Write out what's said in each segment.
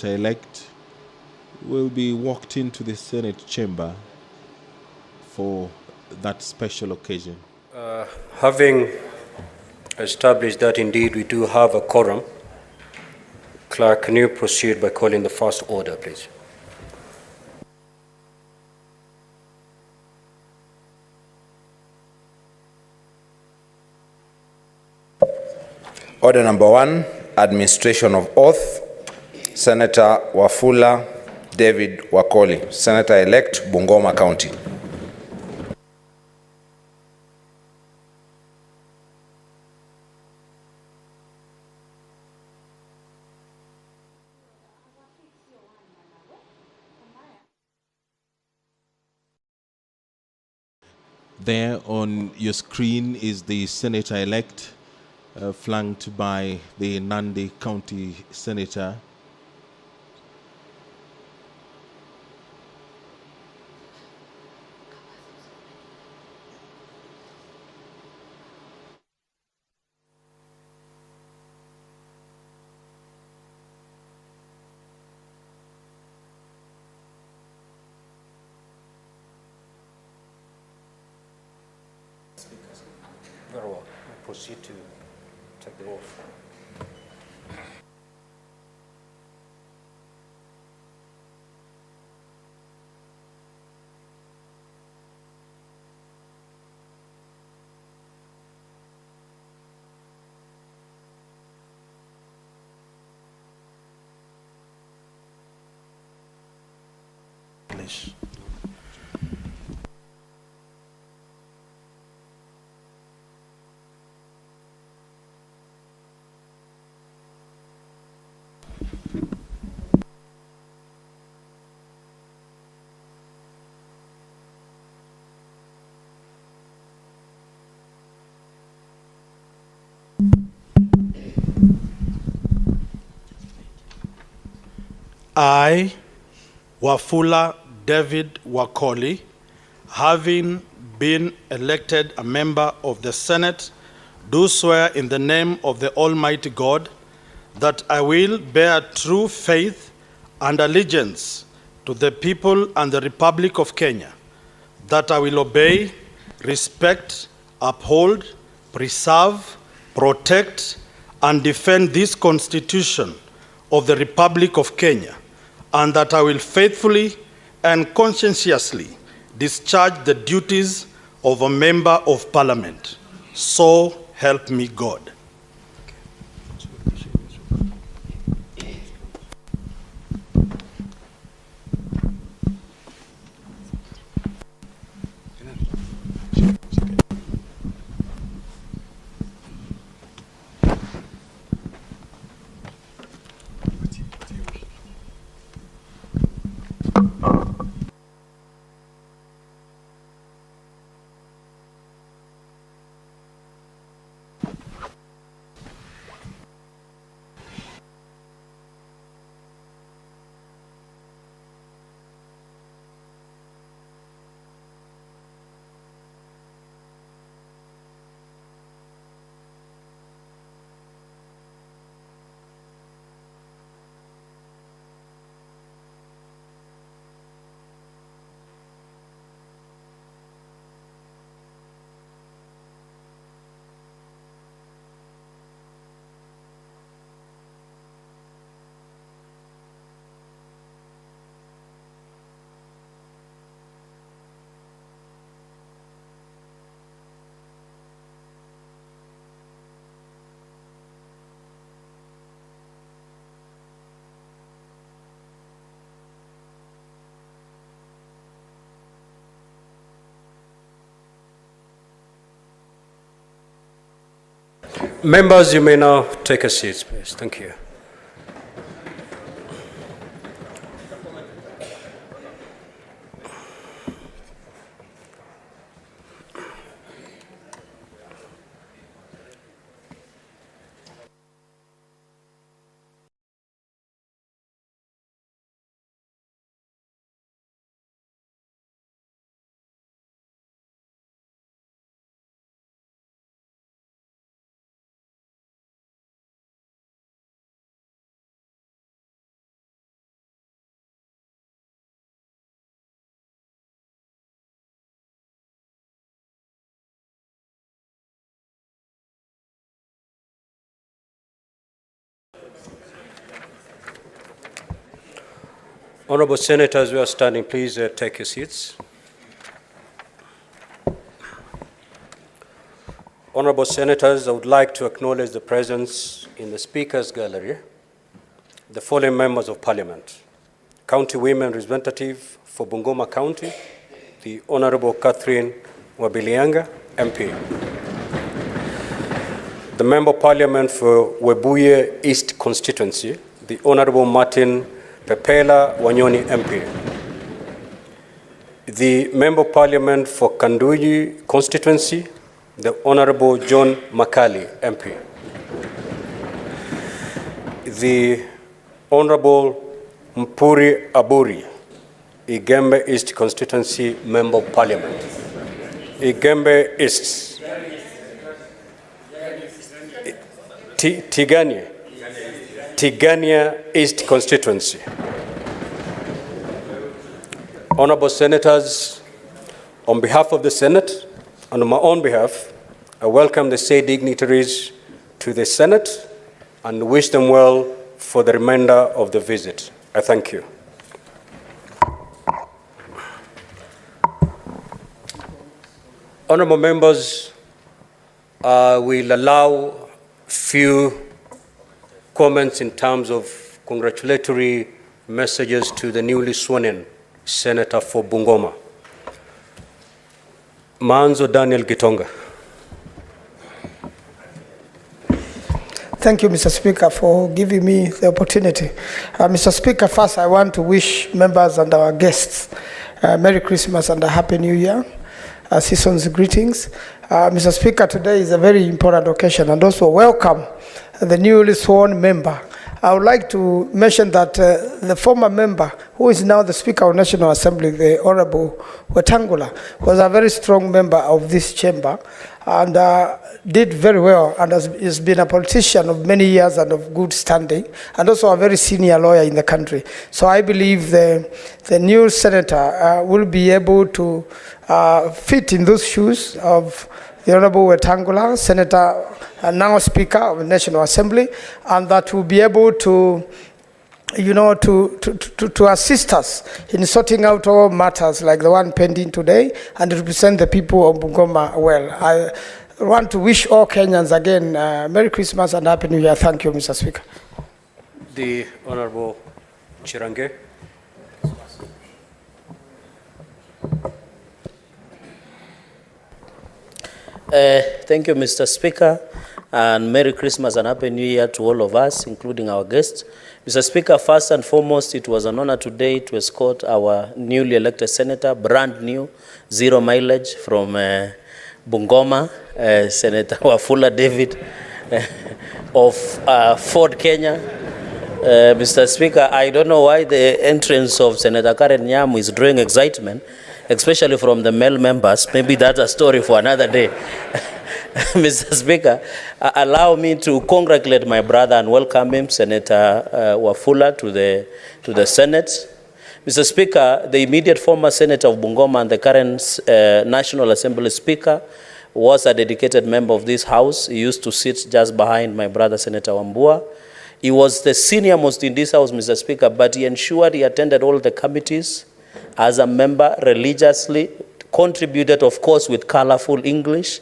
senator-elect will be walked into the Senate chamber for that special occasion. Having established that indeed we do have a quorum, Clerk, can you proceed by calling the first order, please? Order number 1, administration of oath. Senator Wafula David Wakoli, Senator-elect, Bungoma County. There on your screen is the senator-elect, flanked by the Nandi County Senator. Very well. Proceed to take the oath. English. I, Wafula David Wakoli, having been elected a member of the Senate, do swear in the name of the Almighty God that I will bear true faith and allegiance to the people and the Republic of Kenya, that I will obey, respect, uphold, preserve, protect, and defend this Constitution of the Republic of Kenya, and that I will faithfully and conscientiously discharge the duties of a member of Parliament. So help me God. Members, you may now take a seat, please. Thank you. Honorable Senators who are standing, please take your seats. Honorable Senators, I would like to acknowledge the presence in the Speaker's Gallery the following members of Parliament. County Women Representative for Bungoma County, the Honorable Catherine Wabilianga, MP. The Member of Parliament for Webuye East Constituency, the Honorable Martin Pepela Wanyoni, MP. The Member of Parliament for Kanduyi Constituency, the Honorable John Makali, MP. The Honorable Mpuri Aburi, Igembe East Constituency Member of Parliament. Igembe East. Tigania East Constituency. Honorable Senators, on behalf of the Senate and on my own behalf, I welcome the said dignitaries to the Senate and wish them well for the remainder of the visit. I thank you. Honorable members, will allow few comments in terms of congratulatory messages to the newly sworn-in Senator for Bungoma. Manzo Daniel Gitonga. Thank you, Mr. Speaker, for giving me the opportunity. Mr. Speaker, first I want to wish members and our guests Merry Christmas and a Happy New Year. Season's greetings. Mr. Speaker, today is a very important occasion, and also welcome the newly sworn member. I would like to mention that the former member, who is now the Speaker of National Assembly, the Honorable Wetangula, was a very strong member of this chamber and did very well, and has been a politician of many years and of good standing, and also a very senior lawyer in the country. So I believe the new senator will be able to fit in those shoes of the Honorable Wetangula, Senator, now Speaker of the National Assembly, and that will be able to, to assist us in sorting out all matters like the one pending today and represent the people of Bungoma well. I want to wish all Kenyans again Merry Christmas and Happy New Year. Thank you, Mr. Speaker. The Honorable Chirange. Thank you, Mr. Speaker, and Merry Christmas and Happy New Year to all of us, including our guests. Mr. Speaker, first and foremost, it was an honor today to escort our newly elected senator, brand new, 0 mileage from Bungoma, Senator Wafula David of Ford, Kenya. Mr. Speaker, I don't know why the entrance of Senator Karen Nyamu is drawing excitement, especially from the male members. Maybe that's a story for another day. Mr. Speaker, allow me to congratulate my brother and welcome him, Senator Wafula, to the Senate. Mr. Speaker, the immediate former Senator of Bungoma and the current National Assembly Speaker was a dedicated member of this House. He used to sit just behind my brother, Senator Wambua. He was the senior most in this House, Mr. Speaker, but he ensured he attended all the committees as a member religiously, contributed, of course, with colorful English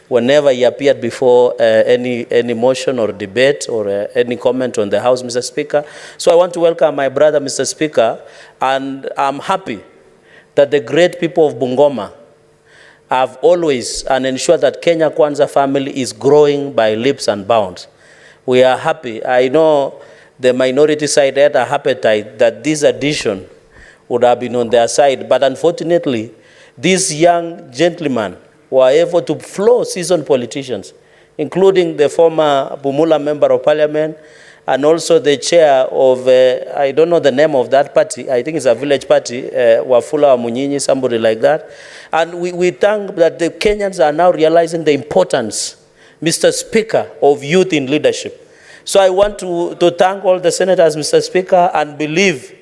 whenever he appeared before any motion or debate or any comment on the House, Mr. Speaker. So I want to welcome my brother, Mr. Speaker, and I'm happy that the great people of Bungoma have always and ensured that Kenya Kwanza family is growing by leaps and bounds. We are happy. I know the minority side had a appetite that this addition would have been on their side, but unfortunately, these young gentlemen were able to flow seasoned politicians, including the former Bumula Member of Parliament and also the chair of, I don't know the name of that party, I think it's a village party, Wafula Munyinyi, somebody like that. And we thank that the Kenyans are now realizing the importance, Mr. Speaker, of youth in leadership. So I want to thank all the senators, Mr. Speaker, and believe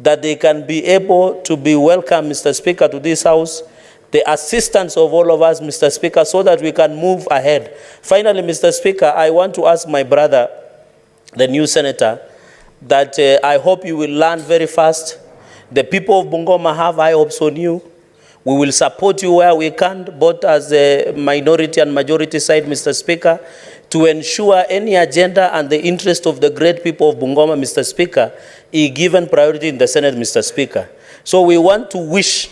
that they can be able to be welcome, Mr. Speaker, to this House, the assistance of all of us, Mr. Speaker, so that we can move ahead. Finally, Mr. Speaker, I want to ask my brother, the new senator, that I hope you will learn very fast The people of Bungoma have high hopes on you. We will support you where we can, both as a minority and majority side, Mr. Speaker, to ensure any agenda and the interest of the great people of Bungoma, Mr. Speaker, is given priority in the Senate, Mr. Speaker. So we want to wish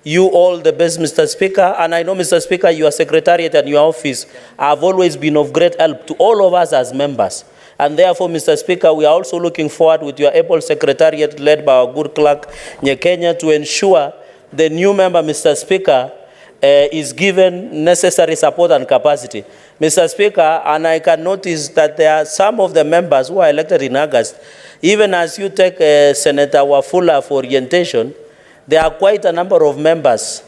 you all the best, Mr. Speaker, and I know, Mr. Speaker, your secretariat and your office have always been of great help to all of us as members. And therefore, Mr. Speaker, we are also looking forward with your able secretariat led by our good clerk, Nyekenya, to ensure the new member, Mr. Speaker, is given necessary support and capacity. Mr. Speaker, and I can notice that there are some of the members who are elected in August, even as you take Senator Wafula for orientation, there are quite a number of members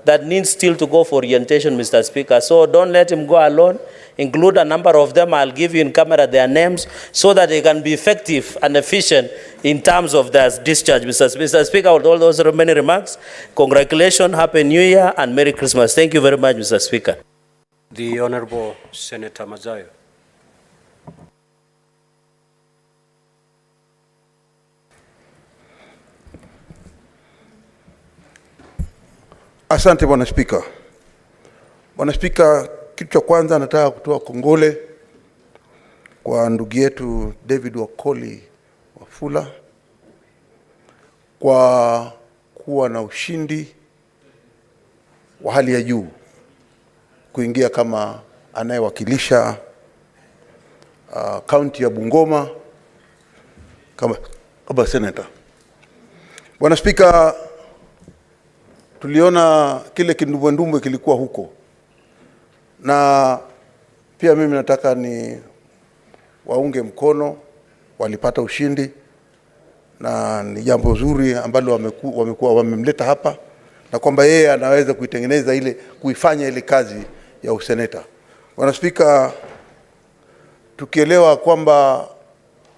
that need still to go for orientation, Mr. Speaker. So don't let him go alone. Include a number of them. I'll give you in camera their names so that they can be effective and efficient in terms of their discharge, Mr. Speaker. With all those many remarks, congratulations, Happy New Year, and Merry Christmas. Thank you very much, Mr. Speaker. The Honorable Senator Mazayo. Asante Bwana Spika. Bwana Spika, kitu cha kwanza nataka kutoa kongole kwa ndugu yetu David Wakoli Wafula kwa kuwa na ushindi wa hali ya juu kuingia kama anayewakilisha kaunti ya Bungoma kama senator. Bwana Spika, tuliona kile kindumbwe kilikuwa huko, na pia mimi nataka ni waunge mkono, walipata ushindi na ni jambo zuri ambalo wamemleta hapa, na kwamba yeye anaweza kuitengeneza kuifanya ile kazi ya useneta. Bwana Spika, tukielewa kwamba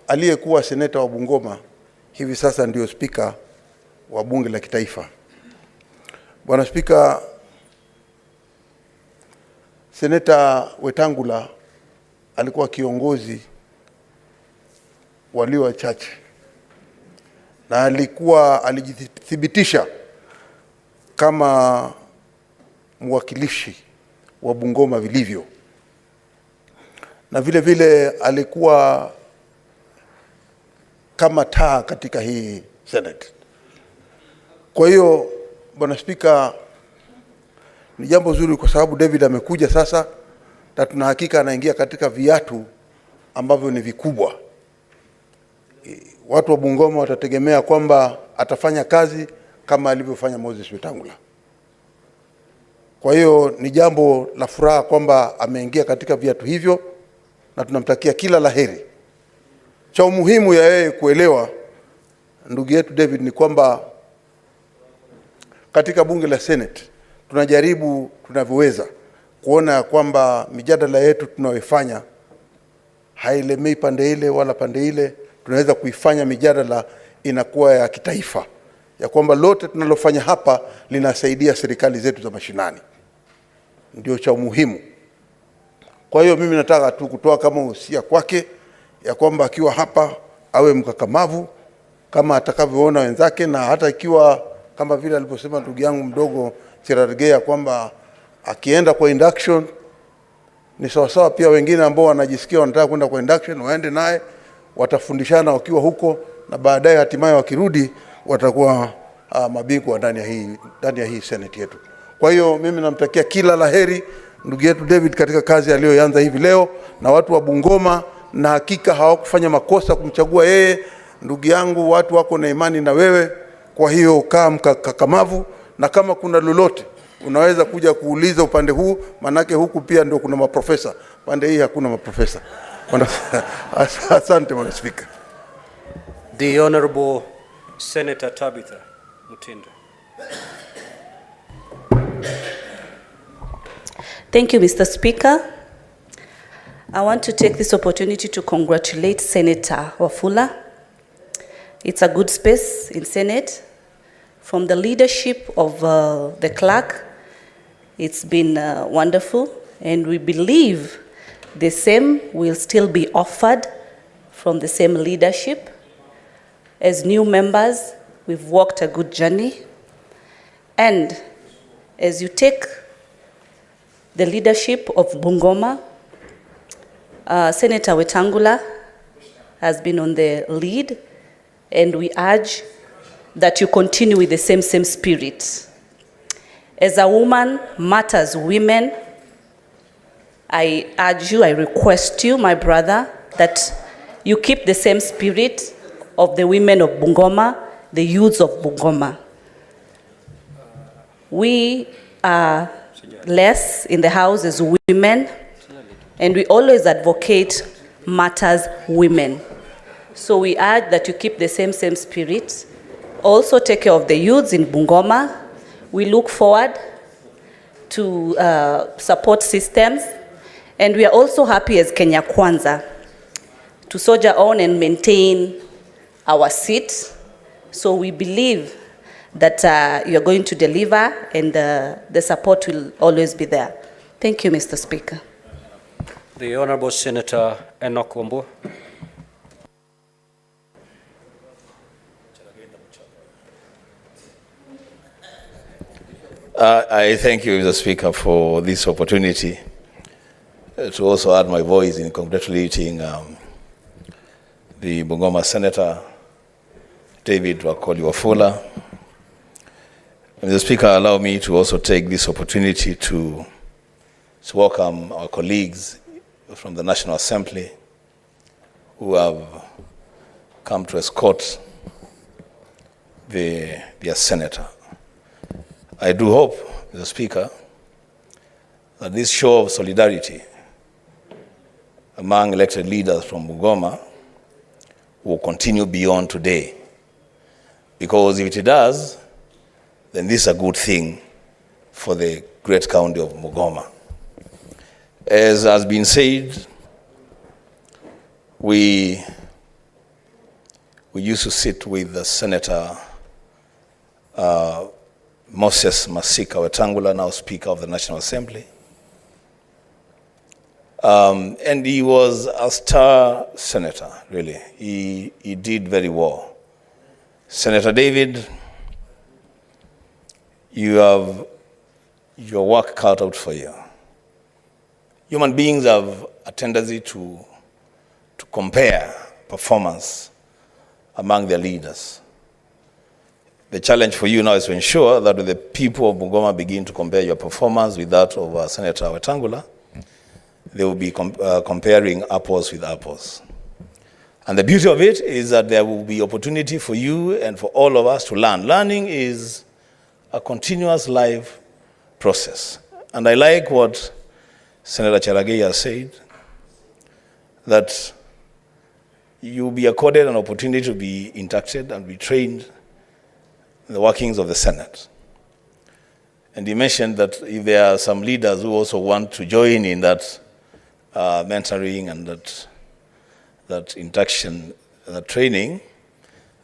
aliyekuwa seneta wa Bungoma hivi sasa ndio spika wa bunge la kitaifa. Bwana Spika, Seneta Wetangula alikuwa kiongozi walio wachache na alijithibitisha kama mwakilishi wa Bungoma vilivyo, na vile vile alikuwa kama taa katika hii Senate. Kwa hiyo Bwana Spika, ni jambo zuri kwa sababu David amekuja sasa na tuna hakika anaingia katika viatu ambavyo ni vikubwa. Watu wa Bungoma watategemea kwamba atafanya kazi kama alivyofanya Moses Wetangula. Kwa hiyo ni jambo la furaha kwamba ameingia katika viatu hivyo na tunamtakia kila laheri. Cha umuhimu ya yeye kuelewa ndugu yetu David ni kwamba katika bunge la Senate tunajaribu tunavyoweza kuona kwamba mijadala yetu tunayoifanya hailemei pande ile wala pande ile. Tunaweza kuifanya mijadala inakuwa ya kitaifa, ya kwamba lote tunalofanya hapa linasaidia serikali zetu za mashinani. Ndio cha muhimu. Kwa hiyo mimi nataka tu kutoa kama usia kwake ya kwamba akiwa hapa awe mkakamavu kama atakavyoona wenzake, na hata ikiwa kama vile alivyosema ndugu yangu mdogo Cherargea kwamba akienda kwa induction ni sawasawa, pia wengine ambao wanajisikia wanataka kwenda kwa induction waende naye, watafundishana wakiwa huko, na baadaye hatimaye wakirudi watakuwa mabingwa ndani ya hii Senate yetu. Kwa hiyo mimi namtakia kila laheri ndugu yetu David katika kazi aliyoanza hivi leo, na watu wa Bungoma na hakika hawakufanya makosa kumchagua yeye. Ndugu yangu, watu wako na imani na wewe. Kwa hiyo kaa mkakamavu, na kama kuna lolote unaweza kuja kuuliza upande huu, manake huku pia ndio kuna maprofesa, pande hii hakuna maprofesa. Asante Bwana Speaker. The Honorable Senator Tabitha Mutinda. Thank you, Mr. Speaker. I want to take this opportunity to congratulate Senator Wafula. It's a good space in Senate. From the leadership of the clerk, it's been wonderful, and we believe the same will still be offered from the same leadership. As new members, We've walked a good journey. And as you take the leadership of Bungoma, Senator Wetangula has been on the lead, and we urge that you continue with the same spirit. As a woman matters women, I urge you, I request you, my brother, that you keep the same spirit of the women of Bungoma, the youths of Bungoma. We are less in the house as women, and we always advocate matters women. So we urge that you keep the same spirit. Also take care of the youths in Bungoma. We look forward to support systems, and we are also happy as Kenya Kwanza to soldier on and maintain our seat. So we believe that you're going to deliver, and the support will always be there. Thank you, Mr. Speaker. The Honorable Senator Enoch Wambu. I thank you, Mr. Speaker, for this opportunity to also add my voice in congratulating the Bungoma Senator, David Wakoli Wafula. Mr. Speaker, allow me to also take this opportunity to welcome our colleagues from the National Assembly who have come to escort their senator. I do hope, Mr. Speaker, that this show of solidarity among elected leaders from Bungoma will continue beyond today. Because if it does, then this is a good thing for the great county of Bungoma. As has been said, we used to sit with the Senator Moses Masika Wetangula, now Speaker of the National Assembly. And he was a star senator, really. He did very well. Senator David, you have your work cut out for you. Human beings have a tendency to compare performance among their leaders. The challenge for you now is to ensure that when the people of Bungoma begin to compare your performance with that of Senator Wetangula, they will be comparing apples with apples. And the beauty of it is that there will be opportunity for you and for all of us to learn. Learning is a continuous life process. And I like what Senator Cherargei has said, that you'll be accorded an opportunity to be inducted and be trained in the workings of the Senate. And he mentioned that if there are some leaders who also want to join in that mentoring and that induction, that training,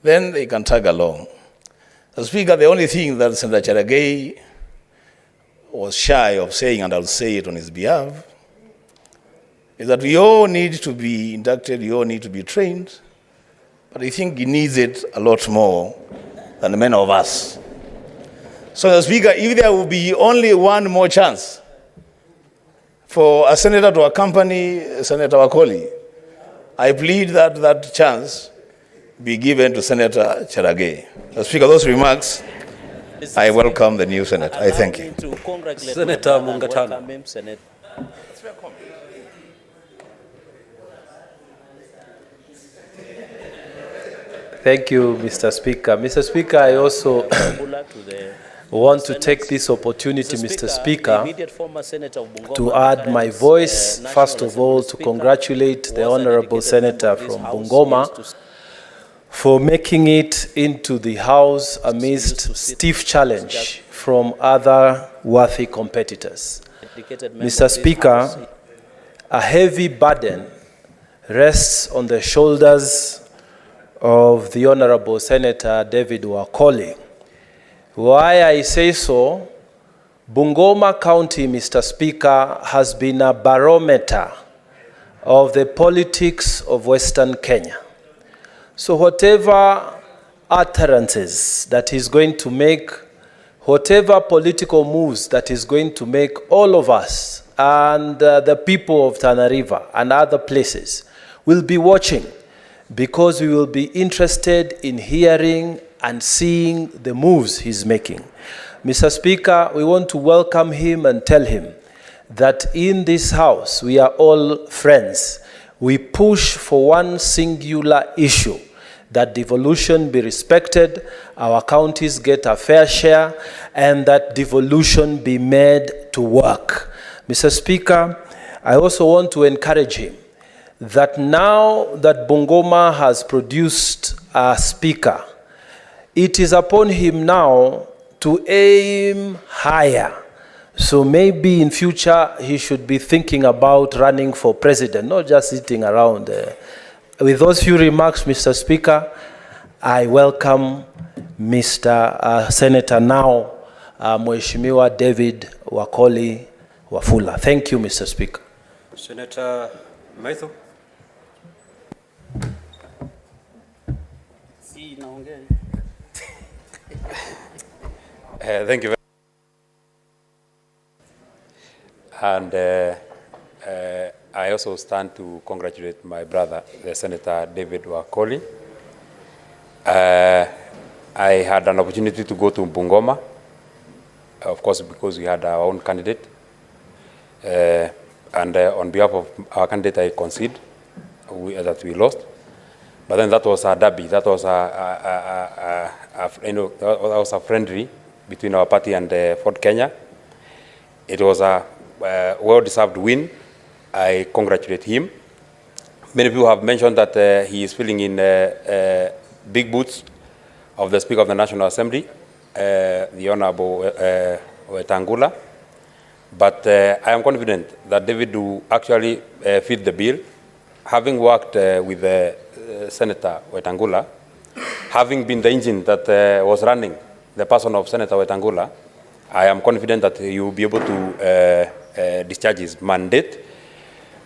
then they can tag along. As Speaker, the only thing that Senator Cherargei was shy of saying, and I'll say it on his behalf, is that we all need to be inducted, we all need to be trained, but I think he needs it a lot more than many of us. So, Mr. Speaker, if there will be only one more chance for a senator to accompany Senator Wakoli, I plead that that chance be given to Senator Cherargei. Mr. Speaker, those remarks, I welcome the new Senate. I thank you. Senator Mungatana. Thank you, Mr. Speaker. Mr. Speaker, I also want to take this opportunity, Mr. Speaker, to add my voice, first of all, to congratulate the Honorable Senator from Bungoma for making it into the House amidst stiff challenge from other worthy competitors. Mr. Speaker, a heavy burden rests on the shoulders of the Honorable Senator David Wakoli. Why I say so, Bungoma County, Mr. Speaker, has been a barometer of the politics of Western Kenya. So whatever utterances that he's going to make, whatever political moves that is going to make, all of us and the people of Tana River and other places will be watching, because we will be interested in hearing and seeing the moves he's making. Mr. Speaker, we want to welcome him and tell him that in this house we are all friends. We push for one singular issue, that devolution be respected, our counties get a fair share, and that devolution be made to work. Mr. Speaker, I also want to encourage him that now that Bungoma has produced a speaker, it is upon him now to aim higher. So maybe in future he should be thinking about running for president, not just sitting around. With those few remarks, Mr. Speaker, I welcome Mr. Senator now, Mheshimiwa David Wakoli Wafula. Thank you, Mr. Speaker. Senator Methu. Thank you very much. And I also stand to congratulate my brother, the Senator David Wakoli. I had an opportunity to go to Bungoma, of course, because we had our own candidate. And on behalf of our candidate, I concede that we lost. But then that was a derby. That was that was a friendly between our party and Ford Kenya. It was a well-deserved win. I congratulate him. Many people have mentioned that he is filling in big boots of the Speaker of the National Assembly, the Honorable Wetangula. But I am confident that David will actually fit the bill. Having worked with Senator Wetangula, having been the engine that was running the person of Senator Wetangula, I am confident that he will be able to discharge his mandate.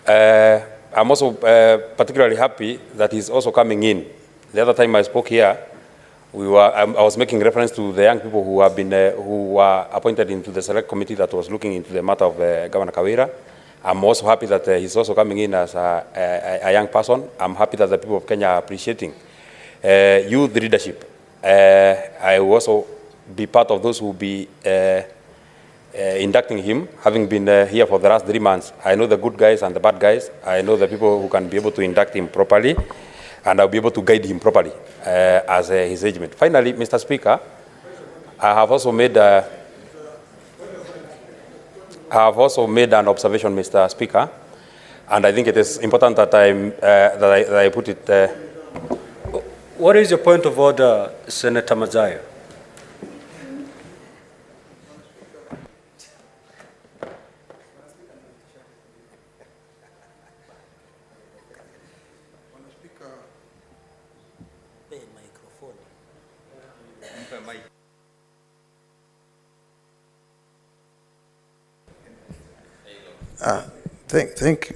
I'm also particularly happy that he's also coming in. The other time I spoke here, I was making reference to the young people who have been who were appointed into the select committee that was looking into the matter of Governor Kawira. I'm also happy that he's also coming in as a young person. I'm happy that the people of Kenya are appreciating youth leadership. I will also be part of those who will be inducting him, having been here for the last 3 months. I know the good guys and the bad guys. I know the people who can be able to induct him properly, and I'll be able to guide him properly as his agent. Finally, Mr. Speaker, I have also made an observation, Mr. Speaker, and I think it is important that I put it. What is your point of order, Senator Mazayo?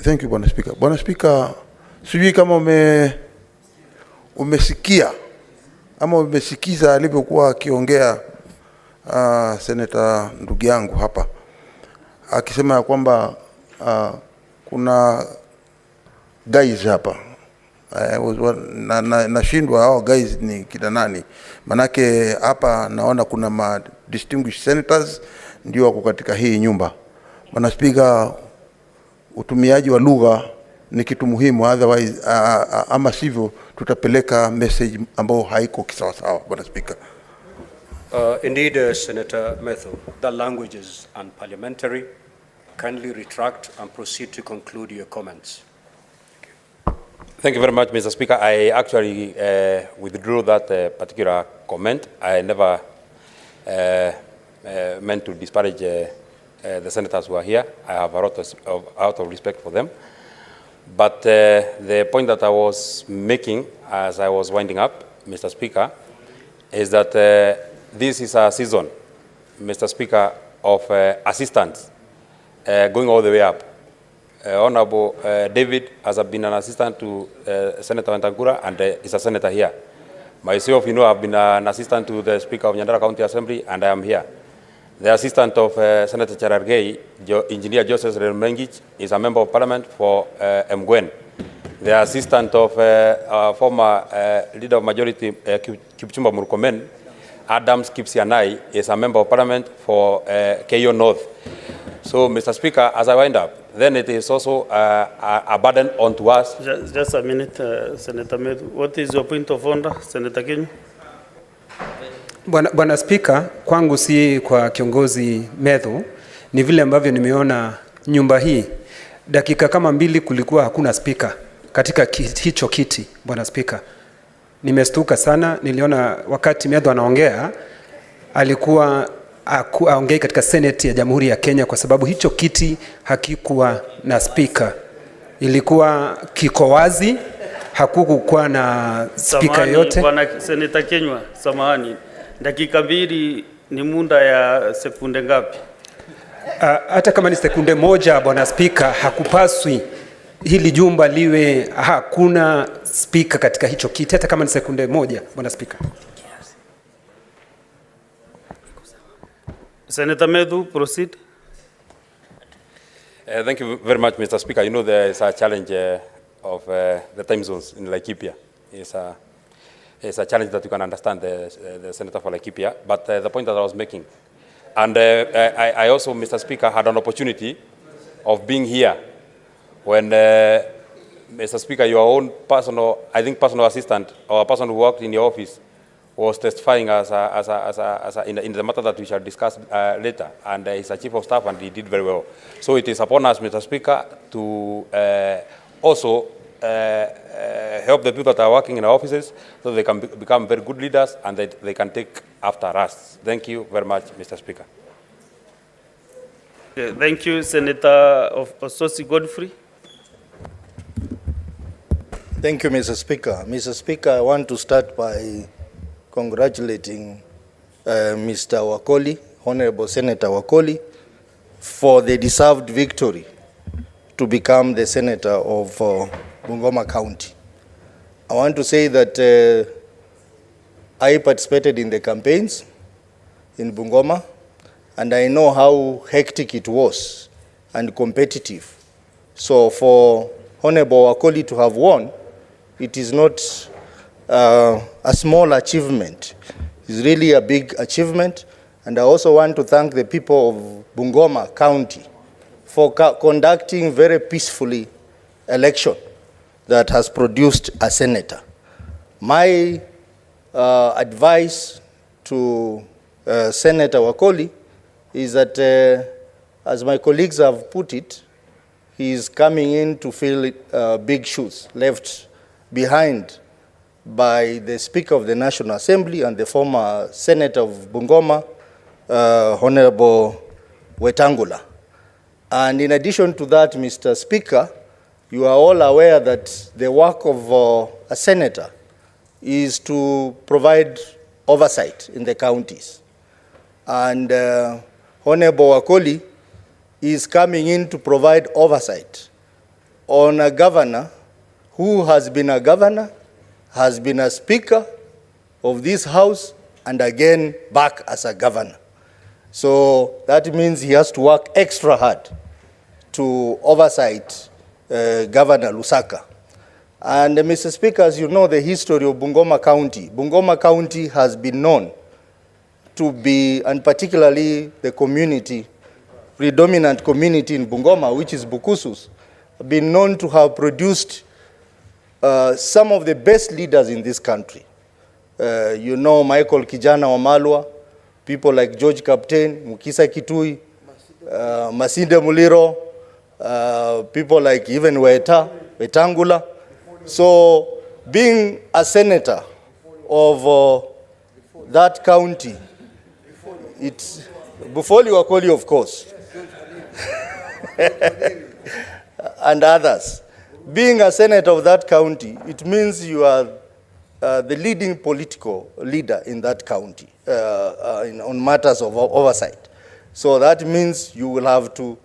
Thank you, Bwana Speaker. Bwana Speaker, sijui kama umesikia ama umesikiza alivyokuwa akiongea Senator ndugu yangu hapa akisema ya kwamba kuna guys hapa nashindwa hao guys ni kina nani, manake hapa naona kuna distinguished senators ndio wako katika hii nyumba. Bwana Speaker, utumiaji wa lugha ni kitu muhimu, otherwise ama sivyo tutapeleka message ambao haiko kisawa sawa. Bwana Speaker. Indeed, Senator Methu, the language is unparliamentary. Kindly retract and proceed to conclude your comments. Thank you very much, Mr. Speaker. I actually withdrew that particular comment. I never meant to disparage the senators who are here. I have a lot of respect for them. But the point that I was making as I was winding up, Mr. Speaker, is that this is a season, Mr. Speaker, of assistants going all the way up. Honorable David has been an assistant to Senator Wetangula and is a senator here. Myself, I've been an assistant to the Speaker of Nyandara County Assembly, and I am here. The assistant of Senator Cherargei, Engineer Joseph Remengich, is a member of Parliament for Mgwen. The assistant of former Leader of Majority, Kipchumba Murkomen, Adams Kipsianai, is a member of Parliament for Keio North. So, Mr. Speaker, as I wind up, then it is also a burden onto us. Just a minute, Senator Meru. What is your point of order, Senator Kenyu? Bwana Spika, kwangu si kwa kiongozi Meru, ni vile ambavyo nimeona nyumba hii. Dakika kama 2 kulikuwa hakuna spika katika hicho kiti, Bwana Spika. Nimestuka sana, niliona wakati Meru anaongea, alikuwa aongei katika Senate ya Jamhuri ya Kenya kwa sababu hicho kiti hakikuwa na spika. Ilikuwa kiko wazi, hakukuwa na spika yote. Bwana Senator Kenywa, samahani. Dakika 2 ni muda ya sekunde ngapi? Hata kama ni sekunde 1, Bwana Spika, hakupaswi hili jumba liwe hakuna spika katika hicho kiti, hata kama ni sekunde 1, Bwana Spika. Senator Meru, proceed. Thank you very much, Mr. Speaker. There is a challenge of the time zones in Laikipia. It's a challenge that you can understand, the Senator for Laikipia. But the point that I was making, and I also, Mr. Speaker, had an opportunity of being here when, Mr. Speaker, your own personal assistant or a person who worked in your office was testifying in the matter that we shall discuss later, and he's a chief of staff and he did very well. So it is upon us, Mr. Speaker, to also help the people that are working in our offices so they can become very good leaders and that they can take after us. Thank you very much, Mr. Speaker. Okay, thank you, Senator of Ososi Godfrey. Thank you, Mr. Speaker. Mr. Speaker, I want to start by congratulating Mr. Wakoli, Honorable Senator Wakoli, for the deserved victory to become the Senator of Bungoma County. I want to say that I participated in the campaigns in Bungoma, and I know how hectic it was and competitive. So for Honorable Wakoli to have won, it is not a small achievement. It's really a big achievement. And I also want to thank the people of Bungoma County for conducting very peacefully election that has produced a senator. My advice to Senator Wakoli is that, as my colleagues have put it, he is coming in to fill big shoes left behind by the Speaker of the National Assembly and the former Senator of Bungoma, Honorable Wetangula. And in addition to that, Mr. Speaker, you are all aware that the work of a senator is to provide oversight in the counties. And Honorable Wakoli is coming in to provide oversight on a governor who has been a governor, has been a speaker of this house, and again back as a governor. So that means he has to work extra hard to oversight Governor Lusaka. And Mr. Speaker, as you know the history of Bungoma County has been known to be, and particularly the community, predominant community in Bungoma, which is Bukusus, been known to have produced some of the best leaders in this country. Michael Kijana Wamalwa, people like George Captain, Mukisa Kitui, Masinde Muliro, people like even Wetangula. So being a senator of that county, it's Bufoli Wakoli, of course, and others. Being a senator of that county, it means you are the leading political leader in that county on matters of oversight. So that means you will have to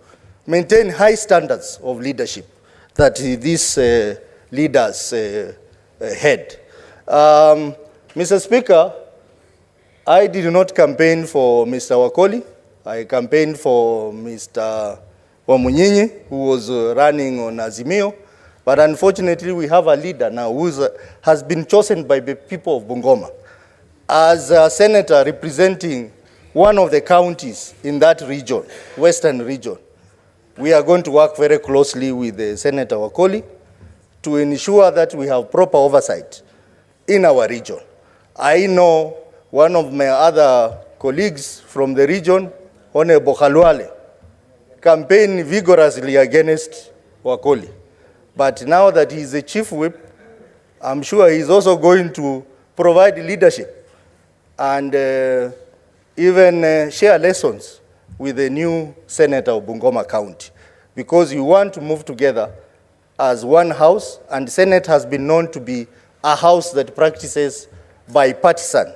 maintain high standards of leadership that these leaders had. Mr. Speaker, I did not campaign for Mr. Wakoli. I campaigned for Mr. Wamunyinyi, who was running on Azimio. But unfortunately, we have a leader now who has been chosen by the people of Bungoma as a senator representing one of the counties in that region, Western region. We are going to work very closely with Senator Wakoli to ensure that we have proper oversight in our region. I know one of my other colleagues from the region, Honorable Khalwale, campaigned vigorously against Wakoli. But now that he's the chief whip, I'm sure he's also going to provide leadership and even share lessons with the new senator of Bungoma County, because you want to move together as one house, and the Senate has been known to be a house that practices bipartisan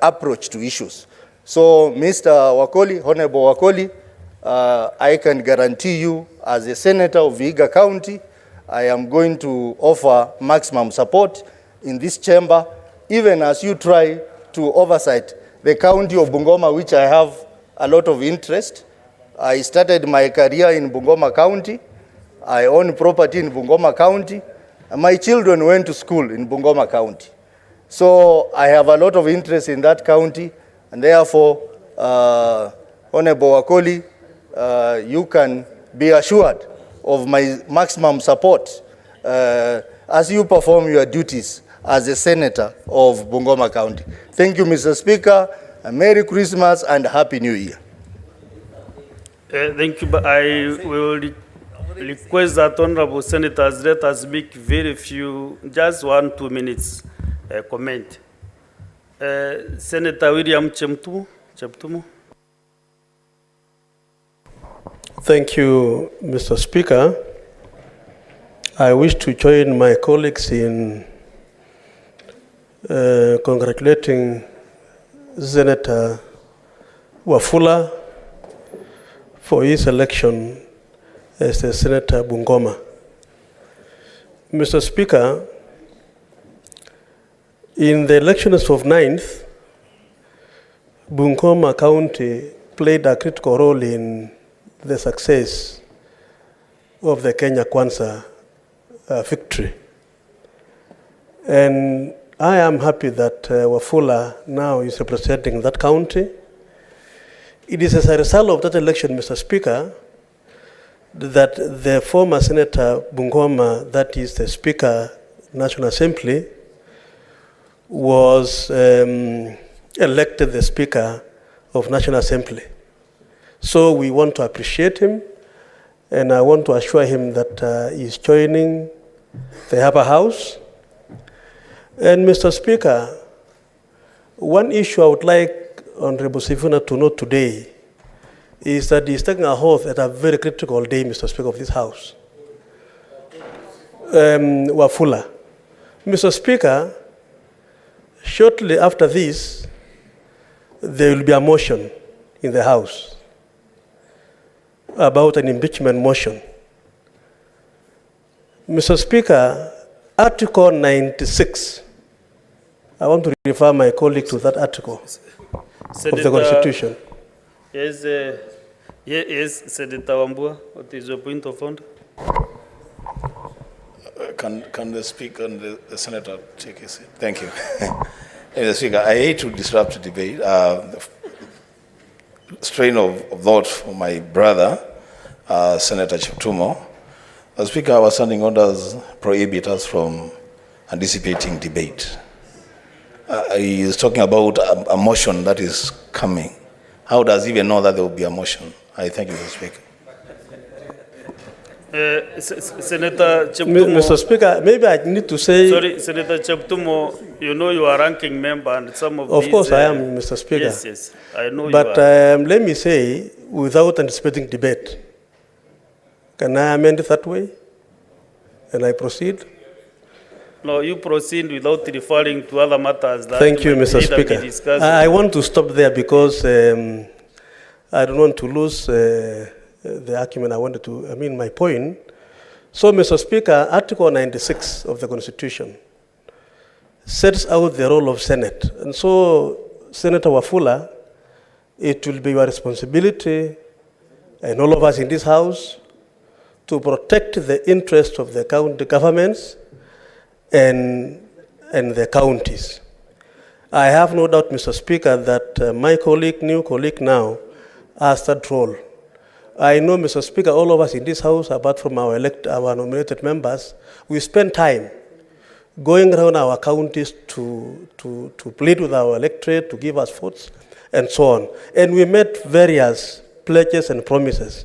approach to issues. So, Mr. Wakoli, Honorable Wakoli, I can guarantee you, as a senator of Vihiga County, I am going to offer maximum support in this chamber, even as you try to oversight the county of Bungoma, which I have a lot of interest. I started my career in Bungoma County. I own property in Bungoma County. And my children went to school in Bungoma County. So I have a lot of interest in that county, and therefore, Honorable Wakoli, you can be assured of my maximum support as you perform your duties as a senator of Bungoma County. Thank you, Mr. Speaker, and Merry Christmas and Happy New Year. Thank you. I will request that honorable senators let us make very few, just 1-2 minutes comment. Senator William Cheptumo. Thank you, Mr. Speaker. I wish to join my colleagues in congratulating Senator Wafula for his election as the Senator Bungoma. Mr. Speaker, in the elections of 9th, Bungoma County played a critical role in the success of the Kenya Kwanza victory. And I am happy that Wafula now is representing that county. It is as a result of that election, Mr. Speaker, that the former Senator Bungoma, that is the Speaker National Assembly, was elected the Speaker of National Assembly. So we want to appreciate him, and I want to assure him that he's joining the upper house. And Mr. Speaker, one issue I would like Honorable Sifuna to note today is that he's taking a oath at a very critical day, Mr. Speaker, of this house. Wafula. Mr. Speaker, shortly after this, there will be a motion in the House about an impeachment motion. Mr. Speaker, Article 96, I want to refer my colleague to that article of the Constitution. Yes, Senator Wambua, what is your point of order? Can the Speaker and the Senator take his seat? Thank you. Mr. Speaker, I hate to disrupt the debate. Strain of thought for my brother, Senator Cheptumo. Speaker, our standing orders prohibit us from anticipating debate. He is talking about a motion that is coming. How does he even know that there will be a motion? I thank you, Mr. Speaker. Senator Cheptumo. Mr. Speaker, maybe I need to say... Sorry, Senator Cheptumo, you know you are ranking member and some of Of these, course I am, Mr. Speaker. Yes, I know but you are. Let me say, without anticipating debate, can I amend it that way? And I proceed? No, you proceed without referring to other matters that Thank you, Mr. either be Speaker. discussed. I want to stop there because I don't want to lose the argument my point. So, Mr. Speaker, Article 96 of the Constitution sets out the role of Senate. And so, Senator Wafula, it will be your responsibility, and all of us in this House, to protect the interests of the county governments and the counties. I have no doubt, Mr. Speaker, that my new colleague now, has that role. I know, Mr. Speaker, all of us in this House, apart from our nominated members, we spend time going around our counties to plead with our electorate, to give us votes, and so on. And we made various pledges and promises.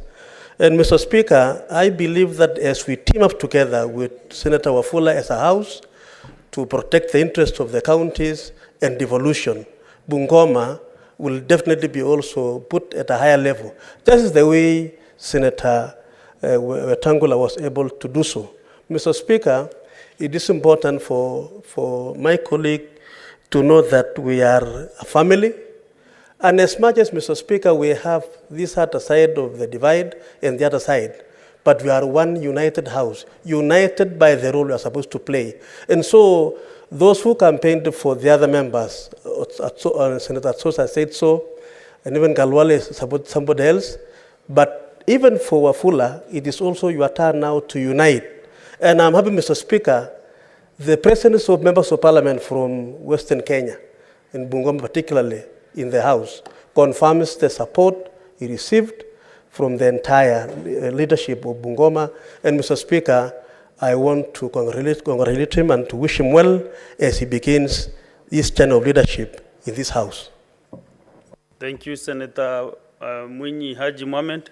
And Mr. Speaker, I believe that as we team up together with Senator Wafula as a House to protect the interests of the counties and devolution, Bungoma will definitely be also put at a higher level, just as the way Senator Wetangula was able to do so. Mr. Speaker, it is important for my colleague to know that we are a family. And as much as, Mr. Speaker, we have this other side of the divide and the other side, but we are one united House, united by the role we are supposed to play. And so those who campaigned for the other members, Senator Sosa said so, and even Galwale supported somebody else, but even for Wafula, it is also your turn now to unite. And I'm happy, Mr. Speaker, the presence of members of parliament from Western Kenya, in Bungoma particularly, in the House, confirms the support he received from the entire leadership of Bungoma. And Mr. Speaker, I want to congratulate him and to wish him well as he begins this channel of leadership in this House. Thank you, Senator Mwinyi Haji Mohamed.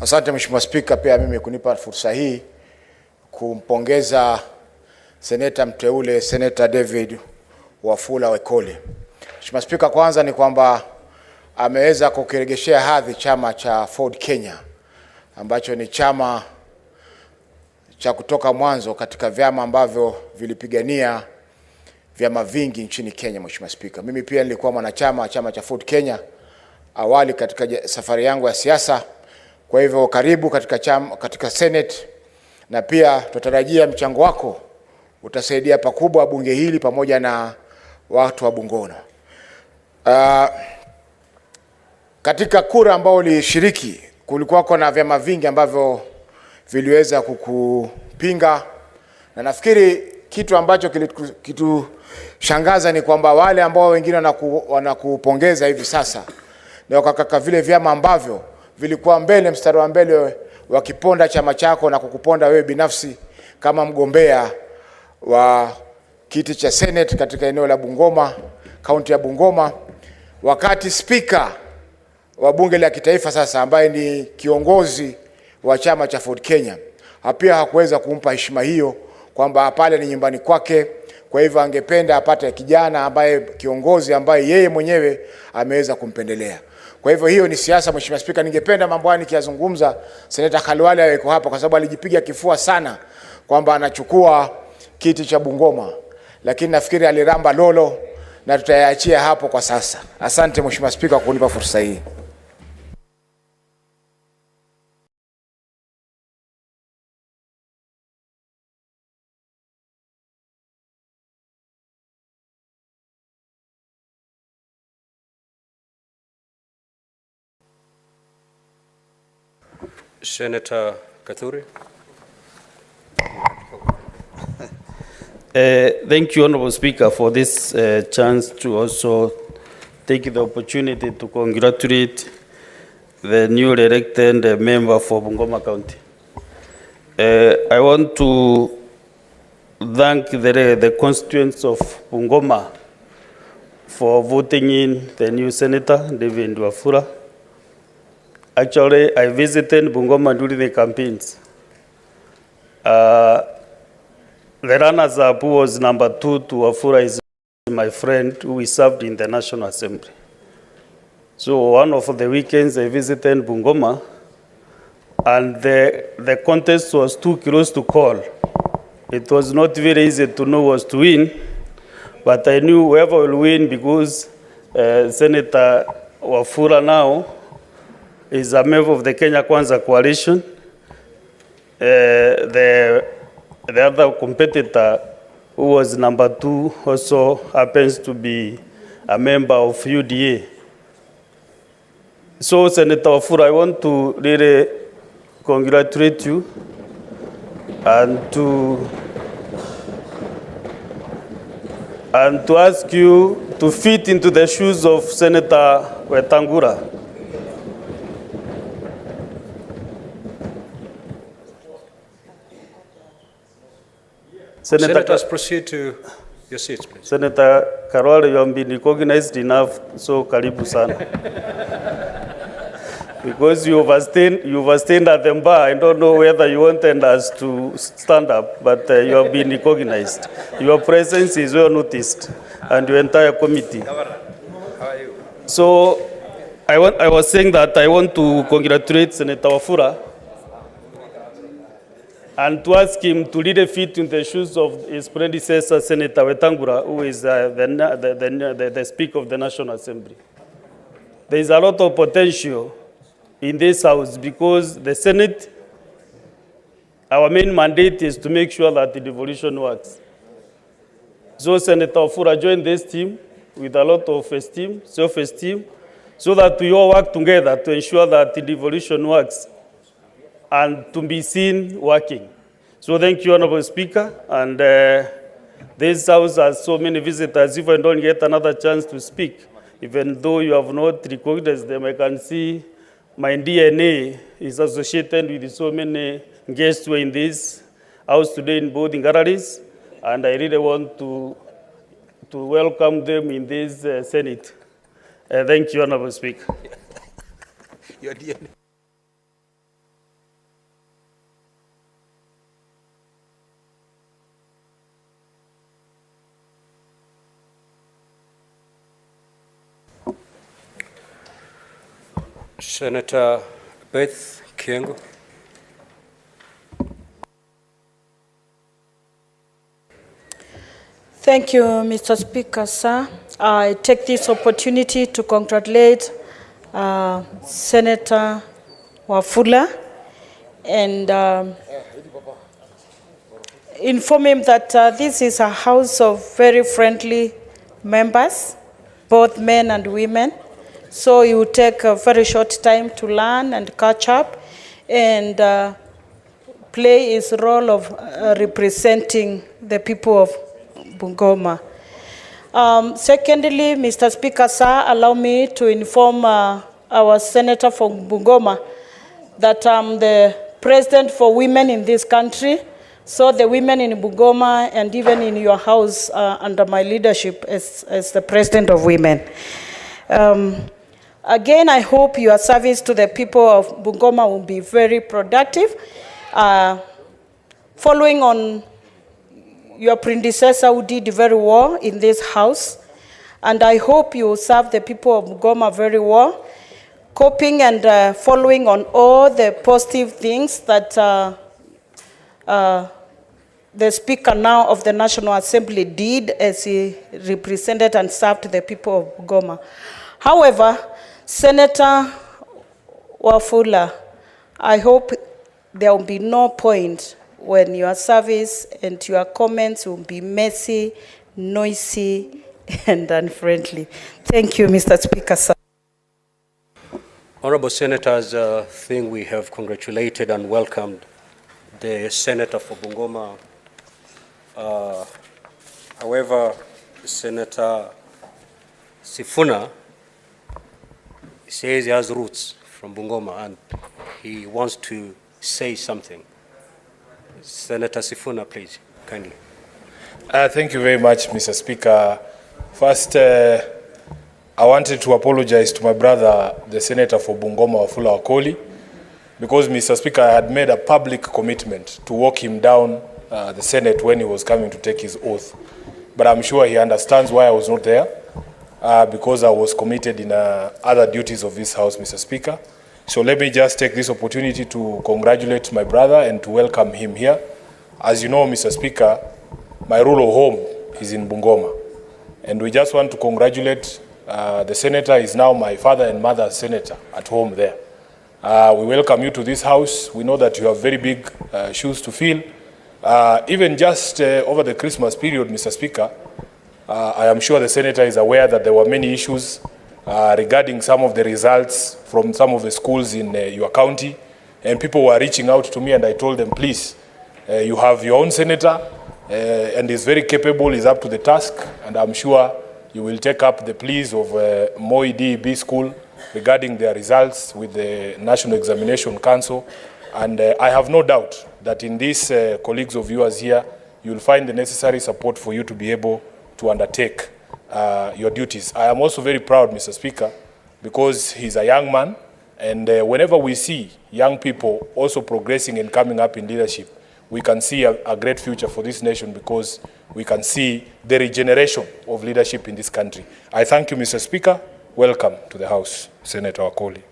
Asante Mheshimiwa Spika, pia mimi kunipa fursa hii kumpongeza Seneta mteule Senator David Wafula Wakoli. Mheshimiwa Spika, kwanza ni kwamba ameweza kukiregeshea hadhi chama cha Ford Kenya ambacho ni chama cha kutoka mwanzo katika vyama ambavyo vilipigania vyama vingi nchini Kenya. Mheshimiwa Spika, mimi pia nilikuwa mwanachama chama cha Ford Kenya awali katika safari yangu ya siasa. Kwa hivyo karibu katika Senate, na pia tutarajia mchango wako utasaidia pakubwa bunge hili pamoja na watu wa Bungoma. Katika kura ambao ulishiriki kulikuwa na vyama vingi ambavyo viliweza kukupinga, na nafikiri kitu ambacho kitushangaza ni kwamba wale ambao wengine wanakupongeza hivi sasa ni wakakaka vile vyama ambavyo vilikuwa mbele, mstari wa mbele wakiponda chama chako na kukuponda wewe binafsi kama mgombea wa kiti cha Senate katika eneo la Bungoma, kaunti ya Bungoma, wakati speaker wa bunge la kitaifa sasa ambaye ni kiongozi wa chama cha Ford Kenya pia hakuweza kumpa heshima hiyo, kwamba pale ni nyumbani kwake. Kwa hivyo angependa apate kijana ambaye kiongozi ambaye yeye mwenyewe ameweza kumpendelea. Kwa hivyo hiyo ni siasa. Mheshimiwa Spika, ningependa mambo haya nikiyazungumza Senator Khalwale yuko hapa, kwa sababu alijipiga kifua sana kwamba anachukua kiti cha Bungoma, lakini nafikiri aliramba lolo na tutayaachia hapo kwa sasa. Asante Mheshimiwa Spika kwa kunipa fursa hii. Senator Kathuri. Thank you, Honorable Speaker, for this chance to also take the opportunity to congratulate the newly elected member for Bungoma County. I want to thank the constituents of Bungoma for voting in the new Senator, David Wafula. Actually, I visited Bungoma during the campaigns. The runners-up who was number 2 to Wafula is my friend who we served in the National Assembly. So one of the weekends I visited Bungoma, and the contest was too close to call. It was not very easy to know who was to win, but I knew whoever will win because Senator Wafula now is a member of the Kenya Kwanza coalition. The other competitor who was number 2, also happens to be a member of UDA. So, Senator Wafula, I want to really congratulate you and to ask you to fit into the shoes of Senator Wetangula. Senators, proceed to your seats, please. Senator Karwale, you have been recognized enough, so karibu sana. Because you overstayed at the bar. I don't know whether you wanted us to stand up, but you have been recognized. Your presence is well noticed, and your entire committee. How are you? So, I was saying that I want to congratulate Senator Wafula and to ask him to really fit in the shoes of his predecessor, Senator Wetangula, who is the Speaker of the National Assembly. There is a lot of potential in this House because the Senate, our main mandate is to make sure that the devolution works. So Senator Wafula joined this team with a lot of esteem, self-esteem, so that we all work together to ensure that the devolution works and to be seen working. So thank you, Honorable Speaker. And this House has so many visitors. If I don't get another chance to speak, even though you have not recognized them, I can see my DNA is associated with so many guests who are in this House today in both galleries. And I really want to welcome them in this Senate. Thank you, Honorable Speaker. Your DNA. Senator Beth Kiengo. Thank you, Mr. Speaker, sir. I take this opportunity to congratulate Senator Wafula and inform him that this is a house of very friendly members, both men and women. So he will take a very short time to learn and catch up and play his role of representing the people of Bungoma. Secondly, Mr. Speaker, sir, allow me to inform our senator from Bungoma that I'm the president for women in this country. So the women in Bungoma and even in your house under my leadership as the president of women. Again, I hope your service to the people of Bungoma will be very productive. Following on your predecessor who did very well in this house, and I hope you will serve the people of Bungoma very well, coping and following on all the positive things that the Speaker now of the National Assembly did as he represented and served the people of Bungoma. However, Senator Wafula, I hope there will be no point when your service and your comments will be messy, noisy, and unfriendly. Thank you, Mr. Speaker, sir. Honorable Senators, I think we have congratulated and welcomed the Senator for Bungoma. However, Senator Sifuna says he has roots from Bungoma and he wants to say something. Senator Sifuna, please, kindly. Thank you very much, Mr. Speaker. First, I wanted to apologize to my brother, the Senator for Bungoma, Wafula Wakoli, because, Mr. Speaker, I had made a public commitment to walk him down the Senate when he was coming to take his oath. But I'm sure he understands why I was not there, because I was committed in other duties of this House, Mr. Speaker. So let me just take this opportunity to congratulate my brother and to welcome him here. As you know, Mr. Speaker, my rule of home is in Bungoma. And we just want to congratulate the senator. Is now my father and mother's senator at home there. We welcome you to this house. We know that you have very big shoes to fill. Even just over the Christmas period, Mr. Speaker, I am sure the Senator is aware that there were many issues regarding some of the results from some of the schools in your county, and people were reaching out to me, and I told them, please, you have your own Senator, and he's very capable, he's up to the task, and I'm sure you will take up the pleas of Moi DEB School regarding their results with the National Examination Council. And I have no doubt that in these colleagues of yours here, you will find the necessary support for you to be able to undertake your duties. I am also very proud, Mr. Speaker, because he's a young man, and whenever we see young people also progressing and coming up in leadership, we can see a great future for this nation, because we can see the regeneration of leadership in this country. I thank you, Mr. Speaker. Welcome to the House, Senator Wakoli.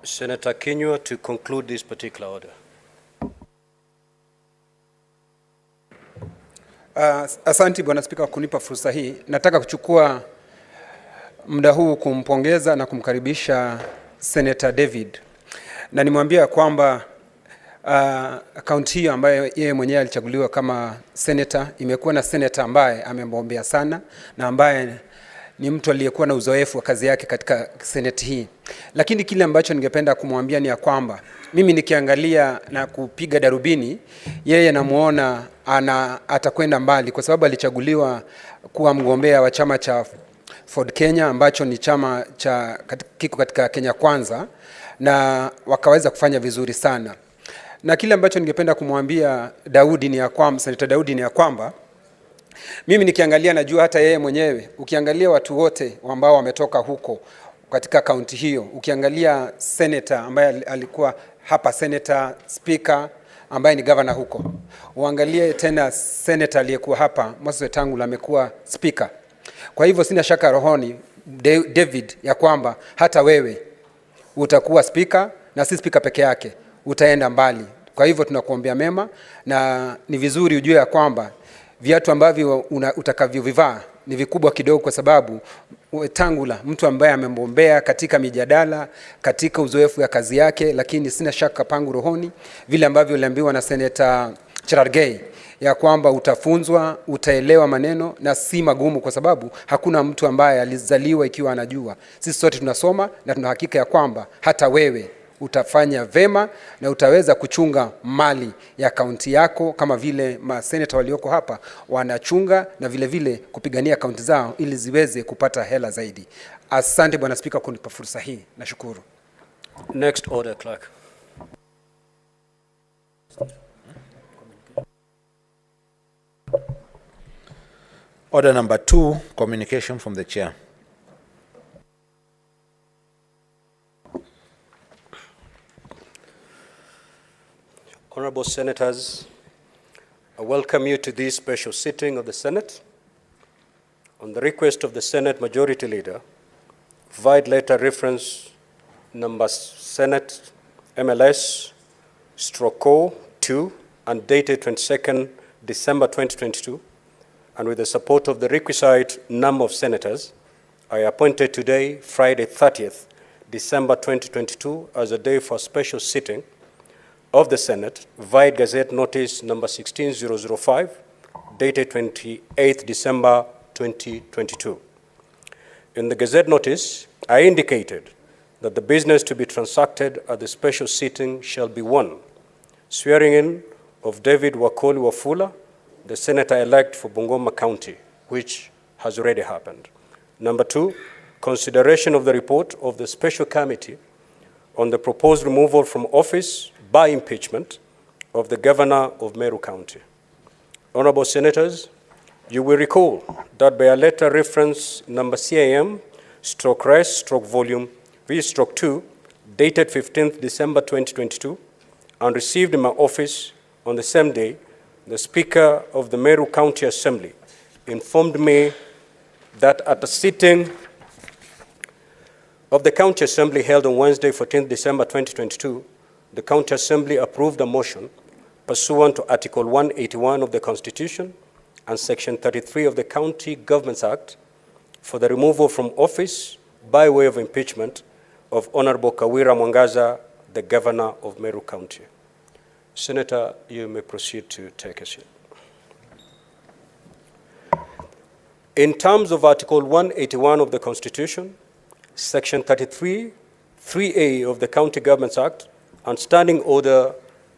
Senator Kinyua, to conclude this particular order. Asante Bwana Spika kwa kunipa fursa hii. Nataka kuchukua muda huu kumpongeza na kumkaribisha Senator David. Na nimwambia kwamba kaunti hiyo ambayo yeye mwenyewe alichaguliwa kama senator imekuwa na senator ambaye amemwombea sana na ambaye ni mtu aliyekuwa na uzoefu wa kazi yake katika seneti hii. Lakini kile ambacho ningependa kumwambia ni ya kwamba mimi nikiangalia na kupiga darubini, yeye namuona atakwenda mbali kwa sababu alichaguliwa kuwa mgombea wa chama cha Ford Kenya ambacho ni chama cha kiko katika Kenya Kwanza, na wakaweza kufanya vizuri sana. Na kile ambacho ningependa kumwambia Daudi ni ya kwamba Senator Daudi ni ya kwamba mimi nikiangalia najua hata yeye mwenyewe, ukiangalia watu wote ambao wametoka huko katika kaunti hiyo, ukiangalia senator ambaye alikuwa hapa, senator speaker ambaye ni governor huko, uangalie tena senator aliyekuwa hapa Moses Wetangula amekuwa speaker. Kwa hivyo sina shaka rohoni David ya kwamba hata wewe utakuwa speaker, na si speaker peke yake, utaenda mbali. Kwa hivyo tunakuombea mema, na ni vizuri ujue ya kwamba viatu ambavyo utakavyovivaa ni vikubwa kidogo, kwa sababu Wetangula mtu ambaye amembombea katika mijadala, katika uzoefu ya kazi yake. Lakini sina shaka pangu rohoni vile ambavyo uliambiwa na Senator Cherargei ya kwamba utafunzwa, utaelewa maneno na si magumu, kwa sababu hakuna mtu ambaye alizaliwa ikiwa anajua. Sisi sote tunasoma na tuna hakika ya kwamba hata wewe utafanya vema na utaweza kuchunga mali ya kaunti yako kama vile maseneta walioko hapa wanachunga, na vile vile kupigania kaunti zao ili ziweze kupata hela zaidi. Asante Bwana Spika kunipa fursa hii. Nashukuru. Next order, clerk. Order number 2, communication from the chair. Honorable Senators, I welcome you to this special sitting of the Senate. On the request of the Senate Majority Leader, provide letter reference number Senate MLS /CO 2 and dated 22nd December 2022, and with the support of the requisite number of senators, I appointed today, Friday 30th December 2022, as a day for special sitting of the Senate, via Gazette Notice number 16005, dated 28th December 2022. In the Gazette Notice, I indicated that the business to be transacted at the special sitting shall be 1, swearing in of David Wakoli Wafula, the Senator-elect for Bungoma County, which has already happened. Number 2, consideration of the report of the Special Committee on the proposed removal from office by impeachment of the Governor of Meru County. Honorable Senators, you will recall that by a letter reference number CIM/res/volume V/2, dated 15th December 2022, and received in my office on the same day, the Speaker of the Meru County Assembly informed me that at a sitting of the County Assembly held on Wednesday, 14th December 2022, the County Assembly approved a motion pursuant to Article 181 of the Constitution and Section 33 of the County Governments Act for the removal from office by way of impeachment of Honorable Kawira Mwangaza, the Governor of Meru County. Senator, you may proceed to take a seat. In terms of Article 181 of the Constitution, Section 33, 3A of the County Governments Act, and Standing Order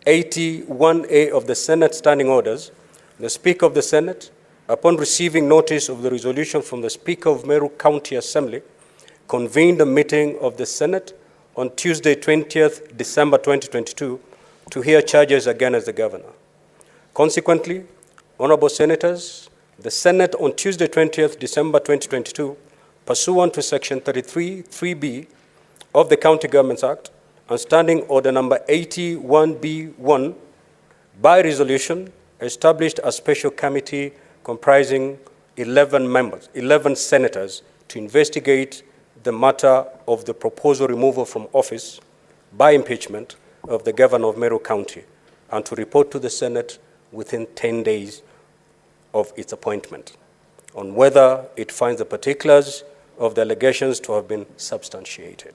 81A of the Senate Standing Orders, the Speaker of the Senate, upon receiving notice of the resolution from the Speaker of Meru County Assembly, convened a meeting of the Senate on Tuesday, 20th December 2022, to hear charges against the governor. Consequently, honorable senators, the Senate on Tuesday, 20th December 2022, pursuant to Section 33, 3B of the County Governments Act and Standing Order number 81B1, by resolution, established a special committee comprising 11 senators to investigate the matter of the proposed removal from office by impeachment of the governor of Meru County, and to report to the Senate within 10 days of its appointment on whether it finds the particulars of the allegations to have been substantiated.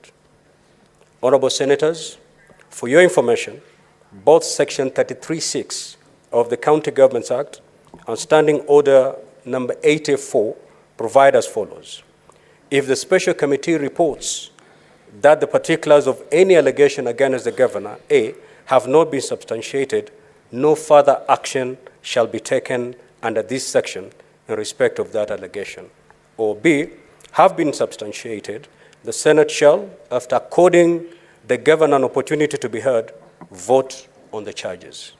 Honorable senators, for your information, both Section 33(6) of the County Governments Act and Standing Order number 84 provide as follows. If the special committee reports that the particulars of any allegation against the governor, A, have not been substantiated, no further action shall be taken under this section in respect of that allegation. Or B, have been substantiated, the Senate shall, after according the governor an opportunity to be heard, vote on the charges.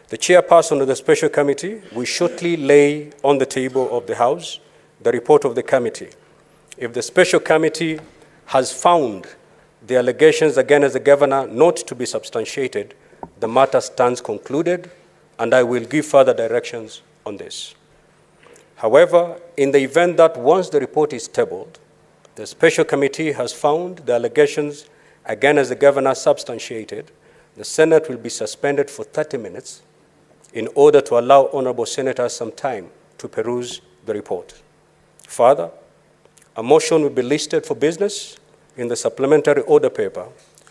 The chairperson of the special committee will shortly lay on the table of the House the report of the committee. If the special committee has found the allegations against the governor not to be substantiated, the matter stands concluded, and I will give further directions on this. However, in the event that once the report is tabled, the special committee has found the allegations against the governor substantiated, the Senate will be suspended for 30 minutes in order to allow honorable senators some time to peruse the report. Further, a motion will be listed for business in the supplementary order paper,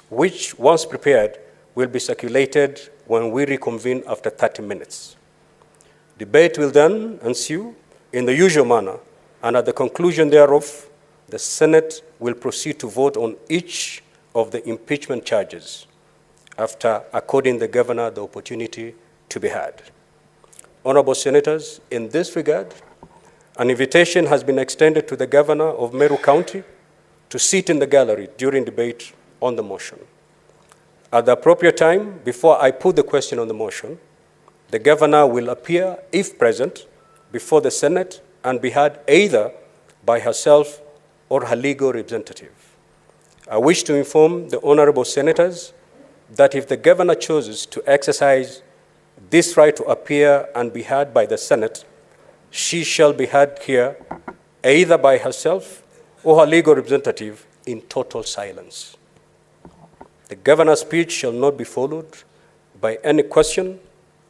which, once prepared, will be circulated when we reconvene after 30 minutes. Debate will then ensue in the usual manner, and at the conclusion thereof, the Senate will proceed to vote on each of the impeachment charges after according the governor the opportunity to be had. Honorable senators, in this regard, an invitation has been extended to the governor of Meru County to sit in the gallery during debate on the motion. At the appropriate time, before I put the question on the motion, the governor will appear, if present, before the Senate and be heard either by herself or her legal representative. I wish to inform the honorable senators that if the governor chooses to exercise this right to appear and be heard by the Senate, she shall be heard here either by herself or her legal representative in total silence. The governor's speech shall not be followed by any question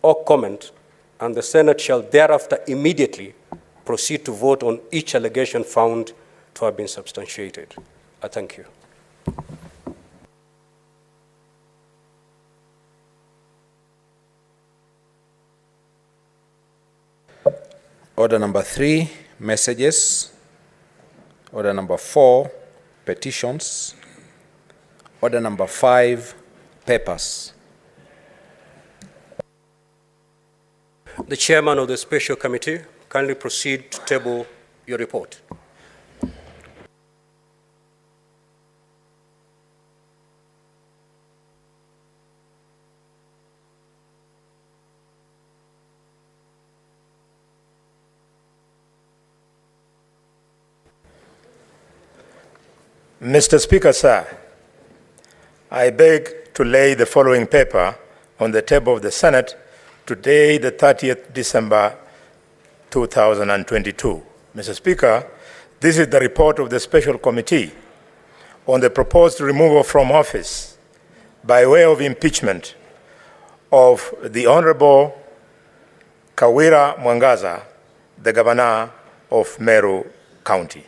or comment, and the Senate shall thereafter immediately proceed to vote on each allegation found to have been substantiated. I thank you. Order number 3, messages. Order number 4, petitions. Order number 5, papers. The chairman of the special committee, kindly proceed to table your report. Mr. Speaker, sir, I beg to lay the following paper on the table of the Senate today, the 30th December 2022. Mr. Speaker, this is the report of the Special Committee on the proposed removal from office by way of impeachment of the Honorable Kawira Mwangaza, the Governor of Meru County.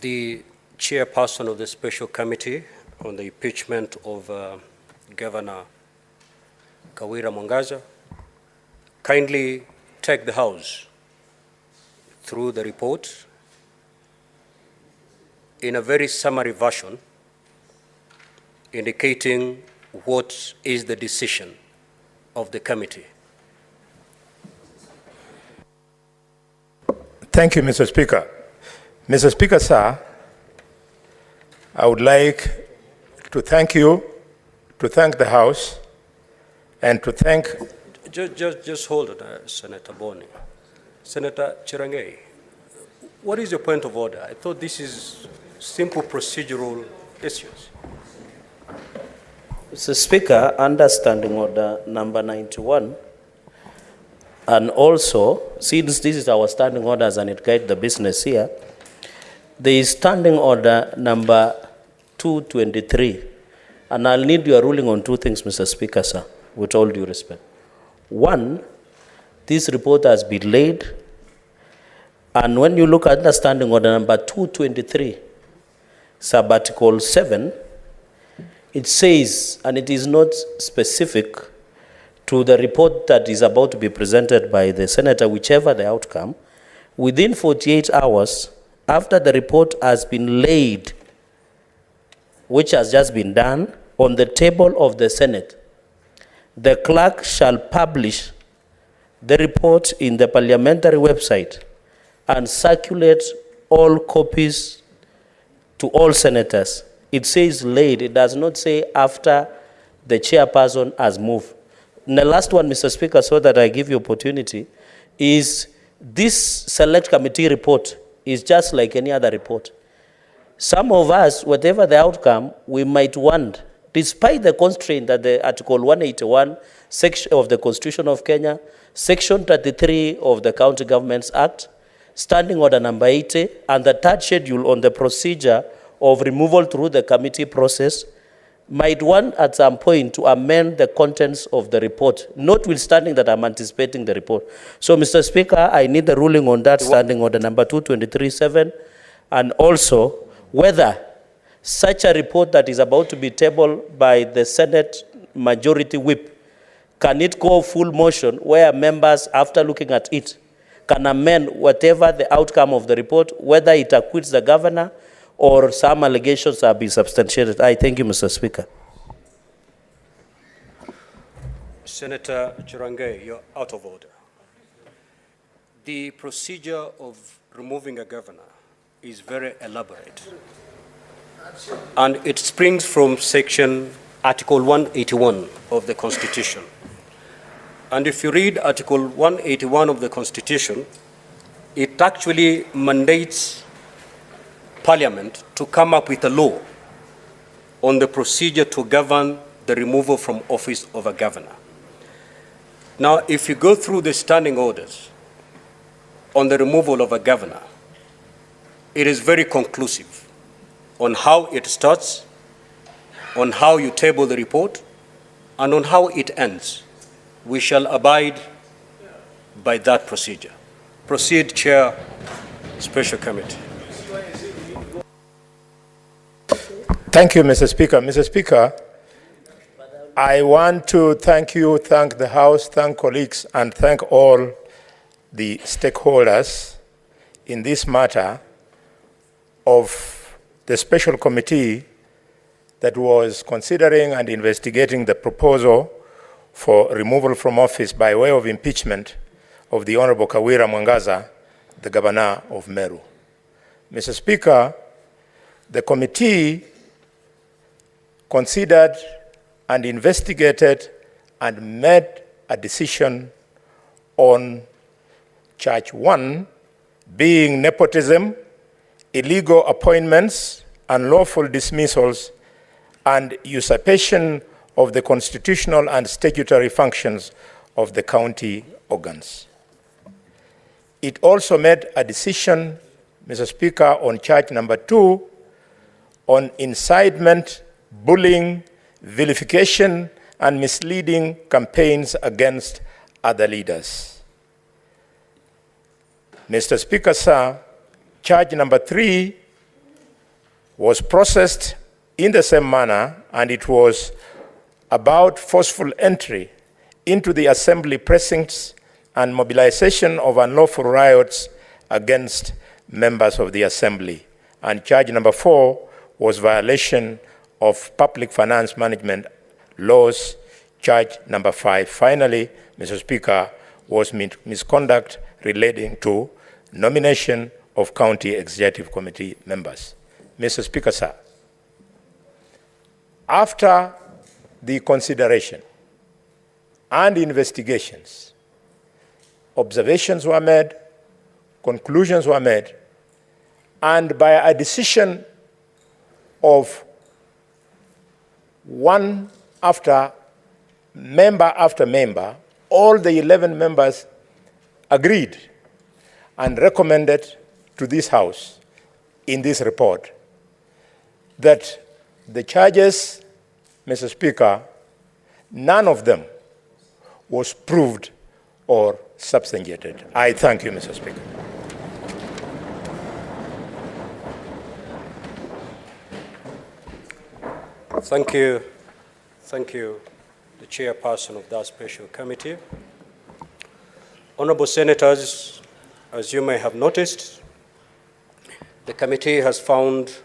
The chairperson of the special committee on the impeachment of Governor Kawira Mwangaza kindly take the House through the report in a very summary version indicating what is the decision of the committee. Thank you, Mr. Speaker. Mr. Speaker, sir, I would like to thank you, to thank the House, and to thank... Just hold it, Senator Boni. Senator Chirangei, what is your point of order? I thought this is simple procedural issues. Mr. Speaker, under Standing Order number 91, and also, since this is our standing orders and it guides the business here, there is Standing Order number 223, and I'll need your ruling on two things, Mr. Speaker, sir, with all due respect. One, this report has been laid, and when you look at the Standing Order number 223, sub-article 7, it says, and it is not specific to the report that is about to be presented by the senator, whichever the outcome, within 48 hours after the report has been laid, which has just been done, on the table of the Senate, the clerk shall publish the report in the parliamentary website and circulate all copies to all senators. It says laid, it does not say after the chairperson has moved. And the last one, Mr. Speaker, so that I give you opportunity, is this select committee report is just like any other report. Some of us, whatever the outcome, we might want, despite the constraint that the Article 181 section of the Constitution of Kenya, Section 33 of the County Governments Act, Standing Order number 80, and the third schedule on the procedure of removal through the committee process, might want at some point to amend the contents of the report, notwithstanding that I'm anticipating the report. So, Mr. Speaker, I need the ruling on that Standing Order number 223.7, and also whether such a report that is about to be tabled by the Senate Majority Whip, can it go full motion where members, after looking at it, can amend whatever the outcome of the report, whether it acquits the governor or some allegations have been substantiated. I thank you, Mr. Speaker. Senator Chirangei, you're out of order. The procedure of removing a governor is very elaborate, and it springs from Article 181 of the Constitution. And if you read Article 181 of the Constitution, it actually mandates Parliament to come up with a law on the procedure to govern the removal from office of a governor. Now, if you go through the standing orders on the removal of a governor, it is very conclusive on how it starts, on how you table the report, and on how it ends. We shall abide by that procedure. Proceed, Chair, Special Committee. Thank you, Mr. Speaker. Mr. Speaker, I want to thank you, thank the House, thank colleagues, and thank all the stakeholders in this matter of the special committee that was considering and investigating the proposal for removal from office by way of impeachment of the Honorable Kawira Mwangaza, the Governor of Meru. Mr. Speaker, the committee considered and investigated and made a decision on charge 1 being nepotism, illegal appointments, unlawful dismissals, and usurpation of the constitutional and statutory functions of the county organs. It also made a decision, Mr. Speaker, on charge number 2 on incitement, bullying, vilification, and misleading campaigns against other leaders. Mr. Speaker, sir, charge number 3 was processed in the same manner, and it was about forceful entry into the assembly precincts and mobilization of unlawful riots against members of the assembly. And charge number 4 was violation of public finance management laws. Charge number 5, finally, Mr. Speaker, was misconduct relating to nomination of county executive committee members. Mr. Speaker, sir, after the consideration and investigations, observations were made, conclusions were made, and by a decision of one after member, all the 11 members agreed and recommended to this House in this report that the charges, Mr. Speaker, none of them was proved or substantiated. I thank you, Mr. Speaker. Thank you. Thank you, the chairperson of that special committee. Honorable Senators, as you may have noticed, the committee has found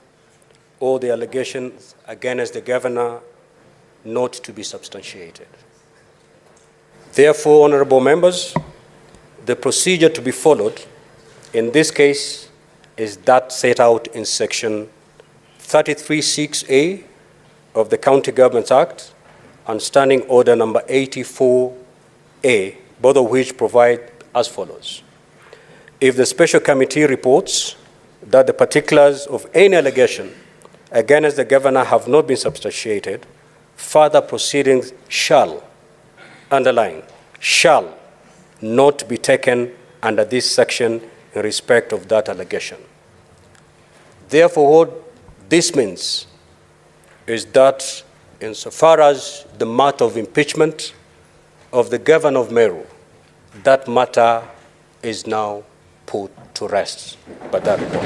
all the allegations against the governor not to be substantiated. Therefore, honorable members, the procedure to be followed in this case is that set out in section 33(6)(a) of the County Governments Act and Standing Order number 84A, both of which provide as follows. If the special committee reports that the particulars of any allegation against the governor have not been substantiated, further proceedings shall, underline, shall not be taken under this section in respect of that allegation. Therefore, what this means is that insofar as the matter of impeachment of the governor of Meru, that matter is now put to rest by that report.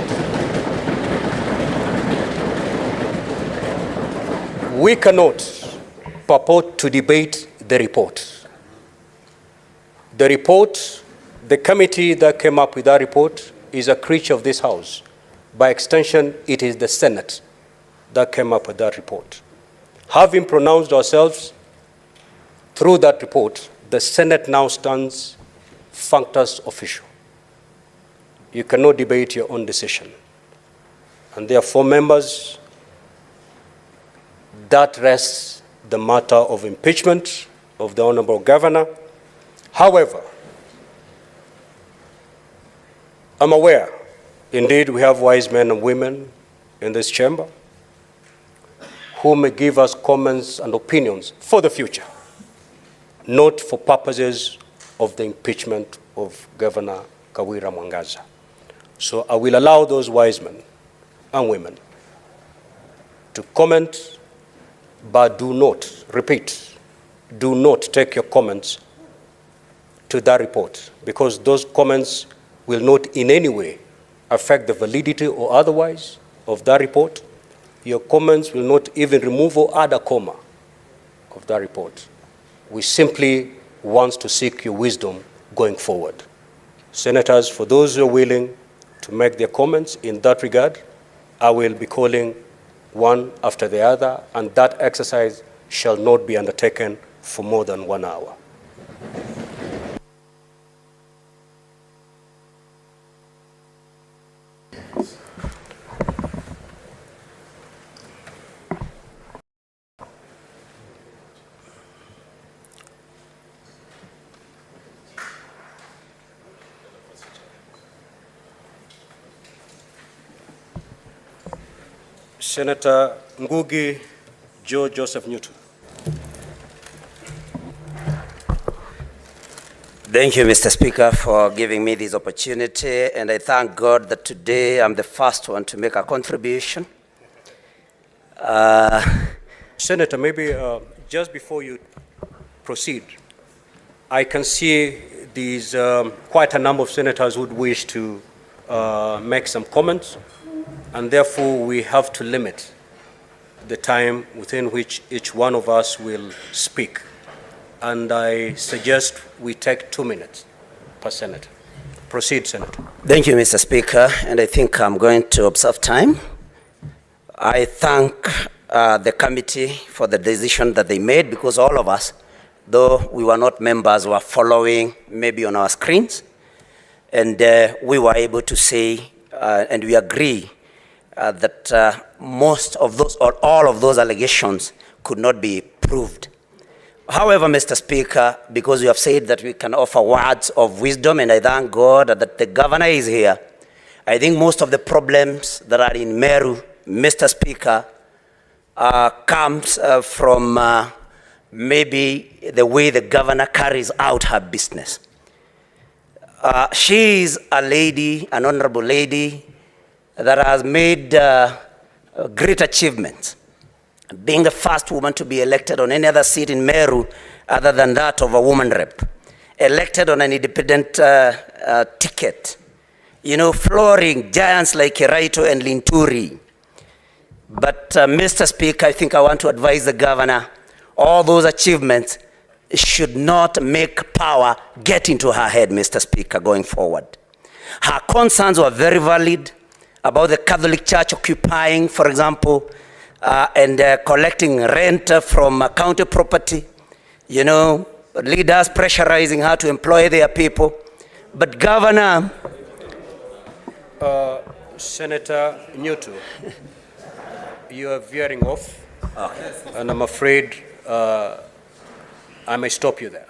We cannot purport to debate the report. The report, the committee that came up with that report is a creature of this House. By extension, it is the Senate that came up with that report. Having pronounced ourselves through that report, the Senate now stands functus official. You cannot debate your own decision. And therefore, members, that rests the matter of impeachment of the Honorable Governor. However, I'm aware, indeed, we have wise men and women in this chamber who may give us comments and opinions for the future, not for purposes of the impeachment of Governor Kawira Mwangaza. So I will allow those wise men and women to comment, but do not, repeat, do not take your comments to that report, because those comments will not in any way affect the validity or otherwise of that report. Your comments will not even remove or add a comma of that report. We simply want to seek your wisdom going forward. Senators, for those who are willing to make their comments in that regard, I will be calling one after the other, and that exercise shall not be undertaken for more than 1 hour. Senator Ngugi Joe Joseph Newton. Thank you, Mr. Speaker, for giving me this opportunity, and I thank God that today I'm the first one to make a contribution. Senator, maybe just before you proceed, I can see these quite a number of senators who would wish to make some comments. and therefore we have to limit the time within which each one of us will speak. And I suggest we take 2 minutes per senator. Proceed, Senator. Thank you, Mr. Speaker, and I think I'm going to observe time. I thank the committee for the decision that they made, because all of us, though we were not members, were following maybe on our screens, and we were able to say, and we agree that most of those, or all of those allegations could not be proved. However, Mr. Speaker, because you have said that we can offer words of wisdom, and I thank God that the governor is here, I think most of the problems that are in Meru, Mr. Speaker, comes from maybe the way the governor carries out her business. She is a lady, an honorable lady, that has made great achievements, being the first woman to be elected on any other seat in Meru other than that of a woman rep, elected on an independent ticket, you know, flooring giants like Kiraito and Linturi. But Mr. Speaker, I think I want to advise the governor, all those achievements should not make power get into her head, Mr. Speaker, going forward. Her concerns were very valid about the Catholic Church occupying, for example, and collecting rent from county property, you know, leaders pressurizing her to employ their people. But Governor... Senator Newton, you are veering off, and I'm afraid I may stop you there.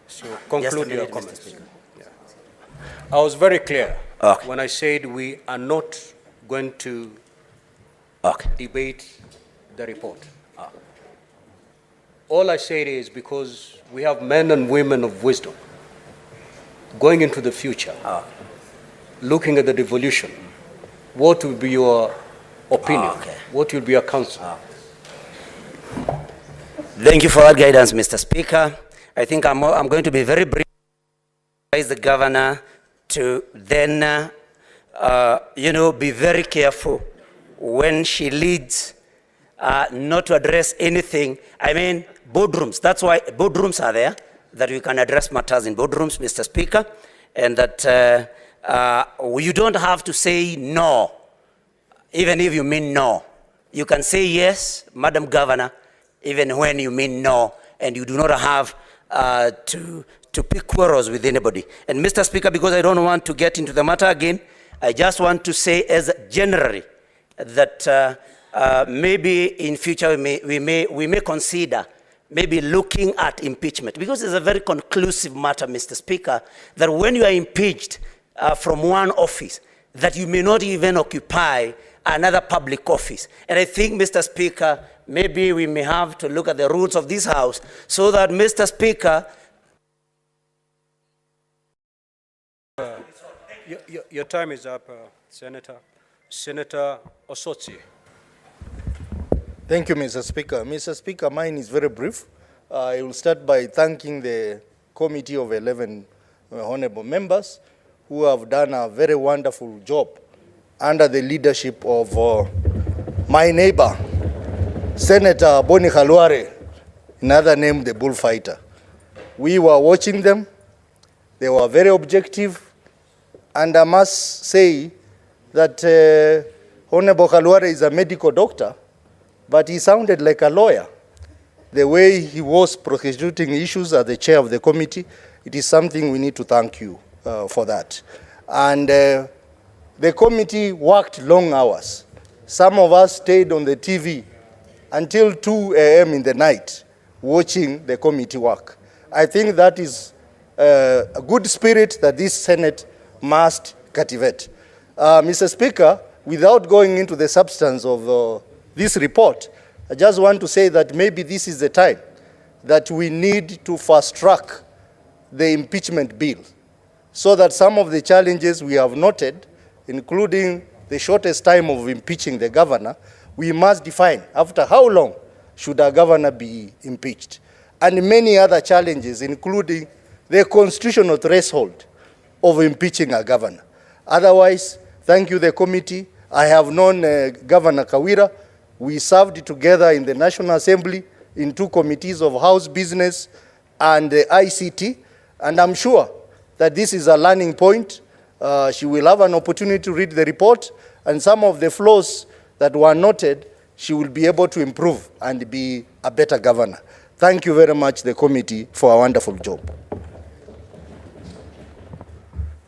So conclude your comments. Yeah. I was very clear when I said we are not going to debate the report. All I said is because we have men and women of wisdom going into the future, looking at the devolution. What will be your opinion? What will be your counsel? Thank you for that guidance, Mr. Speaker. I think I'm going to be very brief. Advise the governor to then, you know, be very careful when she leads, not to address anything. I mean, boardrooms. That's why boardrooms are there, that we can address matters in boardrooms, Mr. Speaker, and that you don't have to say no, even if you mean no. You can say yes, Madam Governor, even when you mean no, and you do not have to pick quarrels with anybody. And Mr. Speaker, because I don't want to get into the matter again, I just want to say as generally that maybe in future we may consider maybe looking at impeachment, because it's a very conclusive matter, Mr. Speaker, that when you are impeached from one office, that you may not even occupy another public office. And I think, Mr. Speaker, maybe we may have to look at the rules of this House so that, Mr. Speaker, your time is up, Senator. Senator Osotsi. Thank you, Mr. Speaker. Mr. Speaker, mine is very brief. I will start by thanking the committee of 11 honorable members who have done a very wonderful job under the leadership of my neighbor, Senator Boni Khalware, another name the bullfighter. We were watching them. They were very objective. And I must say that Honorable Khalware is a medical doctor, but he sounded like a lawyer. The way he was prosecuting issues as the chair of the committee, it is something we need to thank you for that. And the committee worked long hours. Some of us stayed on the TV until 2 a.m. in the night watching the committee work. I think that is a good spirit that this Senate must cultivate. Mr. Speaker, without going into the substance of this report, I just want to say that maybe this is the time that we need to fast-track the impeachment bill so that some of the challenges we have noted, including the shortest time of impeaching the governor, we must define after how long should a governor be impeached, and many other challenges, including the constitutional threshold of impeaching a governor. Otherwise, thank you, the committee. I have known Governor Kawira. We served together in the National Assembly in 2 committees of House Business and ICT, and I'm sure that this is a learning point. She will have an opportunity to read the report, and some of the flaws that were noted, she will be able to improve and be a better governor. Thank you very much, the committee, for a wonderful job.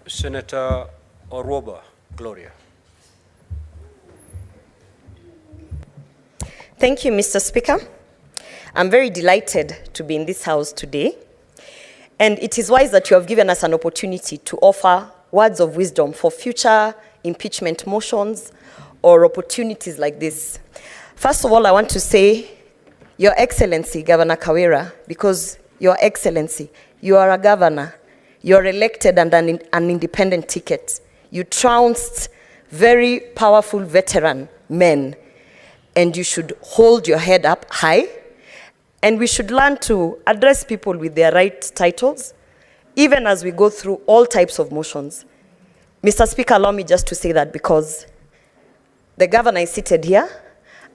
Senator Oroba Gloria. Thank you, Mr. Speaker. I'm very delighted to be in this house today. And it is wise that you have given us an opportunity to offer words of wisdom for future impeachment motions or opportunities like this. First of all, I want to say, Your Excellency, Governor Kawira, because Your Excellency, you are a governor. You're elected under an independent ticket. You trounced very powerful veteran men, and you should hold your head up high. And we should learn to address people with their right titles, even as we go through all types of motions. Mr. Speaker, allow me just to say that because the governor is seated here,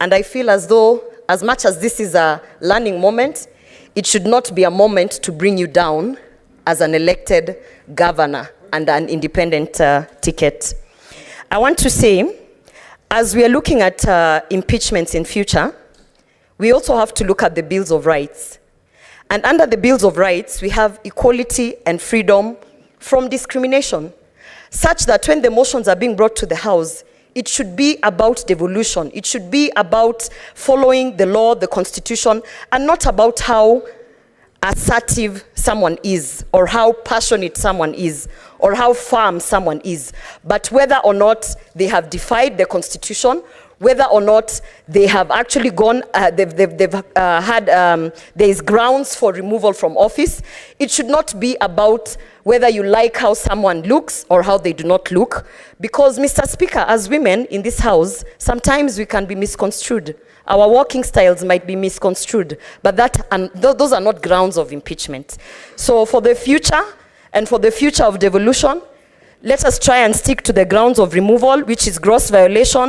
and I feel as though, as much as this is a learning moment, it should not be a moment to bring you down as an elected governor and an independent ticket. I want to say, as we are looking at impeachments in future, we also have to look at the Bills of Rights. And under the Bills of Rights, we have equality and freedom from discrimination, such that when the motions are being brought to the House, it should be about devolution. It should be about following the law, the Constitution, and not about how assertive someone is, or how passionate someone is, or how firm someone is, but whether or not they have defied the Constitution, whether or not they have actually gone, there is grounds for removal from office. It should not be about whether you like how someone looks or how they do not look. Because, Mr. Speaker, as women in this house, sometimes we can be misconstrued. Our walking styles might be misconstrued, but those are not grounds of impeachment. So for the future, and for the future of devolution, let us try and stick to the grounds of removal, which is gross violation.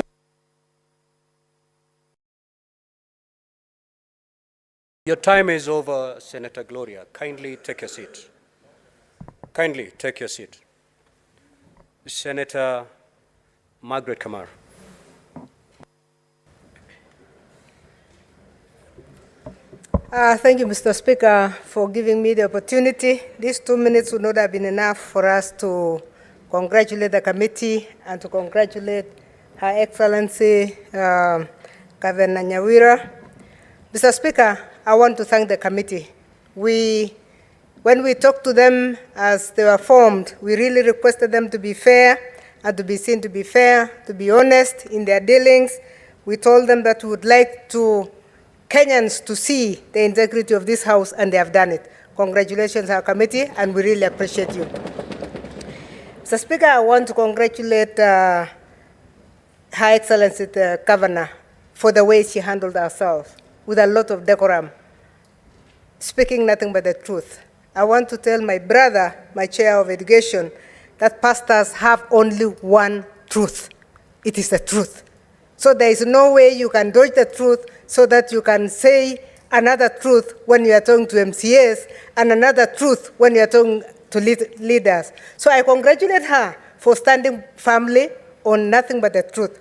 Your time is over, Senator Gloria. Kindly take your seat. Kindly take your seat. Senator Margaret Kamar. Thank you, Mr. Speaker, for giving me the opportunity. These 2 minutes would not have been enough for us to congratulate the committee and to congratulate Her Excellency Governor Kawira. Mr. Speaker, I want to thank the committee. When we talked to them as they were formed, we really requested them to be fair and to be seen to be fair, to be honest in their dealings. We told them that we would like Kenyans to see the integrity of this House, and they have done it. Congratulations, our committee, and we really appreciate you. Mr. Speaker, I want to congratulate Her Excellency the Governor for the way she handled herself, with a lot of decorum, speaking nothing but the truth. I want to tell my brother, my chair of education, that pastors have only one truth. It is the truth. So there is no way you can dodge the truth so that you can say another truth when you are talking to MCAs and another truth when you are talking to leaders. So I congratulate her for standing firmly on nothing but the truth.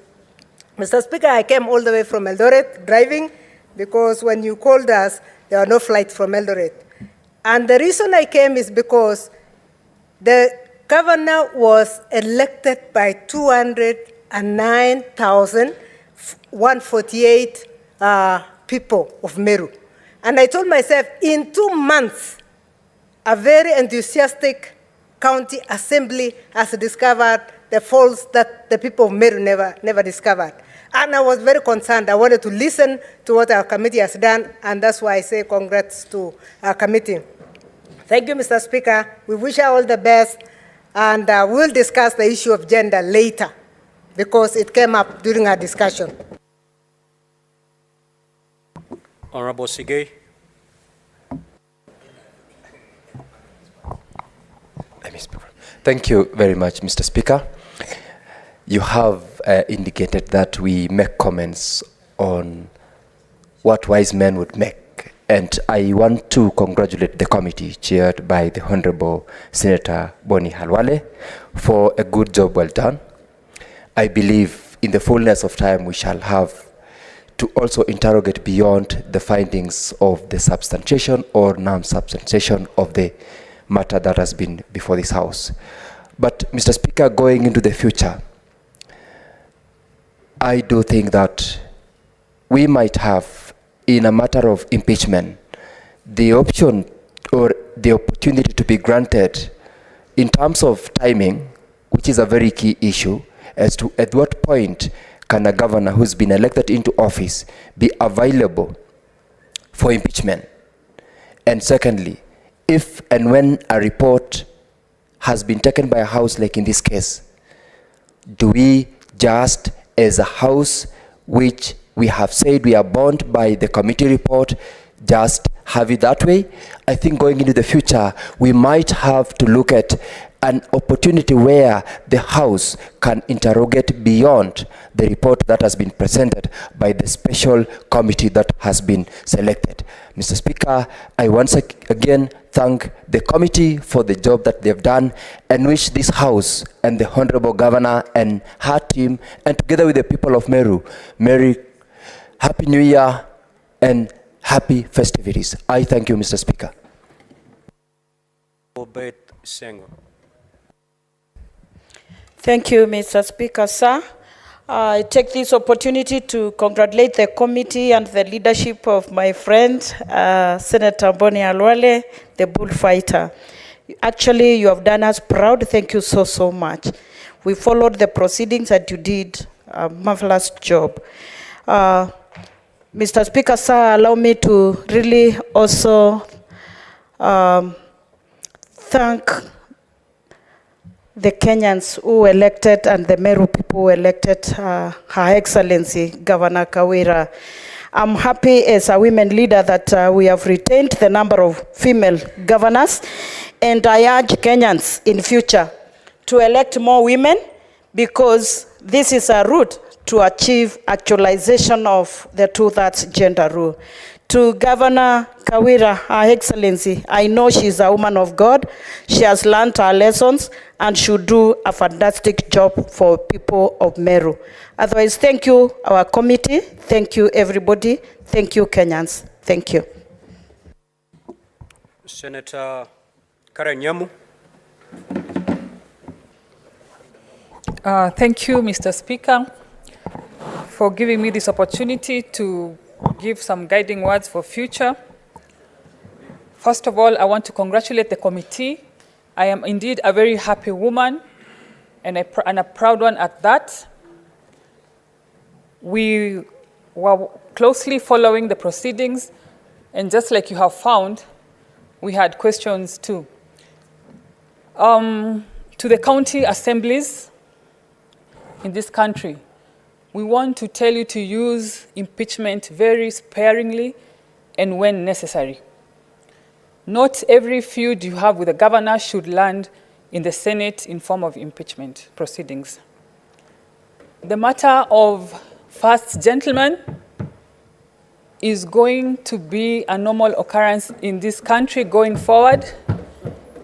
Mr. Speaker, I came all the way from Eldoret driving because when you called us, there were no flights from Eldoret. And the reason I came is because the governor was elected by 209,148 people of Meru. And I told myself, in 2 months, a very enthusiastic county assembly has discovered the faults that the people of Meru never discovered. And I was very concerned. I wanted to listen to what our committee has done, and that's why I say congrats to our committee. Thank you, Mr. Speaker. We wish you all the best, and we'll discuss the issue of gender later because it came up during our discussion. Honorable Sigay. Thank you very much, Mr. Speaker. You have indicated that we make comments on what wise men would make. And I want to congratulate the committee chaired by the Honorable Senator Boni Halwale for a good job well done. I believe in the fullness of time we shall have to also interrogate beyond the findings of the substantiation or non-substantiation of the matter that has been before this House. But Mr. Speaker, going into the future, I do think that we might have, in a matter of impeachment, the option or the opportunity to be granted in terms of timing, which is a very key issue, as to at what point can a governor who's been elected into office be available for impeachment. And secondly, if and when a report has been taken by a house, like in this case, do we just, as a house which we have said we are bound by the committee report, just have it that way? I think going into the future, we might have to look at an opportunity where the House can interrogate beyond the report that has been presented by the special committee that has been selected. Mr. Speaker, I once again thank the committee for the job that they've done, and wish this House and the Honorable Governor and her team, and together with the people of Meru, Happy New Year and happy festivities. I thank you, Mr. Speaker. Thank you, Mr. Speaker, sir. I take this opportunity to congratulate the committee and the leadership of my friend, Senator Boni Halwale, the bullfighter. Actually, you have done us proud. Thank you so, so much. We followed the proceedings and you did a marvelous job. Mr. Speaker, sir, allow me to really also thank the Kenyans who elected and the Meru people who elected Her Excellency Governor Kawira. I'm happy as a women leader that we have retained the number of female governors, and I urge Kenyans in future to elect more women, because this is a route to achieve actualization of the 2/3 gender rule. To Governor Kawira, Her Excellency, I know she's a woman of God. She has learned her lessons and should do a fantastic job for people of Meru. Otherwise, thank you, our committee. Thank you, everybody. Thank you, Kenyans. Thank you. Senator Karen Nyamu. Thank you, Mr. Speaker, for giving me this opportunity to give some guiding words for future. First of all, I want to congratulate the committee. I am indeed a very happy woman, and a proud one at that. We were closely following the proceedings, and just like you have found, we had questions too. To the county assemblies in this country, we want to tell you to use impeachment very sparingly and when necessary. Not every feud you have with the governor should land in the Senate in form of impeachment proceedings. The matter of first gentleman is going to be a normal occurrence in this country going forward,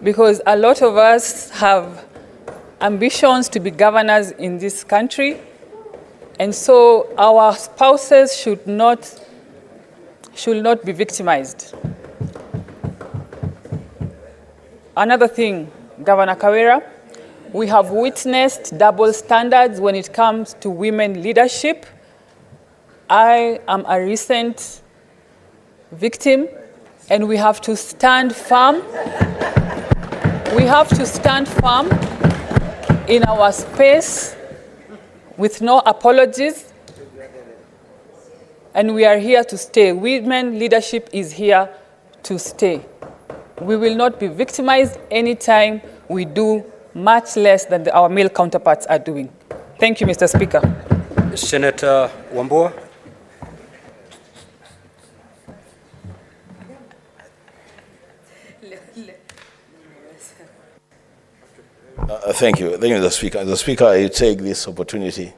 because a lot of us have ambitions to be governors in this country. And so our spouses should not be victimized. Another thing, Governor Kawira, we have witnessed double standards when it comes to women leadership. I am a recent victim, and we have to stand firm. We have to stand firm in our space with no apologies, and we are here to stay. Women leadership is here to stay. We will not be victimized anytime we do much less than our male counterparts are doing. Thank you, Mr. Speaker. Senator Wambua. Thank you, Mr. Speaker. Mr. Speaker, I take this opportunity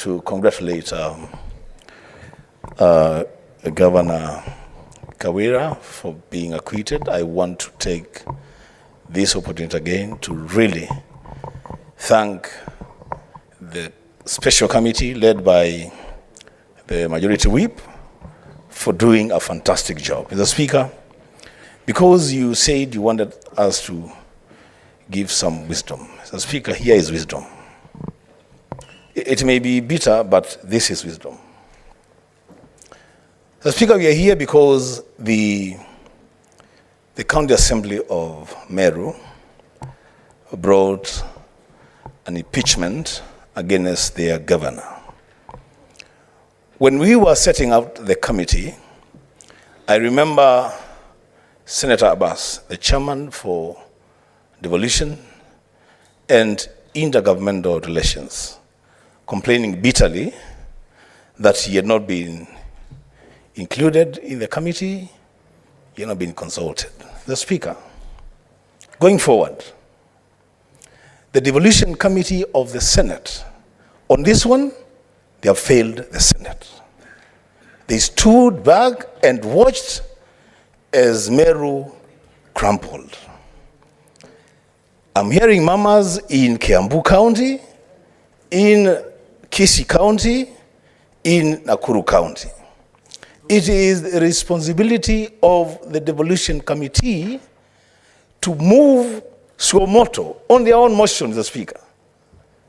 to congratulate Governor Kawira for being acquitted. I want to take this opportunity again to really thank the special committee led by the Majority Whip for doing a fantastic job. Mr. Speaker, because you said you wanted us to give some wisdom, Mr. Speaker, here is wisdom. It may be bitter, but this is wisdom. Mr. Speaker, we are here because the County Assembly of Meru brought an impeachment against their governor. When we were setting out the committee, I remember Senator Abbas, the chairman for devolution and intergovernmental relations, complaining bitterly that he had not been included in the committee, he had not been consulted. The Speaker, going forward, the devolution committee of the Senate, on this one, they have failed the Senate. They stood back and watched as Meru crumpled. I'm hearing mamas in Kiambu County, in Kisii County, in Nakuru County. It is the responsibility of the devolution committee to move suo moto on their own motion, Mr. Speaker,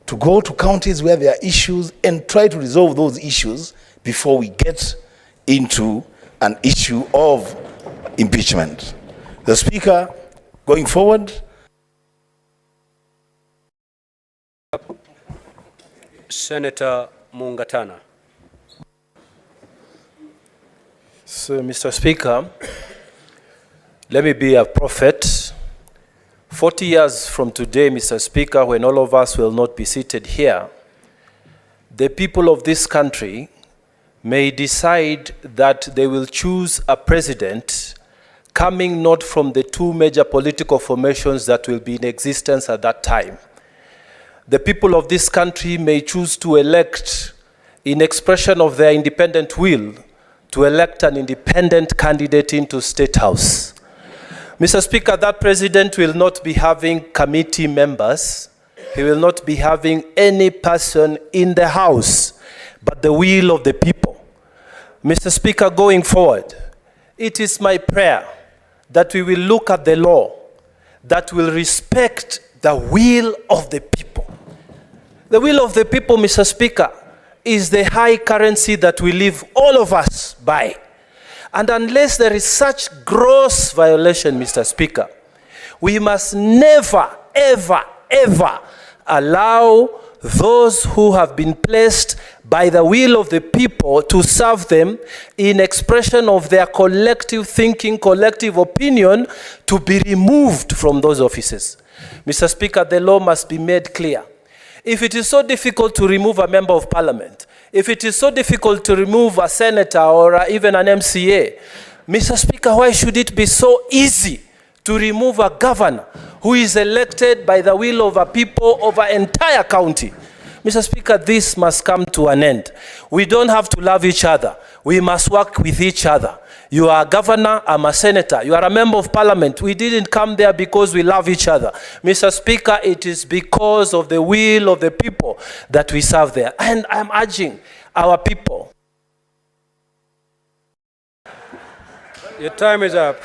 to go to counties where there are issues and try to resolve those issues before we get into an issue of impeachment. The Speaker, going forward. Senator Mungatana. So, Mr. Speaker, let me be a prophet. 40 years from today, Mr. Speaker, when all of us will not be seated here, the people of this country may decide that they will choose a president coming not from the two major political formations that will be in existence at that time. The people of this country may choose to elect, in expression of their independent will, to elect an independent candidate into State House. Mr. Speaker, that president will not be having committee members. He will not be having any person in the House, but the will of the people. Mr. Speaker, going forward, it is my prayer that we will look at the law that will respect the will of the people. The will of the people, Mr. Speaker, is the high currency that we live all of us by. And unless there is such gross violation, Mr. Speaker, we must never, ever, ever allow those who have been placed by the will of the people to serve them in expression of their collective thinking, collective opinion, to be removed from those offices. Mr. Speaker, the law must be made clear. If it is so difficult to remove a member of parliament, if it is so difficult to remove a senator or even an MCA, Mr. Speaker, why should it be so easy to remove a governor who is elected by the will of a people of an entire county? Mr. Speaker, this must come to an end. We don't have to love each other. We must work with each other. You are a governor, I'm a senator. You are a member of parliament. We didn't come there because we love each other. Mr. Speaker, it is because of the will of the people that we serve there. And I'm urging our people. Your time is up.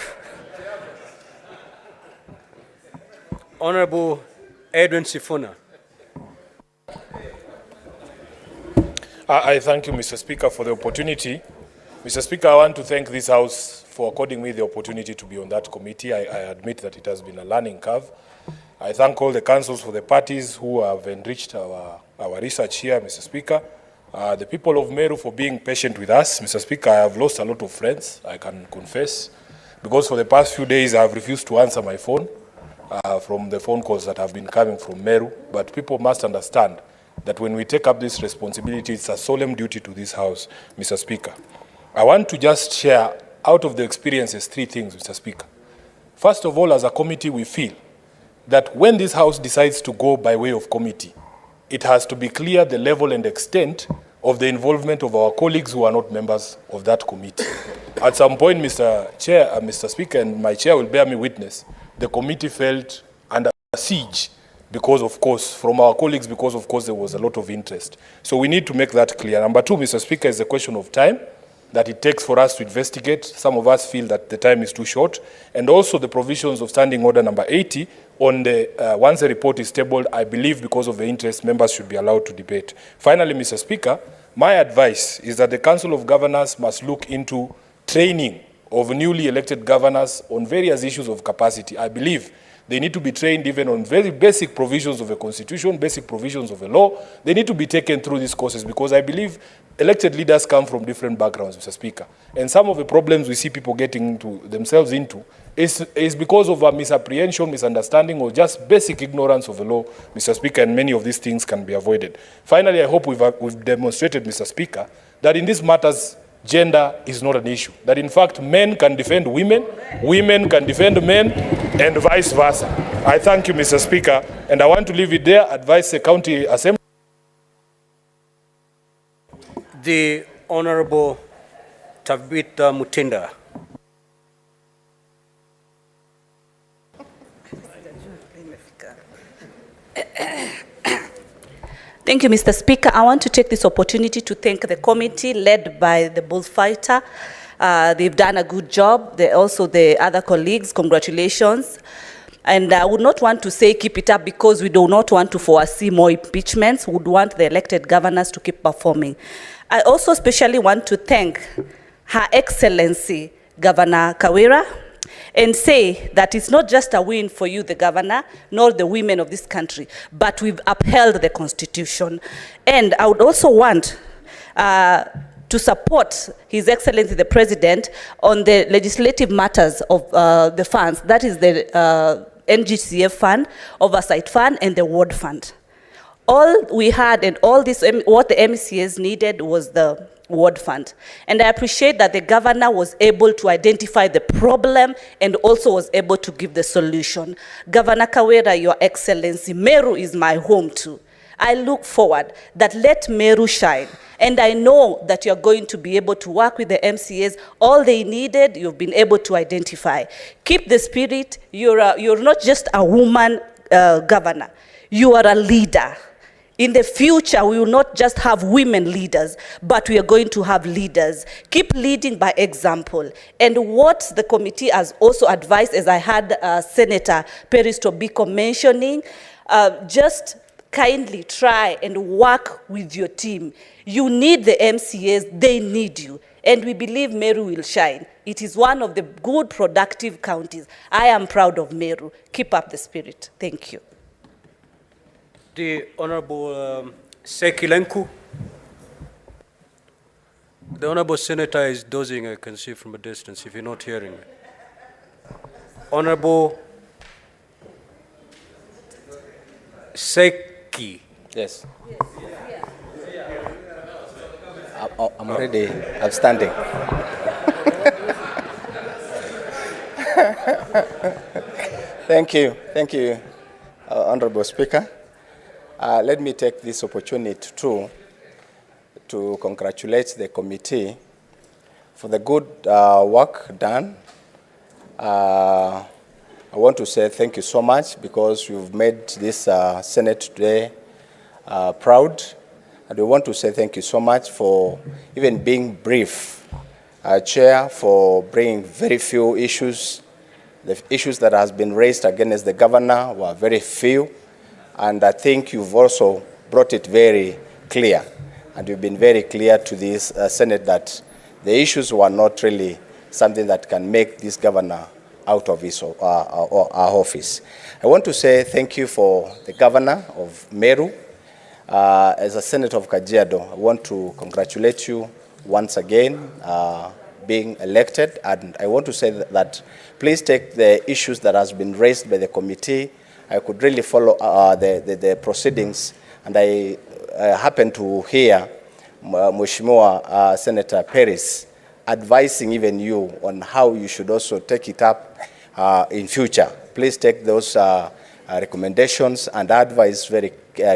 Honorable Edwin Sifuna. I thank you, Mr. Speaker, for the opportunity. Mr. Speaker, I want to thank this House for according me the opportunity to be on that committee. I admit that it has been a learning curve. I thank all the councils for the parties who have enriched our research here, Mr. Speaker. The people of Meru for being patient with us. Mr. Speaker, I have lost a lot of friends, I can confess, because for the past few days I have refused to answer my phone from the phone calls that have been coming from Meru. But people must understand that when we take up this responsibility, it's a solemn duty to this House, Mr. Speaker. I want to just share out of the experiences 3 things, Mr. Speaker. First of all, as a committee, we feel that when this House decides to go by way of committee, it has to be clear the level and extent of the involvement of our colleagues who are not members of that committee. At some point, Mr. Speaker, and my chair will bear me witness, the committee felt under siege because, of course, from our colleagues, because, of course, there was a lot of interest. So we need to make that clear. Number two, Mr. Speaker, is the question of time that it takes for us to investigate. Some of us feel that the time is too short. And also the provisions of Standing Order number 80 on the, once the report is tabled, I believe because of the interest, members should be allowed to debate. Finally, Mr. Speaker, my advice is that the Council of Governors must look into training of newly elected governors on various issues of capacity. I believe they need to be trained even on very basic provisions of a constitution, basic provisions of a law. They need to be taken through these courses because I believe elected leaders come from different backgrounds, Mr. Speaker. And some of the problems we see people getting into themselves into is because of a misapprehension, misunderstanding, or just basic ignorance of the law, Mr. Speaker, and many of these things can be avoided. Finally, I hope we've demonstrated, Mr. Speaker, that in these matters, gender is not an issue. That in fact, men can defend women, women can defend men, and vice versa. I thank you, Mr. Speaker, and I want to leave it there, advise the County Assembly. The Honorable Tabitha Mutinda. Thank you, Mr. Speaker. I want to take this opportunity to thank the committee led by the bullfighter. They've done a good job. Also the other colleagues, congratulations. And I would not want to say keep it up because we do not want to foresee more impeachments. We would want the elected governors to keep performing. I also especially want to thank Her Excellency Governor Kawira and say that it's not just a win for you, the governor, nor the women of this country, but we've upheld the Constitution. And I would also want to support His Excellency the President on the legislative matters of the funds, that is the NGCF fund, oversight fund, and the ward fund. All we had and all this, what the MCAs needed was the ward fund. And I appreciate that the governor was able to identify the problem and also was able to give the solution. Governor Kawira, Your Excellency, Meru is my home too. I look forward that let Meru shine. And I know that you're going to be able to work with the MCAs. All they needed, you've been able to identify. Keep the spirit. You're not just a woman governor. You are a leader. In the future, we will not just have women leaders, but we are going to have leaders. Keep leading by example. And what the committee has also advised, as I had Senator Peris Tobiko mentioning, just kindly try and work with your team. You need the MCAs, they need you. And we believe Meru will shine. It is one of the good, productive counties. I am proud of Meru. Keep up the spirit. Thank you. The Honorable Sekilenku. The Honorable Senator is dozing, I can see from a distance, if you're not hearing me. Honorable Seki. Yes. I'm already upstanding. Thank you, Honorable Speaker. Let me take this opportunity to congratulate the committee for the good work done. I want to say thank you so much because you've made this Senate today proud. And we want to say thank you so much for even being brief. Chair, for bringing very few issues. The issues that has been raised against the governor were very few. And I think you've also brought it very clear. And you've been very clear to this Senate that the issues were not really something that can make this governor out of his our office. I want to say thank you for the governor of Meru. As a senator of Kajiado, I want to congratulate you once again being elected. And I want to say that please take the issues that has been raised by the committee. I could really follow the proceedings, and I happened to hear Mheshimiwa Senator Peris advising even you on how you should also take it up in future. Please take those recommendations and advice very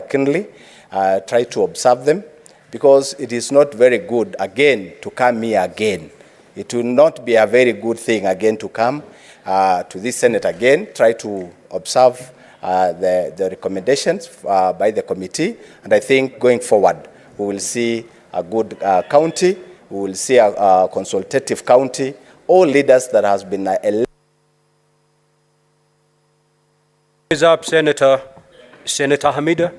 keenly. try to observe them, because it is not very good, again, to come here again. It will not be a very good thing again to come to this Senate again, try to observe the recommendations by the committee, and I think going forward we will see a good county, we will see a consultative county, all leaders that has been elected. Is up Senator Hamida.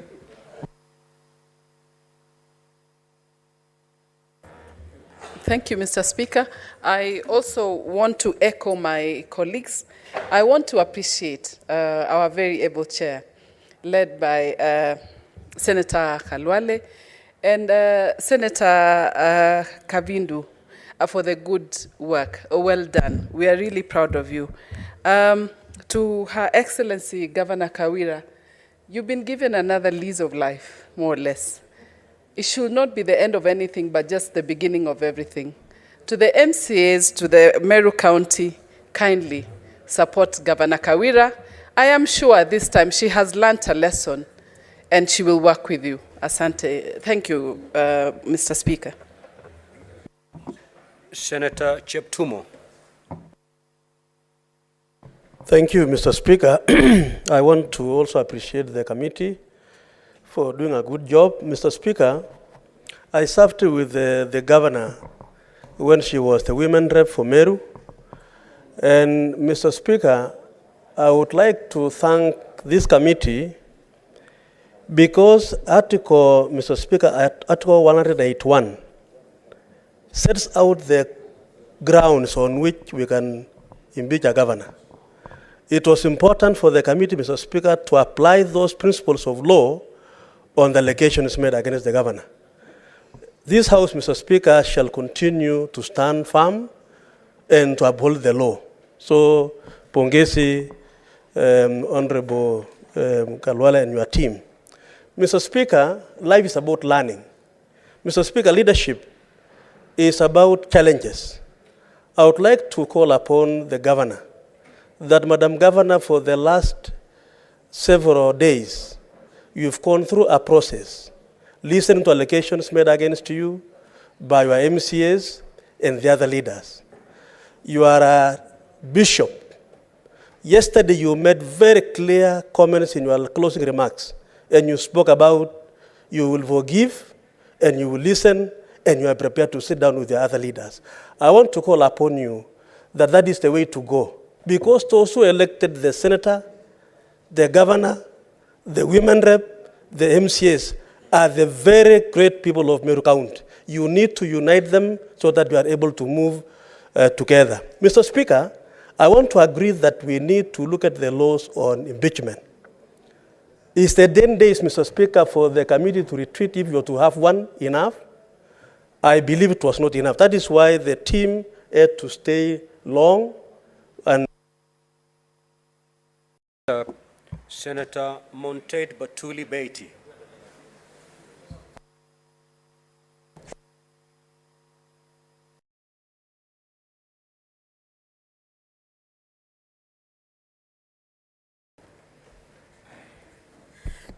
Thank you, Mr. Speaker. I also want to echo my colleagues. I want to appreciate our very able chair, led by Senator Khalwale and Senator Kabindu, for the good work. Well done. We are really proud of you. To Her Excellency Governor Kawira, you've been given another lease of life, more or less. It should not be the end of anything, but just the beginning of everything. To the MCAs, to the Meru County, kindly support Governor Kawira. I am sure this time she has learnt a lesson and she will work with you. Asante. Thank you, Mr. Speaker. Senator Cheptumo. Thank you, Mr. Speaker. I want to also appreciate the committee for doing a good job. Mr. Speaker, I served with the governor when she was the women rep for Meru. And Mr. Speaker, I would like to thank this committee because Mr. Speaker, Article 181 sets out the grounds on which we can impeach a governor. It was important for the committee, Mr. Speaker, to apply those principles of law on the allegations made against the governor. This House, Mr. Speaker, shall continue to stand firm and to uphold the law. So, pongezi, Honorable Kalwala and your team. Mr. Speaker, life is about learning. Mr. Speaker, leadership is about challenges. I would like to call upon the governor that, Madam Governor, for the last several days, you've gone through a process, listening to allegations made against you by your MCAs and the other leaders. You are a bishop. Yesterday, you made very clear comments in your closing remarks, and you spoke about you will forgive, and you will listen, and you are prepared to sit down with the other leaders. I want to call upon you that that is the way to go, because those who elected the senator, the governor, the women rep, the MCAs are the very great people of Meru County. You need to unite them so that we are able to move together. Mr. Speaker, I want to agree that we need to look at the laws on impeachment. Is the 10 days, Mr. Speaker, for the committee to retreat, if you were to have one, enough? I believe it was not enough. That is why the team had to stay long. And Senator Montate Batuli Beatty.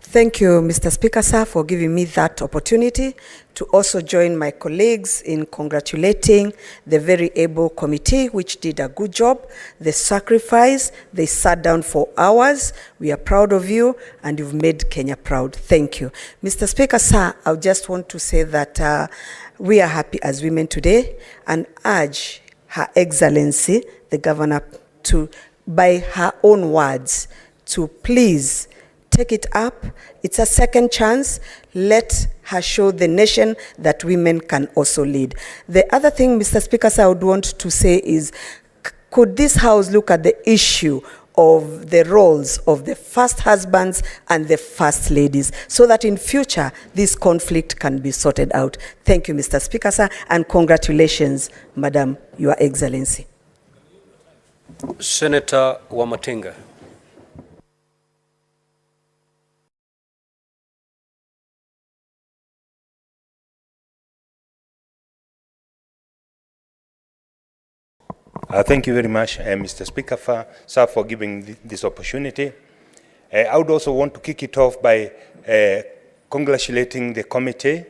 Thank you, Mr. Speaker, sir, for giving me that opportunity to also join my colleagues in congratulating the very able committee, which did a good job. They sacrificed, they sat down for hours. We are proud of you, and you've made Kenya proud. Thank you. Mr. Speaker, sir, I just want to say that we are happy as women today and urge Her Excellency, the Governor, to, by her own words, to please take it up. It's a second chance. Let her show the nation that women can also lead. The other thing, Mr. Speaker, I would want to say is, could this House look at the issue of the roles of the first husbands and the first ladies, so that in future this conflict can be sorted out? Thank you, Mr. Speaker, sir, and congratulations, Madam, Your Excellency. Senator Wamatinga. Thank you very much, Mr. Speaker, sir, for giving this opportunity. I would also want to kick it off by congratulating the committee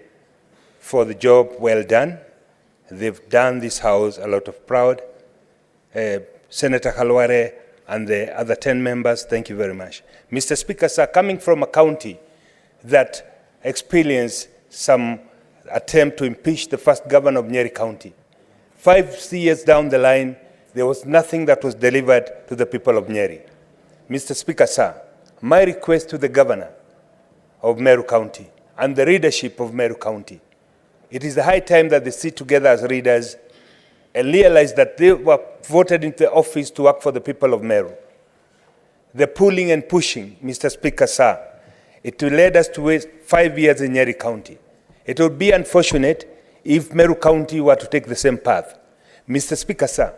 for the job well done. They've done this House a lot of proud. Senator Khalware and the other 10 members, thank you very much. Mr. Speaker, sir, coming from a county that experienced some attempt to impeach the first governor of Nyeri County, 5 years down the line, there was nothing that was delivered to the people of Nyeri. Mr. Speaker, sir, my request to the governor of Meru County and the leadership of Meru County, it is the high time that they sit together as leaders and realize that they were voted into office to work for the people of Meru. The pulling and pushing, Mr. Speaker, sir, it will lead us to waste 5 years in Nyeri County. It would be unfortunate if Meru County were to take the same path. Mr. Speaker, sir,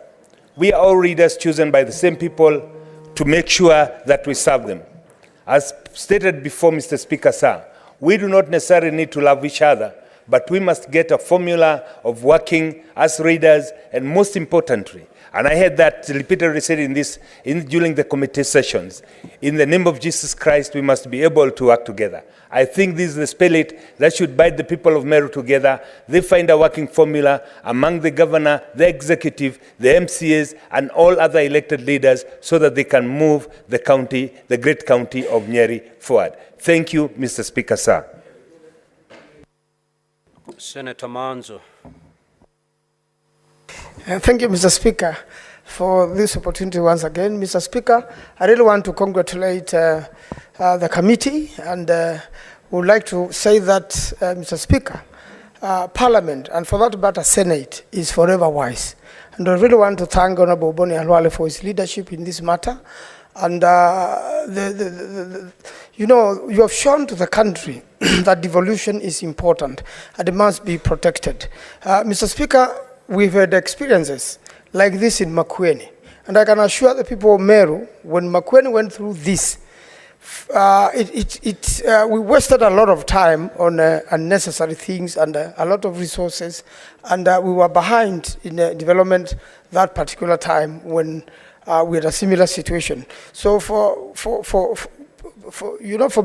we are all leaders chosen by the same people to make sure that we serve them. As stated before, Mr. Speaker, sir, we do not necessarily need to love each other, but we must get a formula of working as leaders, and most importantly, and I heard that repeatedly said during the committee sessions, in the name of Jesus Christ, we must be able to work together. I think this is the spirit that should bind the people of Meru together. They find a working formula among the governor, the executive, the MCAs, and all other elected leaders so that they can move the county, the great county of Nyeri, forward. Thank you, Mr. Speaker, sir. Senator Manzo. Thank you, Mr. Speaker, for this opportunity once again. Mr. Speaker, I really want to congratulate the committee and would like to say that, Mr. Speaker, Parliament, and for that matter, Senate, is forever wise. And I really want to thank Honorable Boni Alwale for his leadership in this matter. And you know, you have shown to the country that devolution is important and it must be protected. Mr. Speaker, we've had experiences like this in Makueni. And I can assure the people of Meru, when Makueni went through this, we wasted a lot of time on unnecessary things and a lot of resources. And we were behind in development that particular time when we had a similar situation. So for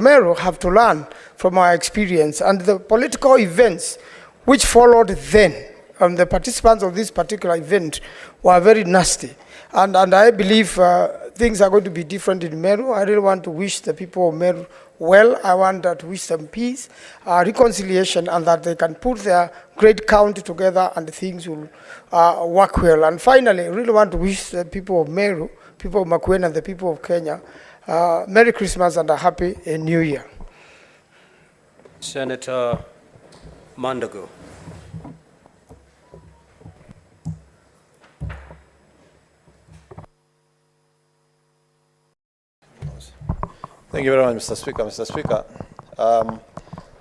Meru have to learn from our experience and the political events which followed then. The participants of this particular event were very nasty. And I believe things are going to be different in Meru. I really want to wish the people of Meru well. I want to wish them peace, reconciliation, and that they can put their great county together and things will work well. And finally, I really want to wish the people of Meru, people of Makueni, and the people of Kenya, Merry Christmas and a Happy New Year. Senator Mandago. Thank you very much, Mr. Speaker. Mr. Speaker,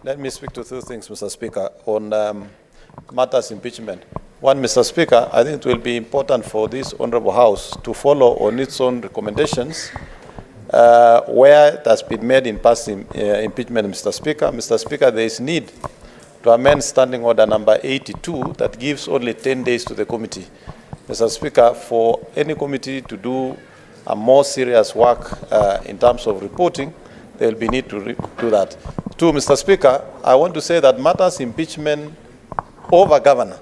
let me speak to two things, Mr. Speaker, on matters impeachment. One, Mr. Speaker, I think it will be important for this Honourable House to follow on its own recommendations where it has been made in past impeachment, Mr. Speaker. Mr. Speaker, there is need to amend Standing Order number 82 that gives only 10 days to the committee. Mr. Speaker, for any committee to do a more serious work in terms of reporting, there will be need to do that. Two, Mr. Speaker, I want to say that matters impeachment over governor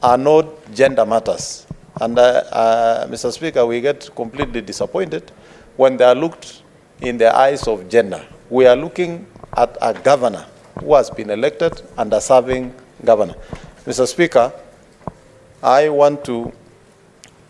are not gender matters. And Mr. Speaker, we get completely disappointed when they are looked in the eyes of gender. We are looking at a governor who has been elected and a serving governor. Mr. Speaker, I want to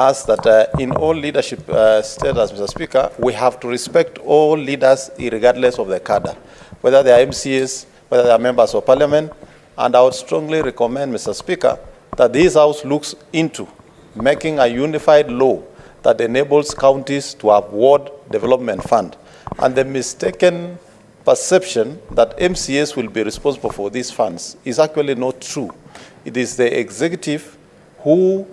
ask that in all leadership status, Mr. Speaker, we have to respect all leaders regardless of their cadre, whether they are MCAs, whether they are members of parliament. And I would strongly recommend, Mr. Speaker, that this House looks into making a unified law that enables counties to have ward development fund. And the mistaken perception that MCAs will be responsible for these funds is actually not true. It is the executive who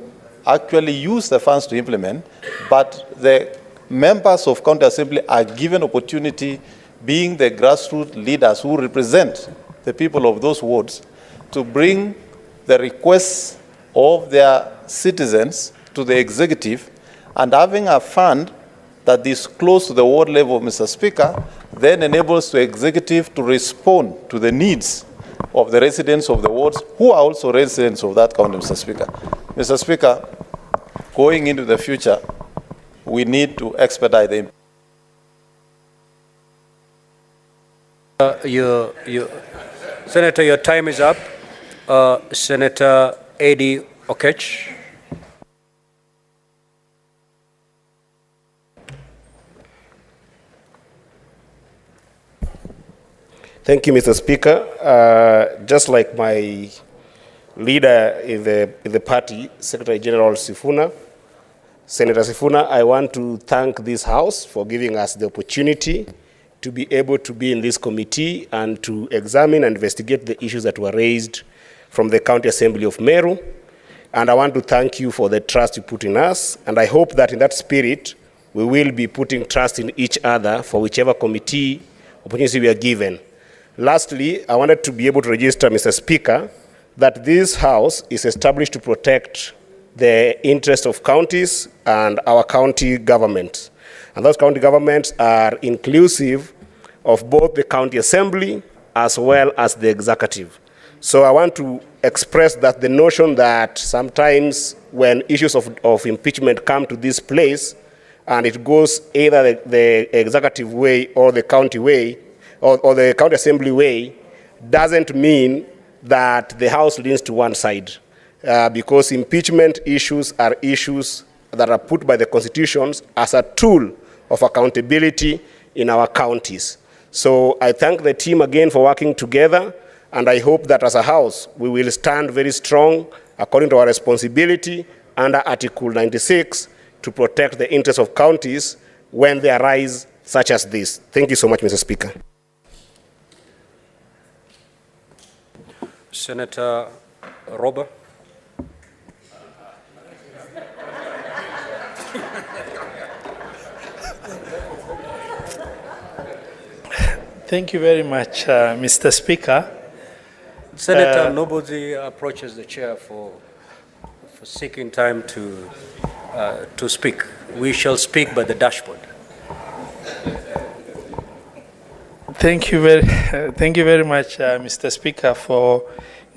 actually use the funds to implement, but the members of county assembly are given opportunity, being the grassroots leaders who represent the people of those wards, to bring the requests of their citizens to the executive, and having a fund that is close to the ward level, Mr. Speaker, then enables the executive to respond to the needs of the residents of the wards who are also residents of that county, Mr. Speaker. Mr. Speaker, going into the future, we need to expedite the Senator, your time is up. Senator Eddie Okech. Thank you, Mr. Speaker. Just like my leader in the party, Secretary General Sifuna, Senator Sifuna, I want to thank this House for giving us the opportunity to be able to be in this committee and to examine and investigate the issues that were raised from the County Assembly of Meru. And I want to thank you for the trust you put in us. And I hope that in that spirit, we will be putting trust in each other for whichever committee opportunity we are given. Lastly, I wanted to be able to register, Mr. Speaker, that this House is established to protect the interests of counties and our county government. And those county governments are inclusive of both the county assembly as well as the executive. So I want to express that the notion that sometimes when issues of impeachment come to this place and it goes either the executive way or the county way or the county assembly way, doesn't mean that the House leans to one side. Because impeachment issues are issues that are put by the constitutions as a tool of accountability in our counties. So I thank the team again for working together, and I hope that as a House, we will stand very strong according to our responsibility under Article 96 to protect the interests of counties when they arise such as this. Thank you so much, Mr. Speaker. Senator Robert. Thank you very much, Mr. Speaker. Senator, nobody approaches the chair for seeking time to speak. We shall speak by the dashboard. Thank you very much, Mr. Speaker, for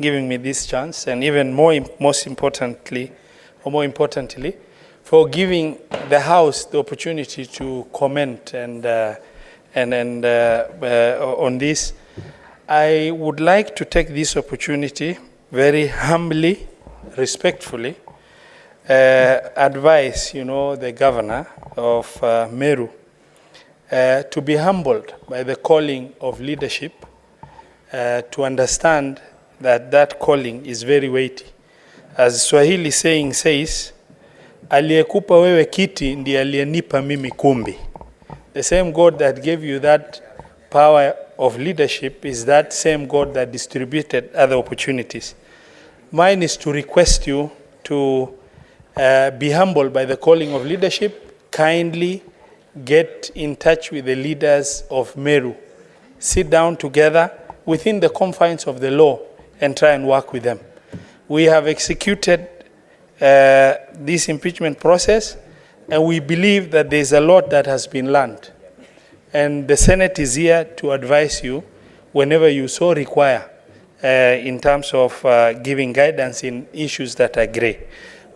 giving me this chance, and even more importantly, for giving the House the opportunity to comment on this. I would like to take this opportunity very humbly, respectfully, advise, the governor of Meru to be humbled by the calling of leadership, to understand that calling is very weighty. As Swahili saying says, aliyekupa wewe kiti ndiye aliyenipa mimi kumbi. The same God that gave you that power of leadership is that same God that distributed other opportunities. Mine is to request you to be humbled by the calling of leadership. Kindly get in touch with the leaders of Meru. Sit down together within the confines of the law and try and work with them. We have executed this impeachment process, and we believe that there's a lot that has been learned. And the Senate is here to advise you whenever you so require in terms of giving guidance in issues that are gray.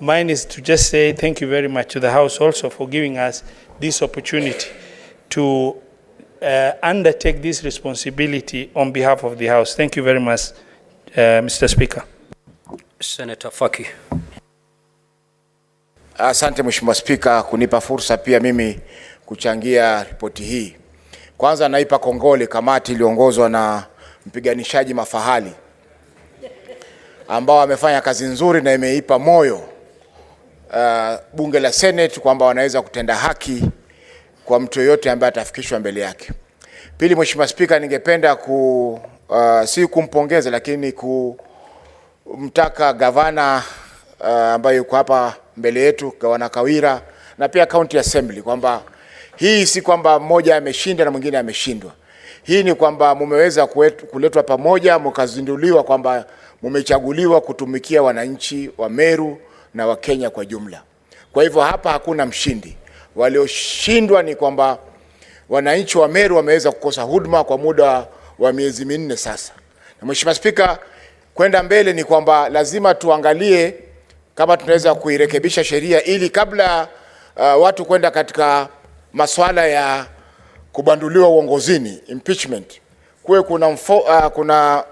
Mine is to just say thank you very much to the House also for giving us this opportunity to undertake this responsibility on behalf of the House. Thank you very much, Mr. Speaker. Senator Faki. Asante Mheshimiwa Spika kunipa fursa pia mimi kuchangia ripoti hii. Kwanza naipa kongole kamati iliongozwa na mpiganishaji mafahali ambao wamefanya kazi nzuri na imeipa moyo bunge la Senate kwamba wanaweza kutenda haki kwa mtu yoyote ambaye atafikishwa mbele yake. Pili, Mheshimiwa Spika, ningependa si kumpongeza lakini kumtaka gavana ambaye yuko hapa mbele yetu, Gavana Kawira, na pia County Assembly kwamba hii si kwamba mmoja ameshinda na mwingine ameshindwa. Hii ni kwamba mumeweza kuletwa pamoja, mkazinduliwa kwamba mumechaguliwa kutumikia wananchi wa Meru na wa Kenya kwa jumla. Kwa hivyo hapa hakuna mshindi. Walioshindwa ni kwamba wananchi wa Meru wameweza kukosa huduma kwa muda wa miezi minne sasa. Na Mheshimiwa Spika, kwenda mbele ni kwamba lazima tuangalie kama tunaweza kuirekebisha sheria ili kabla watu kwenda katika masuala ya kubanduliwa uongozini, impeachment, kuwe kuna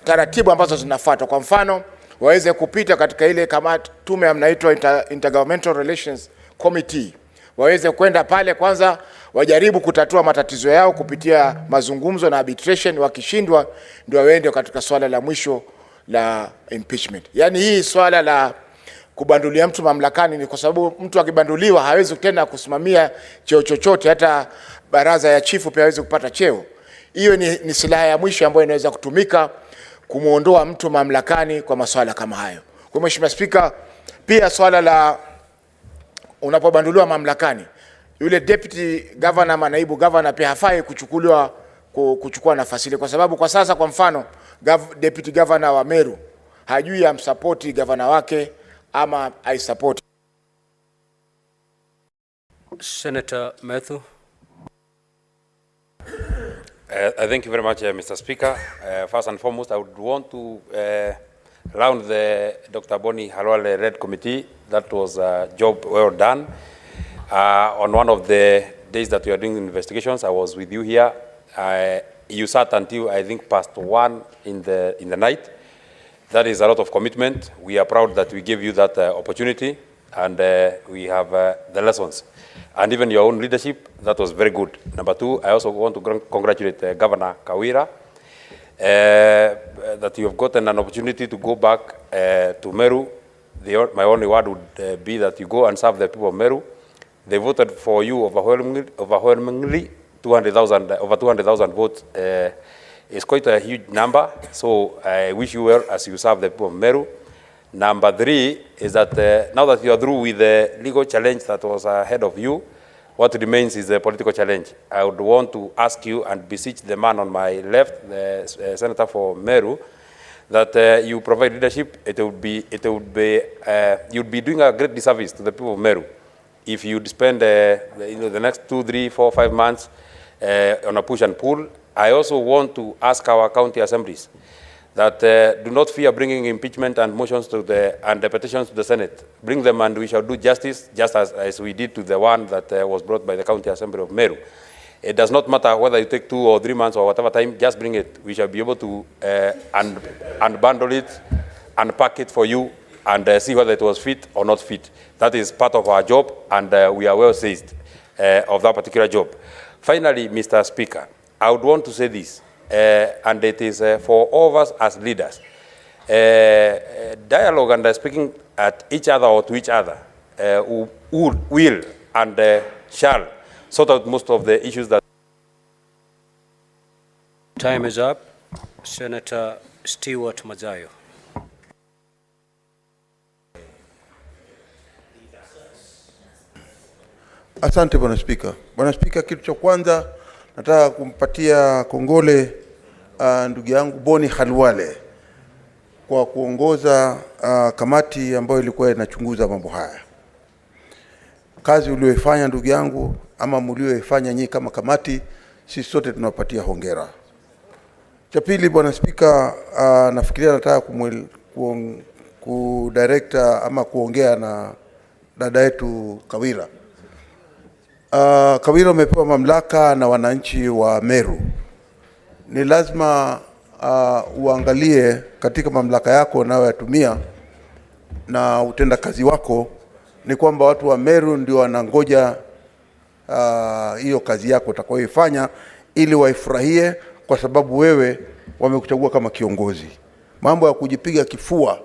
taratibu ambazo zinafuatwa. Kwa mfano, waweze kupita katika ile kama tume mnaitwa Intergovernmental Relations Committee, waweze kwenda pale kwanza, wajaribu kutatua matatizo yao kupitia mazungumzo na arbitration. Wakishindwa ndio waende katika swala la mwisho la impeachment. Yani hii swala la kubandulia mtu mamlakani ni kwa sababu mtu akibanduliwa hawezi tena kusimamia cheo chochote, hata baraza ya chifu pia hawezi kupata cheo. Hiyo ni silaha ya mwisho ambayo inaweza kutumika kumuondoa mtu mamlakani kwa masuala kama hayo. Kwa Mheshimiwa Spika, pia swala la unapobanduliwa mamlakani, yule deputy governor ama naibu governor pia hafai kuchukua nafasi ile, kwa sababu kwa sasa, kwa mfano, deputy governor wa Meru hajui amsupport governor wake ama aisupport. Senator Methu. Thank you very much, Mr. Speaker. First and foremost, I would want to round the Dr. Boni Halwale Red Committee. That was a job well done. On one of the days that we are doing investigations, I was with you here. You sat until, I think, past 1 in the night. That is a lot of commitment. We are proud that we gave you that opportunity, and we have the lessons. And even your own leadership, that was very good. Number 2, I also want to congratulate Governor Kawira that you have gotten an opportunity to go back to Meru. My only word would be that you go and serve the people of Meru. They voted for you overwhelmingly 200,000, over 200,000 votes. It's quite a huge number. So I wish you well as you serve the people of Meru. Number 3 is that now that you are through with the legal challenge that was ahead of you, what remains is the political challenge. I would want to ask you and beseech the man on my left, the Senator for Meru, that you provide leadership. You'd be doing a great disservice to the people of Meru if you'd spend the next 2, 3, 4, 5 months on a push and pull. I also want to ask our county assemblies that do not fear bringing impeachment and motions to and the petitions to the Senate. Bring them and we shall do justice, just as we did to the one that was brought by the County Assembly of Meru. It does not matter whether you take 2 or 3 months or whatever time, just bring it. We shall be able to unbundle it, unpack it for you, and see whether it was fit or not fit. That is part of our job, and we are well seized of that particular job. Finally, Mr. Speaker, I would want to say this. And it is for all of us as leaders. Dialogue and speaking at each other or to each other will and shall sort out most of the issues that... Time is up. Senator Stewart Mazayo. Asante Bwana Spika. Bwana Spika, kitu cha kwanza nataka kumpatia kongole ndugu yangu Boni Halwale kwa kuongoza kamati ambayo ilikuwa inachunguza mambo haya. Kazi uliyoifanya ndugu yangu, ama mlioifanya nyinyi kama kamati, sisi sote tunawapatia hongera. Cha pili Bwana Spika, nafikiria nataka kudirector ama kuongea na dada yetu Kawira. Kawira umepewa mamlaka na wananchi wa Meru. Ni lazima uangalie katika mamlaka yako unayoyatumia na utenda kazi wako, ni kwamba watu wa Meru ndio wanangoja hiyo kazi yako utakayoifanya ili waifurahie, kwa sababu wewe wamekuchagua kama kiongozi. Mambo ya kujipiga kifua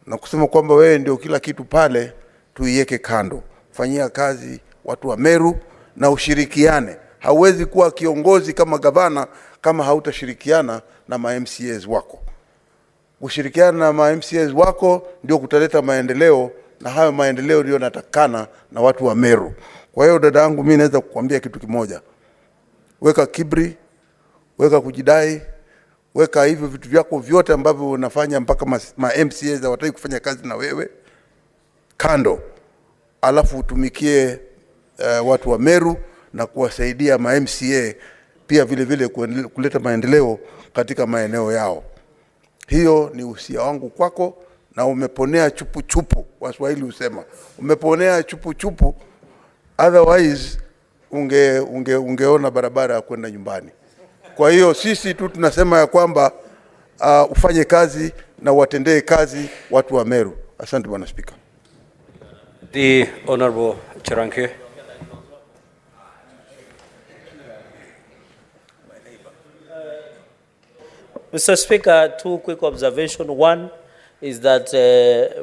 na kusema kwamba wewe ndio kila kitu pale, tuiweke kando. Fanyia kazi watu wa Meru na ushirikiane. Hauwezi kuwa kiongozi kama gavana kama hautashirikiana na ma-MCAs wako. Ushirikiana na ma-MCAs wako ndio kutaleta maendeleo, na hayo maendeleo ndio natakana na watu wa Meru. Kwa hiyo dada yangu, mimi naweza kukuambia kitu kimoja. Weka kibri, weka kujidai, weka hivyo vitu vyako vyote ambavyo unafanya mpaka ma-MCAs hawataki kufanya kazi na wewe kando. Alafu utumikie watu wa Meru na kuwasaidia ma MCA pia vile vile kuleta maendeleo katika maeneo yao. Hiyo ni usia wangu kwako, na umeponea chupu chupu, Waswahili husema umeponea chupu chupu, otherwise ungeona barabara ya kwenda nyumbani. Kwa hiyo sisi tu tunasema ya kwamba ufanye kazi na watendee kazi watu wa Meru. Asante Bwana Speaker. The Honorable Cheranke. Mr. Speaker, two quick observations. One is that,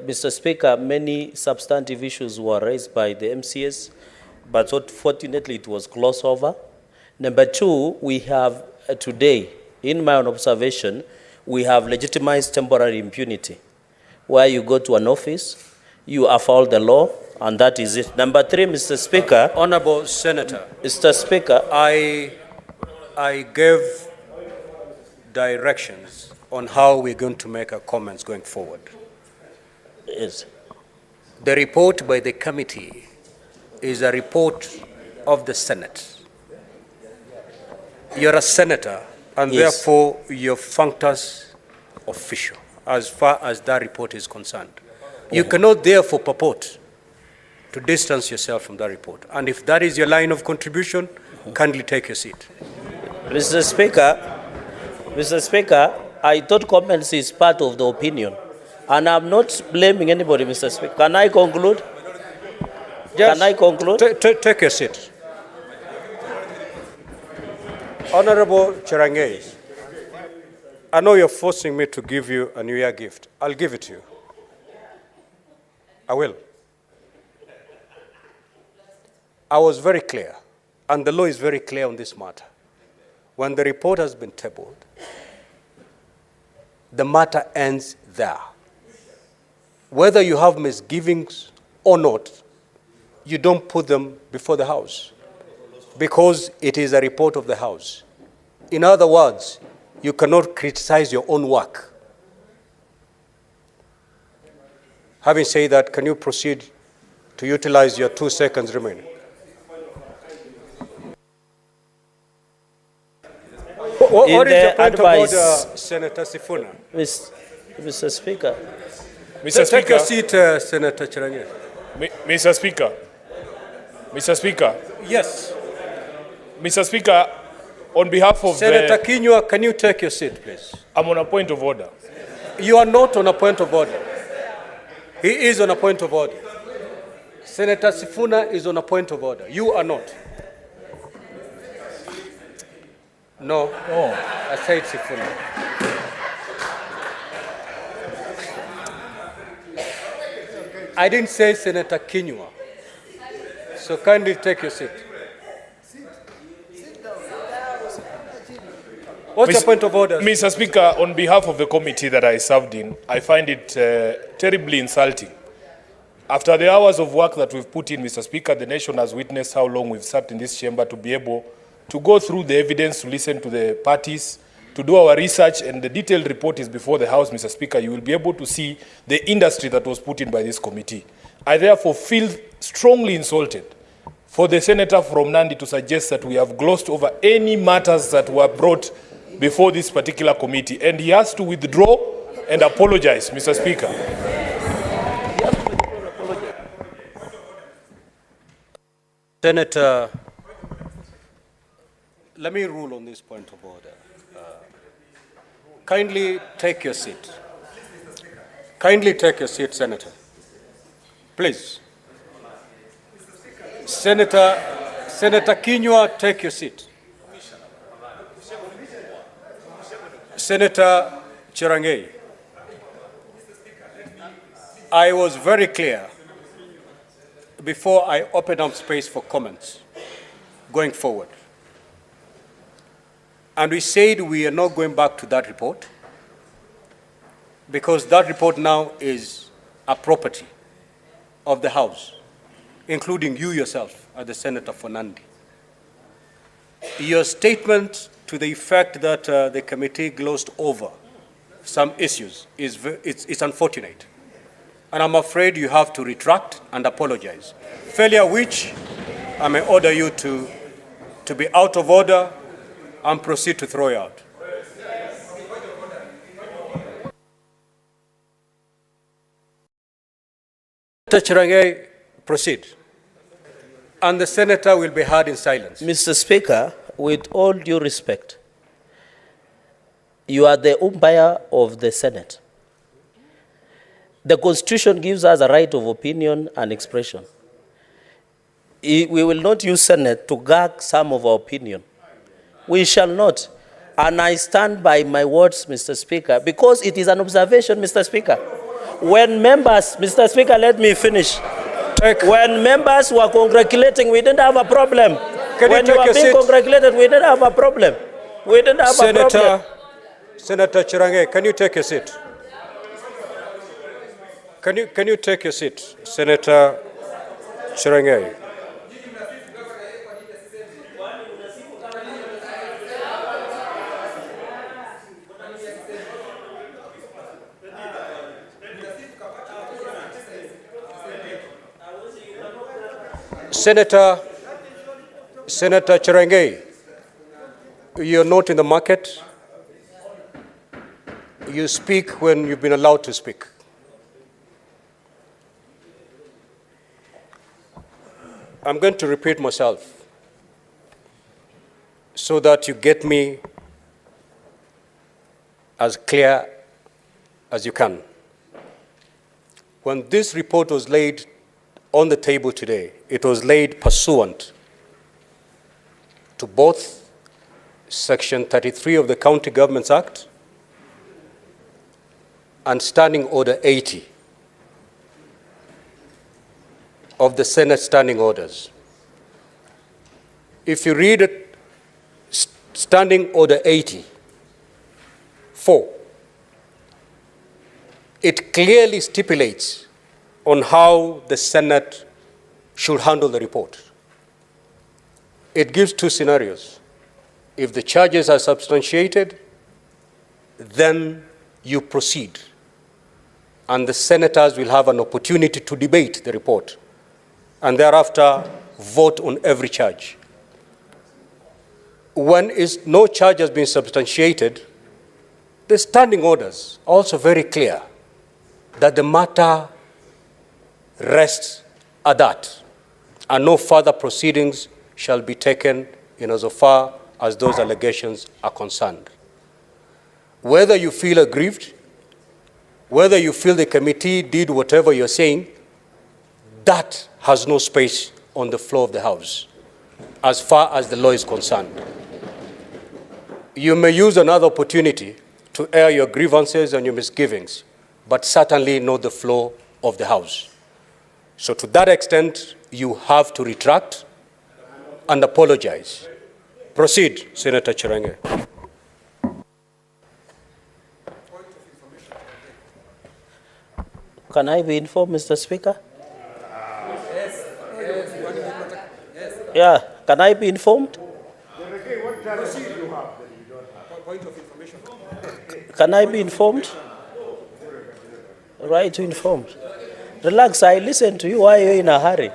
Mr. Speaker, many substantive issues were raised by the MCS, but fortunately it was closed over. Number two, we have today, in my own observation, we have legitimized temporary impunity, where you go to an office, you follow the law, and that is it. Number three, Mr. Speaker. Honorable Senator. Mr. Speaker. I gave directions on how we're going to make our comments going forward. Yes. The report by the committee is a report of the Senate. You're a senator, and Yes. therefore your functus official, as far as that report is concerned. You cannot therefore purport to distance yourself from that report. And if that is your line of contribution, kindly take your seat. Mr. Speaker, I thought comments is part of the opinion. And I'm not blaming anybody, Mr. Speaker. Can I conclude? Yes. Can I conclude? Take your seat. Honorable Cherange, I know you're forcing me to give you a New Year gift. I'll give it to you. I will. I was very clear, and the law is very clear on this matter. When the report has been tabled, the matter ends there. Whether you have misgivings or not, you don't put them before the House, because it is a report of the House. In other words, you cannot criticize your own work. Having said that, can you proceed to utilize your 2 seconds remaining? What is your point of order, Senator Sifuna? Mr. Speaker. Take your seat, Senator Cherange. Mr. Speaker. Mr. Speaker. Yes. Mr. Speaker, on behalf of Senator Kinyua, can you take your seat, please? I'm on a point of order. You are not on a point of order. He is on a point of order. Senator Sifuna is on a point of order. You are not. No. I said Sifuna. I didn't say Senator Kinyua. So kindly take your seat. What's your point of order? Mr. Speaker, on behalf of the committee that I served in, I find it terribly insulting. After the hours of work that we've put in, Mr. Speaker, the nation has witnessed how long we've sat in this chamber to be able to go through the evidence, to listen to the parties, to do our research, and the detailed report is before the House, Mr. Speaker. You will be able to see the industry that was put in by this committee. I therefore feel strongly insulted for the senator from Nandi to suggest that we have glossed over any matters that were brought before this particular committee, and he has to withdraw and apologize, Mr. Speaker. Senator, let me rule on this point of order. Kindly take your seat. Kindly take your seat, Senator. Please. Senator Kinyua, take your seat. Senator Cherange, I was very clear before I opened up space for comments going forward. And we said we are not going back to that report because that report now is a property of the House, including you yourself as the Senator for Nandi. Your statement to the effect that the committee glossed over some issues is unfortunate. And I'm afraid you have to retract and apologize, failure which I may order you to to be out of order and proceed to throw you out. Senator Chirange, proceed. And the senator will be heard in silence. Mr. Speaker, with all due respect, you are the umpire of the Senate. The Constitution gives us a right of opinion and expression. We will not use Senate to gag some of our opinion. We shall not. And I stand by my words, Mr. Speaker, because it is an observation, Mr. Speaker. When members, Mr. Speaker, let me finish. When members were congratulating, we didn't have a problem. When you were being congratulated, we didn't have a problem. We didn't have a problem. Senator Chirange, can you take a seat? Can you take a seat, Senator Chirange? Senator Chirange, you're not in the market. You speak when you've been allowed to speak. I'm going to repeat myself so that you get me as clear as you can. When this report was laid on the table today, it was laid pursuant to both Section 33 of the County Governments Act and Standing Order 80 of the Senate Standing Orders. If you read it, Standing Order 80(4), it clearly stipulates on how the Senate should handle the report. It gives two scenarios. If the charges are substantiated, then you proceed, and the senators will have an opportunity to debate the report, and thereafter vote on every charge. When no charge has been substantiated, the standing orders are also very clear that the matter rests at that, and no further proceedings shall be taken insofar as those allegations are concerned. Whether you feel aggrieved, whether you feel the committee did whatever you're saying, that has no space on the floor of the House, as far as the law is concerned. You may use another opportunity to air your grievances and your misgivings, but certainly not the floor of the House. So to that extent, you have to retract and apologize. Proceed, Senator Chirange. Can I be informed, Mr. Speaker? Yeah, can I be informed? Can I be informed? Right to informed. Relax, I listen to you. Why are you in a hurry?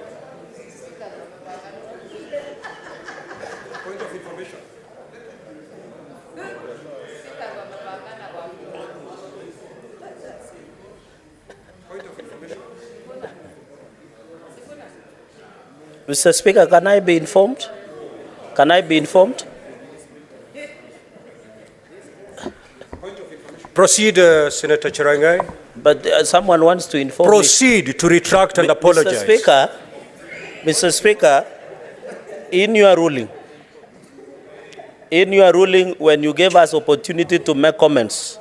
Mr. Speaker, can I be informed? Can I be informed? Proceed, Senator Chirange. But someone wants to inform Proceed me. To retract and apologize. Mr. Speaker, in your ruling, when you gave us opportunity to make comments,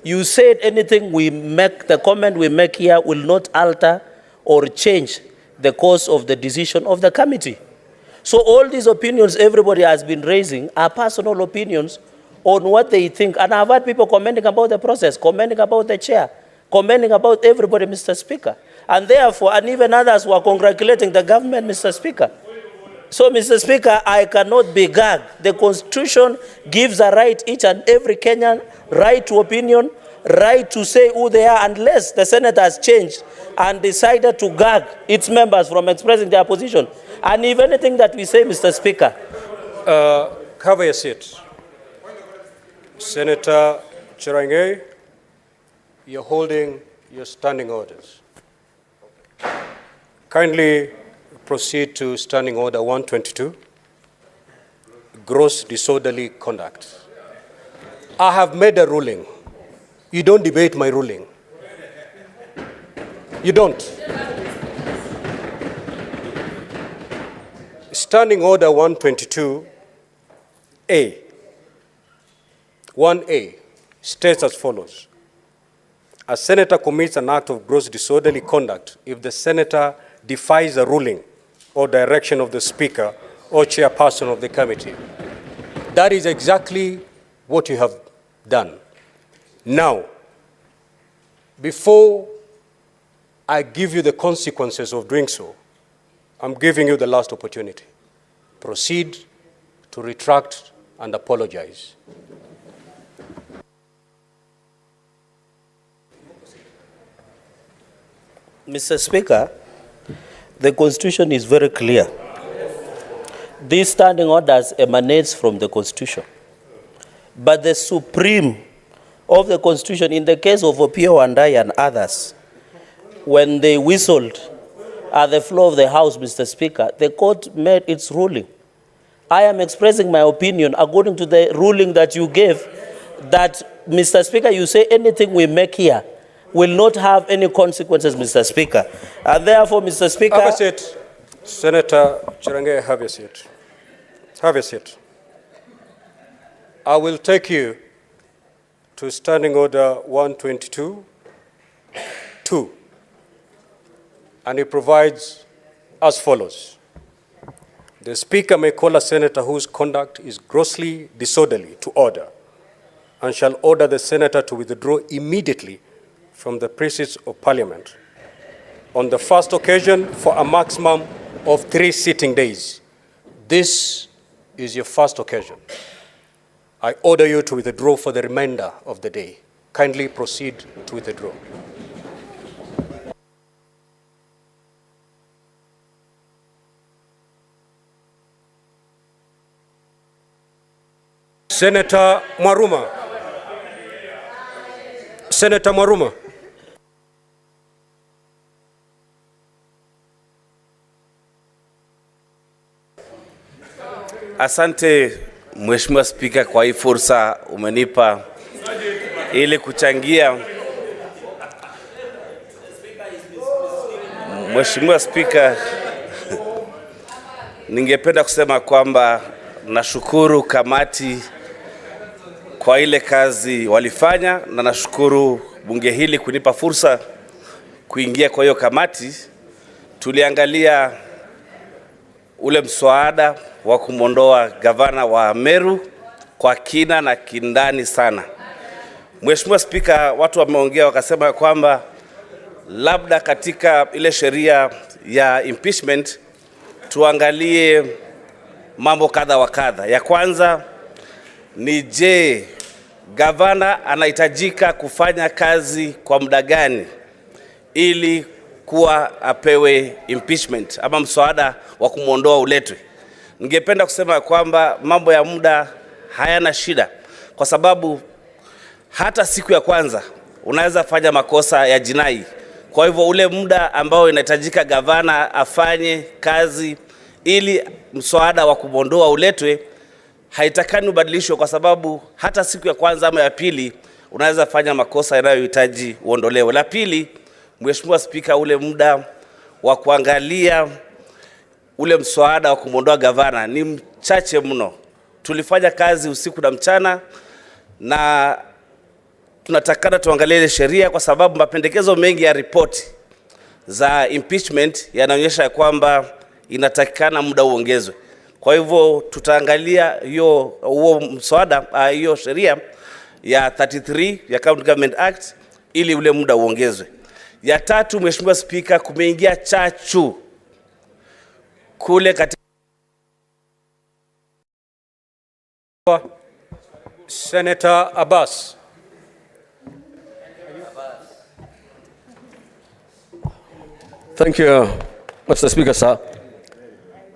you said anything we make, the comment we make here will not alter or change the course of the decision of the committee. So all these opinions everybody has been raising are personal opinions on what they think. And I've had people commenting about the process, commenting about the chair, commenting about everybody, Mr. Speaker. And therefore, and even others were congratulating the government, Mr. Speaker. So, Mr. Speaker, I cannot be gagged. The Constitution gives a right, each and every Kenyan, right to opinion, right to say who they are, unless the Senate has changed and decided to gag its members from expressing their position. And if anything that we say, Mr. Speaker, Have a seat. Senator Chirange, you're holding your standing orders. Kindly proceed to Standing Order 122, gross disorderly conduct. I have made a ruling. You don't debate my ruling. You don't. Standing Order 122A, 1A, states as follows. A senator commits an act of gross disorderly conduct if the senator defies a ruling or direction of the Speaker or chairperson of the committee. That is exactly what you have done. Now, before I give you the consequences of doing so, I'm giving you the last opportunity. Proceed to retract and apologize. Mr. Speaker, the Constitution is very clear. These standing orders emanates from the Constitution. But the supreme of the Constitution, in the case of Opio and I and others, when they whistled at the floor of the House, Mr. Speaker, the court made its ruling. I am expressing my opinion according to the ruling that you gave, that, Mr. Speaker, you say anything we make here will not have any consequences, Mr. Speaker. And therefore, Mr. Speaker... Have a seat. Senator Chirange, have a seat. Have a seat. I will take you to Standing Order 122-2. And it provides as follows. The Speaker may call a senator whose conduct is grossly disorderly to order and shall order the senator to withdraw immediately from the precincts of Parliament on the first occasion for a maximum of 3 sitting days. This is your first occasion. I order you to withdraw for the remainder of the day. Kindly proceed to withdraw. Senator Mwaruma. Senator Mwaruma. Asante Mheshimiwa Spika kwa hii fursa umenipa ili kuchangia. Mheshimiwa Spika, ningependa kusema kwamba nashukuru kamati kwa ile kazi walifanya na nashukuru bunge hili kunipa fursa kuingia kwa hiyo kamati. Tuliangalia ule mswada wa kumondoa gavana wa Meru kwa kina na kindani sana. Mheshimiwa Spika, watu wameongea wakasema kwamba labda katika ile sheria ya impeachment tuangalie mambo kadha wa kadha. Ya kwanza ni je, gavana anahitajika kufanya kazi kwa muda gani ili kuwa apewe impeachment ama mswada wa kumuondoa uletwe. Ningependa kusema kwamba mambo ya muda hayana shida, kwa sababu hata siku ya kwanza unaweza fanya makosa ya jinai. Kwa hivyo ule muda ambao inahitajika gavana afanye kazi ili mswada wa kumuondoa uletwe haitakani ubadilishwe, kwa sababu hata siku ya kwanza ama ya pili unaweza fanya makosa yanayohitaji uondolewe. La pili, Mheshimiwa Spika, ule muda wa kuangalia ule mswada wa kumuondoa gavana ni mchache mno. Tulifanya kazi usiku na mchana na tunatakana tuangalie ile sheria, kwa sababu mapendekezo mengi ya ripoti za impeachment yanaonyesha kwamba inatakikana muda uongezwe. Kwa hivyo tutaangalia huo mswada, hiyo sheria ya 33 ya County Government Act ili ule muda uongezwe. Ya tatu, Mheshimiwa Spika, kumeingia chachu kule katika Senator Abbas. Thank you, Mr. Speaker, sir.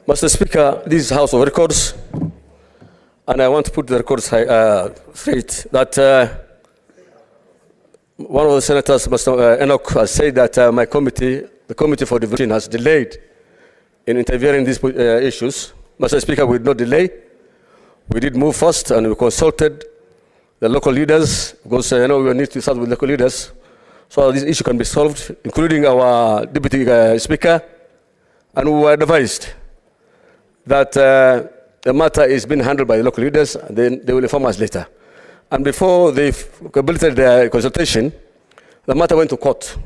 Mr. Speaker, this is House of Records. and I want to put the record straight, that one of the senators, Mr. Enoch, has said that my committee, the Committee for Devolution, has delayed in intervening in these issues. Mr. Speaker, we did not delay. We did move first, and we consulted the local leaders, because we need to start with local leaders, so this issue can be solved, including our Deputy Speaker, and we were advised that the matter is being handled by the local leaders, and then they will inform us later. And before they completed their consultation, the matter went to court.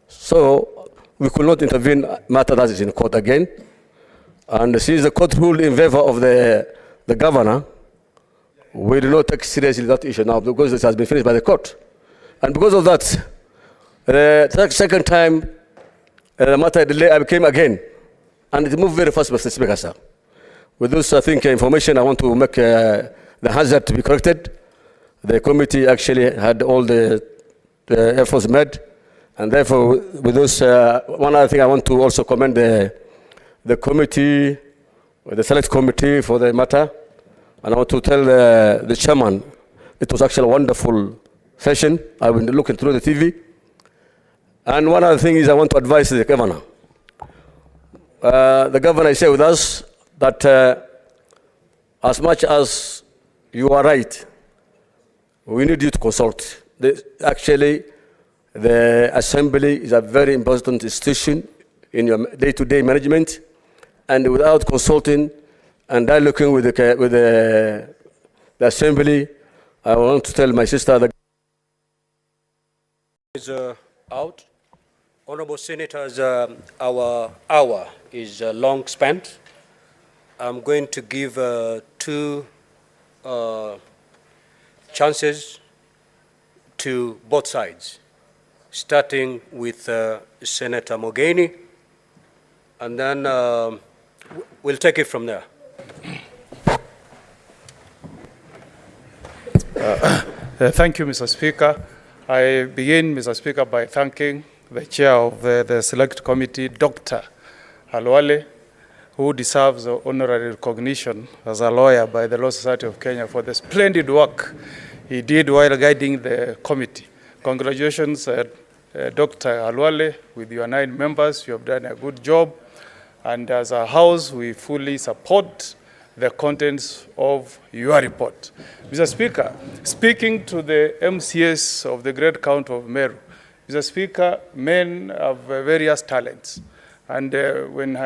So we could not intervene in a matter that is in court again. And since the court ruled in favor of the governor, we do not take seriously that issue now, because it has been finished by the court. And because of that, the second time the matter delay came again, and it moved very fast, Mr. Speaker, sir. With this, I think, information, I want to make the hazard to be corrected. The committee actually had all the efforts made, and therefore, with this, one other thing, I want to also commend the committee, the select committee for the matter, and I want to tell the chairman, it was actually a wonderful session. I've been looking through the TV. And one other thing is I want to advise the governor. The governor is here with us that as much as you are right, we need you to consult. Actually, the assembly is a very important institution in your day-to-day management, and without consulting and dialoguing with the assembly, I want to tell my sister that is out. Honorable Senators, our hour is long spent. I'm going to give two chances to both sides, starting with Senator Mogeni, and then we'll take it from there. Thank you, Mr. Speaker. I begin, Mr. Speaker, by thanking the chair of the Select Committee, Dr. Halwale, who deserves honorary recognition as a lawyer by the Law Society of Kenya for the splendid work he did while guiding the committee. Congratulations, Dr. Halwale, with your 9 members. You have done a good job. And as a House, we fully support the contents of your report. Mr. Speaker, speaking to the MCS of the Great County of Meru, Mr. Speaker, men have various talents. And when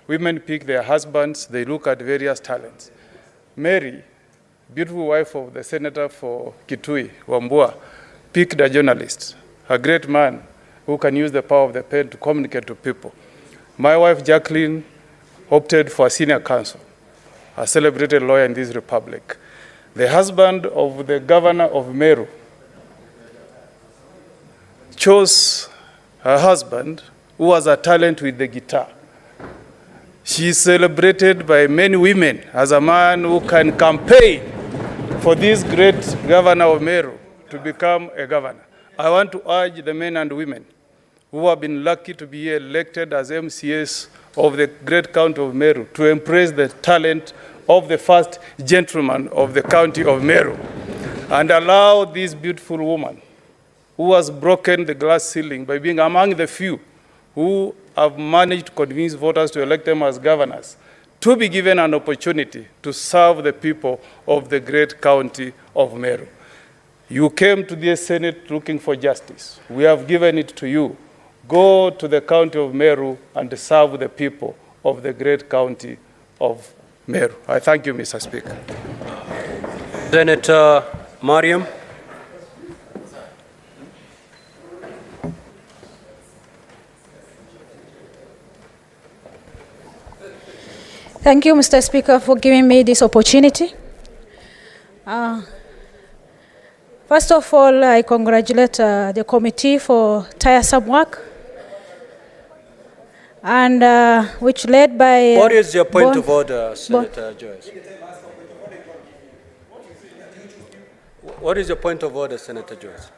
women pick their husbands, they look at various talents. Mary, beautiful wife of the senator for Kitui, Wambua, picked a journalist, a great man who can use the power of the pen to communicate to people. My wife, Jacqueline, opted for a senior counsel, a celebrated lawyer in this republic. The husband of the governor of Meru chose her husband, who was a talent with the guitar. She is celebrated by many women as a man who can campaign for this great governor of Meru to become a governor. I want to urge the men and women who have been lucky to be elected as MCAs of the great county of Meru to embrace the talent of the first gentleman of the county of Meru and allow this beautiful woman who has broken the glass ceiling by being among the few who have managed to convince voters to elect them as governors, to be given an opportunity to serve the people of the great county of Meru. You came to the Senate looking for justice. We have given it to you. Go to the county of Meru and serve the people of the great county of Meru. I thank you, Mr. Speaker. Senator Mariam. Thank you, Mr. Speaker, for giving me this opportunity. First of all, I congratulate the committee for tiresome work, and which led by... What is your point of order, Senator Joyce? What is your point of order, Senator Joyce?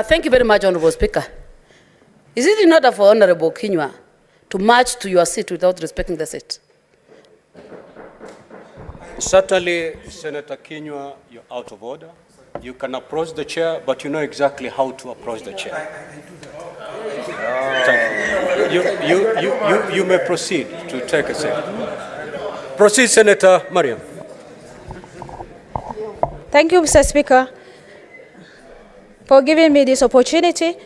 Thank you very much, Honorable Speaker. Is it in order for Honorable Kinyua to march to your seat without respecting the seat. Certainly, Senator Kinyua, you're out of order. You can approach the chair, but you know exactly how to approach the chair. You may proceed to take a seat. Proceed, Senator Mariam. Thank you, Mr. Speaker, for giving me this opportunity.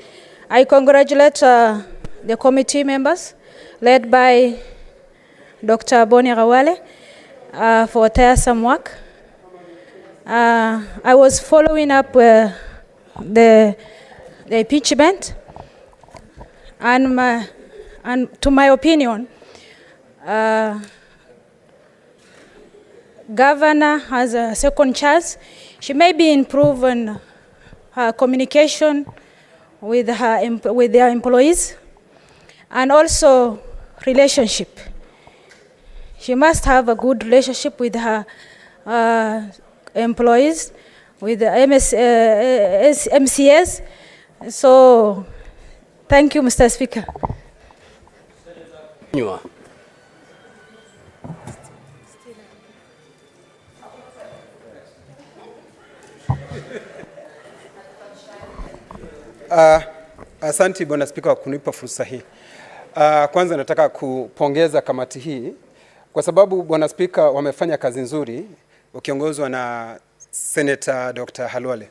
I congratulate the committee members led by Dr. Boni Rawale for tiresome work. I was following up the impeachment, and to my opinion, Governor has a second chance. She may be improving her communication with their employees, and also relationship. She must have a good relationship with her employees, with the MCS. So, thank you, Mr. Speaker. Asante Bwana Spika kwa kunipa fursa hii. Kwanza nataka kupongeza kamati hii kwa sababu Bwana Spika wamefanya kazi nzuri wakiongozwa na Senator Dr. Halwale.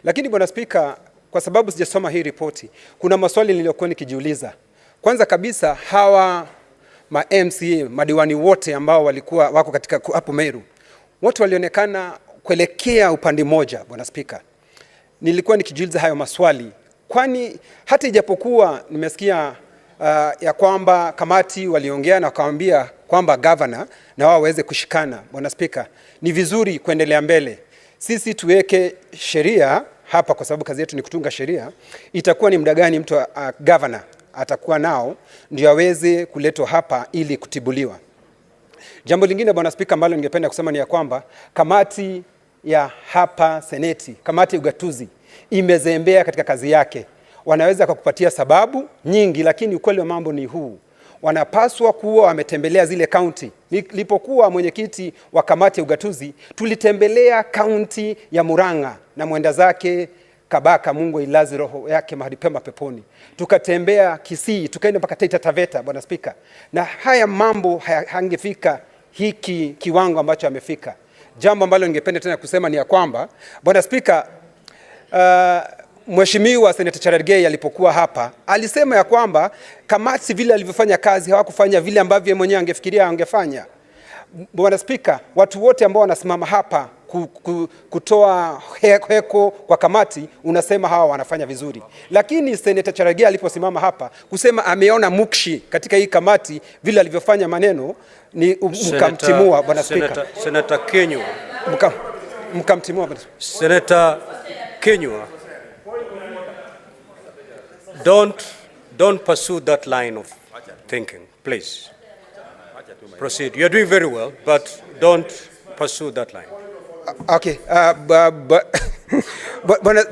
Lakini Bwana Spika, kwa sababu sijasoma hii ripoti, kuna maswali niliyokuwa nikijiuliza. Kwanza kabisa, hawa ma MCA, madiwani wote ambao walikuwa wako katika hapo Meru, wote walionekana kuelekea upande mmoja. Bwana Spika, nilikuwa nikijiuliza hayo maswali, kwani hata ijapokuwa nimesikia ya kwamba kamati waliongea na wakaambia kwamba governor na wao waweze kushikana. Bwana Spika, ni vizuri kuendelea mbele. Sisi tuweke sheria hapa kwa sababu kazi yetu ni kutunga sheria. Itakuwa ni muda gani mtu governor atakuwa nao ndio aweze kuletwa hapa ili kutibuliwa. Jambo lingine Bwana Spika ambalo ningependa kusema ni ya kwamba kamati ya hapa Seneti, kamati ya ugatuzi imezembea katika kazi yake. Wanaweza kukupatia sababu nyingi, lakini ukweli wa mambo ni huu. Wanapaswa kuwa wametembelea zile kaunti. Nilipokuwa mwenyekiti wa kamati ya ugatuzi, tulitembelea kaunti ya Murang'a na mwenda zake Kabaka, Mungu ilaze roho yake mahali pema peponi. Tukatembea Kisii, tukaenda mpaka Taita Taveta, Bwana Spika. Na haya mambo hangefika hiki kiwango ambacho amefika. Jambo ambalo ningependa tena kusema ni ya kwamba Bwana Spika, Mheshimiwa Senator Cherargei alipokuwa hapa alisema ya kwamba kamati vile alivyofanya kazi hawakufanya vile ambavyo yeye mwenyewe angefikiria angefanya. Bwana Spika, watu wote ambao wanasimama hapa kutoa heko kwa kamati unasema hawa wanafanya vizuri. Lakini Senator Cherargei aliposimama hapa kusema ameona mukshi katika hii kamati vile alivyofanya maneno ni mkamtimua Bwana Spika. Senator Kinyua. Mkamtimua Bwana Spika. Senator Kinyua. Don't pursue that line of thinking, please. Proceed. You're doing very well, but don't pursue that line. Okay.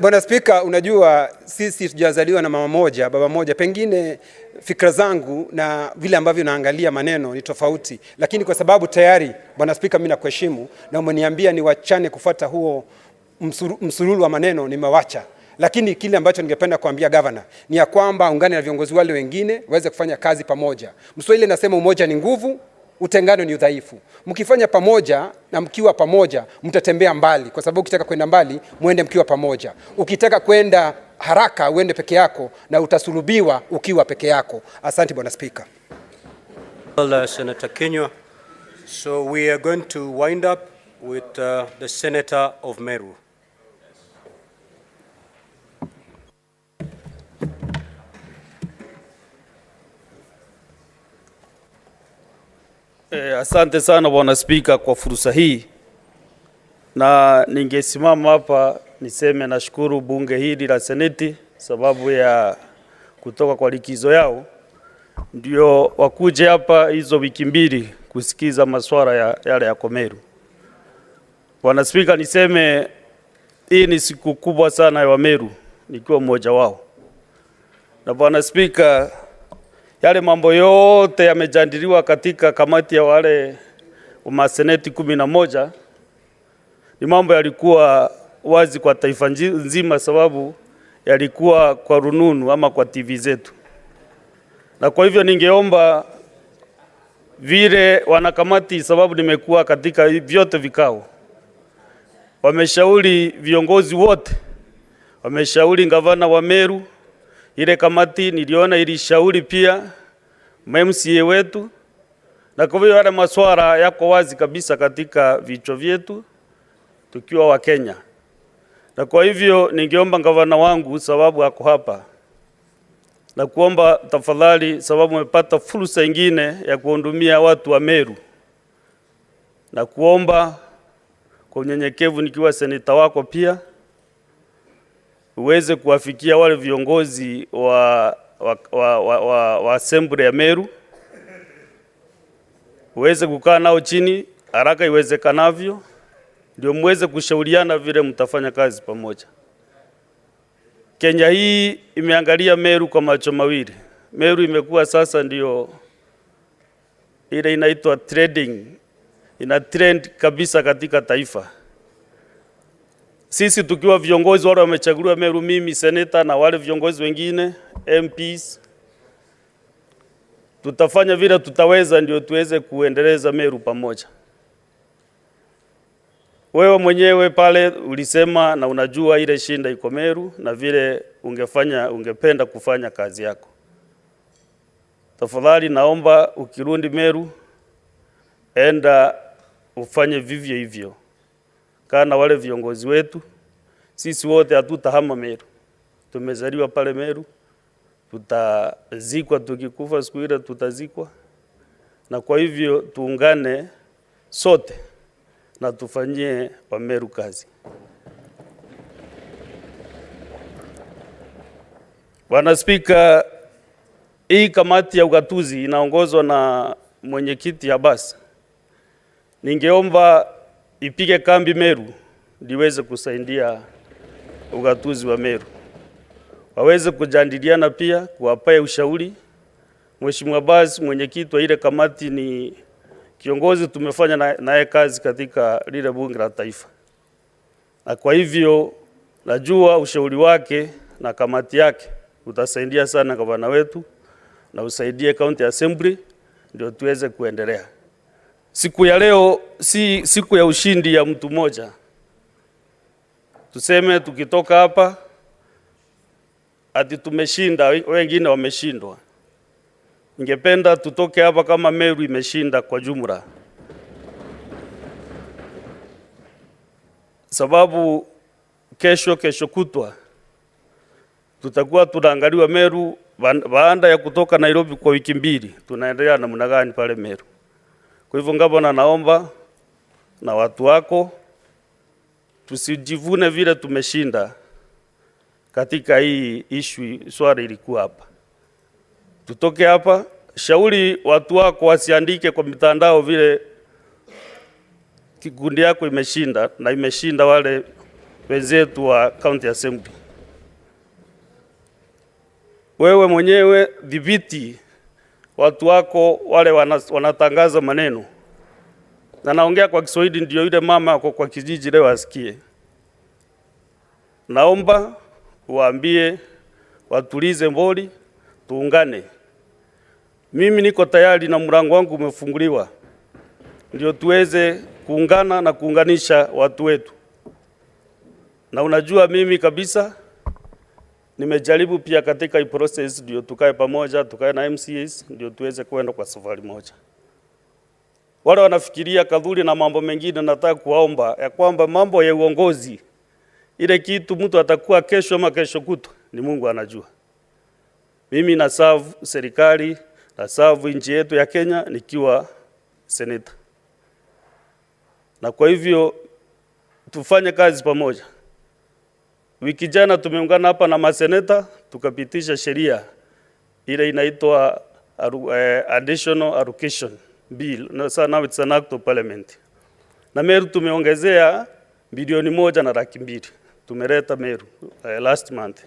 Bwana Spika, unajua sisi tujazaliwa na mama moja, baba moja. Pengine fikra zangu na vile ambavyo naangalia maneno ni tofauti, lakini kwa sababu tayari Bwana Spika mimi nakuheshimu na umeniambia niwachane kufuata huo msururu wa maneno, nimewacha. Lakini kile ambacho ningependa kuambia governor ni ya kwamba ungane na viongozi wale wengine waweze kufanya kazi pamoja. Mswahili nasema umoja ni nguvu, utengano ni udhaifu. Mkifanya pamoja na mkiwa pamoja mtatembea mbali, kwa sababu ukitaka kwenda mbali muende mkiwa pamoja. Ukitaka kwenda haraka uende peke yako na utasulubiwa ukiwa peke yako. Asante Bwana Speaker. Well, Senator Kinyua. So we are going to wind up with the Senator of Meru. Asante sana Bwana Spika kwa fursa hii, na ningesimama hapa niseme nashukuru bunge hili la Seneti sababu ya kutoka kwa likizo yao ndio wakuje hapa hizo wiki mbili kusikiza masuala ya yale ya Meru. Bwana Spika, niseme hii ni siku kubwa sana ya Meru nikiwa mmoja wao. Na Bwana Spika, Yale mambo yote yamejadiliwa katika kamati ya wale maseneti 11. Ni mambo yalikuwa wazi kwa taifa nzima, sababu yalikuwa kwa rununu ama kwa TV zetu. Na kwa hivyo ningeomba vile wanakamati, sababu nimekuwa katika vyote vikao, wameshauri viongozi wote, wameshauri gavana wa Meru, ile kamati niliona ilishauri pia MCA wetu, na kwa hivyo yale maswala yako wazi kabisa katika vichwa vyetu tukiwa wa Kenya. Na kwa hivyo ningeomba gavana wangu, sababu ako hapa, na kuomba tafadhali, sababu umepata fursa nyingine ya kuhudumia watu wa Meru, na kuomba kwa unyenyekevu nikiwa seneta wako pia uweze kuwafikia wale viongozi wa assembly ya Meru, uweze kukaa nao chini haraka iwezekanavyo, ndio muweze kushauriana vile mtafanya kazi pamoja. Kenya hii imeangalia Meru kwa macho mawili. Meru imekuwa sasa ndio ile inaitwa trading, ina trend kabisa katika taifa. Sisi tukiwa viongozi wale wamechaguliwa Meru, mimi seneta na wale viongozi wengine MPs, tutafanya vile tutaweza ndio tuweze kuendeleza Meru pamoja. Wewe mwenyewe pale ulisema na unajua ile shinda iko Meru na vile ungependa kufanya kazi yako. Tafadhali naomba ukirudi Meru, enda ufanye vivyo hivyo. Kana wale viongozi wetu, sisi wote hatutahama Meru. Tumezaliwa pale Meru, tutazikwa tukikufa siku ile tutazikwa. Na kwa hivyo tuungane sote na tufanyie wa Meru kazi. Bwana Spika, hii kamati ya ugatuzi inaongozwa na mwenyekiti Abbas. Ningeomba ipige kambi Meru liweze kusaidia ugatuzi wa Meru. Waweze kujadiliana pia, kuwapea ushauri. Mheshimiwa Abbas, mwenyekiti wa ile kamati, ni kiongozi tumefanya naye kazi katika lile bunge la taifa. Na kwa hivyo najua ushauri wake na kamati yake utasaidia sana gavana wetu na usaidie county assembly ndio tuweze kuendelea. Siku ya leo si siku ya ushindi ya mtu mmoja. Tuseme tukitoka hapa ati tumeshinda, wengine wameshindwa. Ningependa tutoke hapa kama Meru imeshinda kwa jumla. Sababu kesho kutwa tutakuwa tunaangaliwa Meru baada ya kutoka Nairobi kwa wiki mbili. Tunaendelea namna gani pale Meru. Kwa hivyo ngabona, naomba na watu wako tusijivune vile tumeshinda katika hii issue swali ilikuwa hapa. Tutoke hapa, shauri watu wako wasiandike kwa mitandao vile kikundi yako imeshinda na imeshinda wale wenzetu wa county assembly. Wewe mwenyewe dhibiti watu wako wale wanatangaza maneno. Na naongea kwa Kiswahili ndio yule mama ako kwa kijiji leo asikie. Naomba waambie watulize mboli, tuungane. Mimi niko tayari na mlango wangu umefunguliwa. Ndio tuweze kuungana na kuunganisha watu wetu. Na unajua mimi kabisa nimejaribu pia katika hii process ndio tukae pamoja, tukae na MCAs ndio tuweze kwenda kwa safari moja. Wale wanafikiria kadhuri na mambo mengine, nataka kuwaomba ya kwamba mambo ya uongozi, ile kitu mtu atakuwa kesho ama kesho kutwa, ni Mungu anajua. Mimi na serve serikali, na serve nchi yetu ya Kenya nikiwa seneta. Na kwa hivyo tufanye kazi pamoja. Wiki jana tumeungana hapa na maseneta tukapitisha sheria ile inaitwa additional allocation bill. No, so now it's an act of parliament. Na Meru tumeongezea bilioni 1.2 tumeleta Meru last month.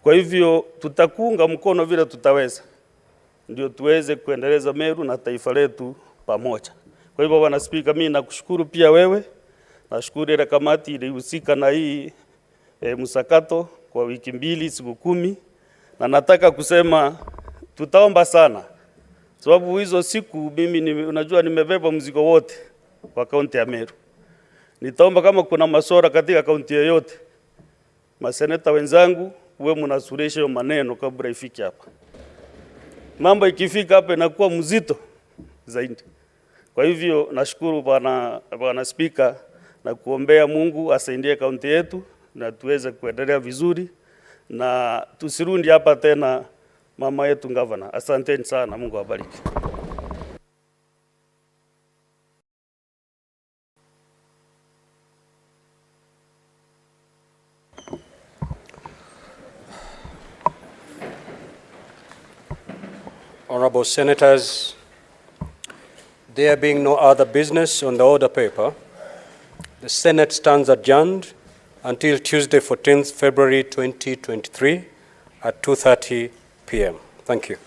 Kwa hivyo tutakuunga mkono vile tutaweza. ndio tuweze kuendeleza Meru na taifa letu pamoja. Kwa hivyo Bwana Spika, mimi nakushukuru pia wewe. Nashukuru ile kamati ilihusika na hii msakato kwa wiki mbili, siku 10, na nataka kusema tutaomba sana, sababu hizo siku mimi unajua nimebeba mzigo wote kwa kaunti ya Meru. Nitaomba kama kuna maswala katika kaunti yoyote, maseneta wenzangu, uwe mnasuluhisha maneno kabla ifike hapa. Mambo ikifika hapa inakuwa mzito zaidi. Kwa hivyo nashukuru Bwana Spika na kuombea Mungu asaidie kaunti yetu na tuweze kuendelea vizuri na tusirundi hapa tena mama yetu Governor. Asanteni sana, Mungu awabariki. Honorable Senators, there being no other business on the order paper, the Senate stands adjourned until Tuesday, 14th February 2023 at 2:30 p.m. Thank you.